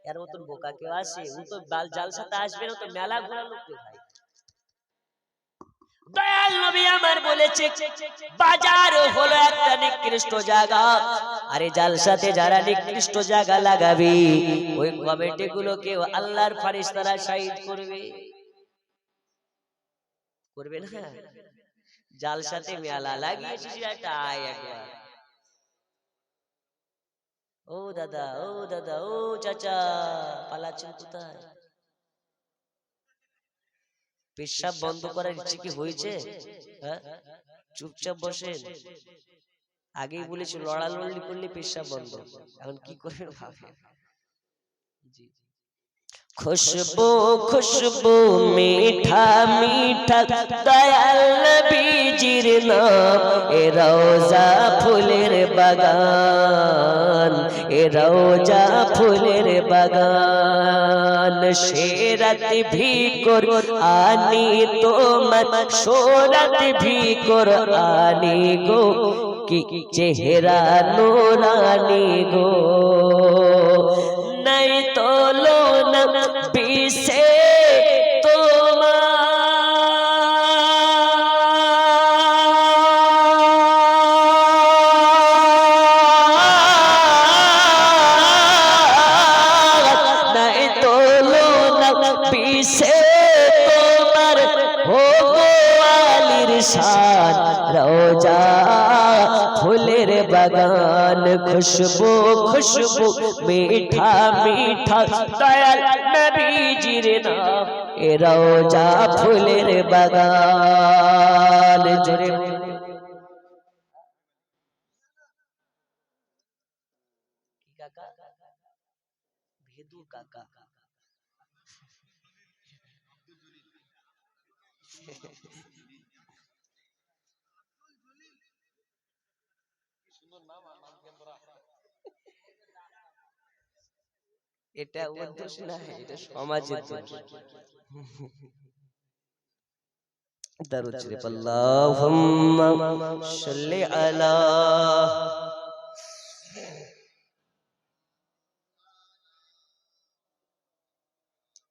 এর মতন বোকা কেউ আসে? ও তো জালসাতে আসবে না, তো মেলা ঘোরা লোক ভাই। দয়াল নবী আমার বলেছে বাজার হলো একটা নিকৃষ্ট জায়গা, আরে জালসাতে যারা নিকৃষ্ট জায়গা লাগাবে ওই কমিটি গুলোকে আল্লাহর ফেরেশতারা শহীদ করবে, করবে না? জালসাতে মেলা লাগিয়েছিস একটা, আয় একবার। ও দাদা, ও দাদা, ও চাচা, পালাচ্ছেন কোথায়? পেশাব বন্ধ করার ইচ্ছে কি হয়েছে? হ্যাঁ, চুপচাপ বসেন। আগেই বলেছি লড়ালড়ি করলে পেশাব বন্ধ, এখন কি করবেন ভাবেন। জি, খুশবু খুশবু মিঠা মিঠা দয়াল নবীজির নাম, এ রওজা ফুলের বাগান, এ এ রওজা ফুলের বাগান শেরাত ভি কুরআনি তোমার শোরাত ভি কুরআনি গো কি চেহারা নূরানি গো নাই তোলো নবী সে शान रोजा फूलेर बगान खुशबू खुशबू मीठा मीठा दयाल नबी जीर नाम ए रोजा फूलेर बगान जुड़े काका भेदू काका এটা ওর দোষ না এটা সমাজের দোষ দরুদ শরীফ আল্লাহুম্মা সাল্লি আলা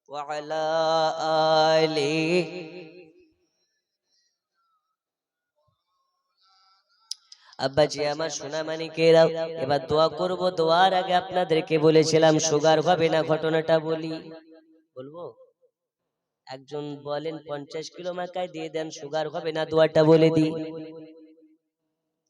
ওয়া আলা আলি আব্বাজি আমার সোনা মানিকেরা এবার দোয়া করব দোয়ার আগে আপনাদেরকে বলেছিলাম সুগার হবে না ঘটনাটা বলি বলবো একজন বলেন 50 কিলো মাকাই দিয়ে দেন সুগার হবে না দোয়াটা বলে দিই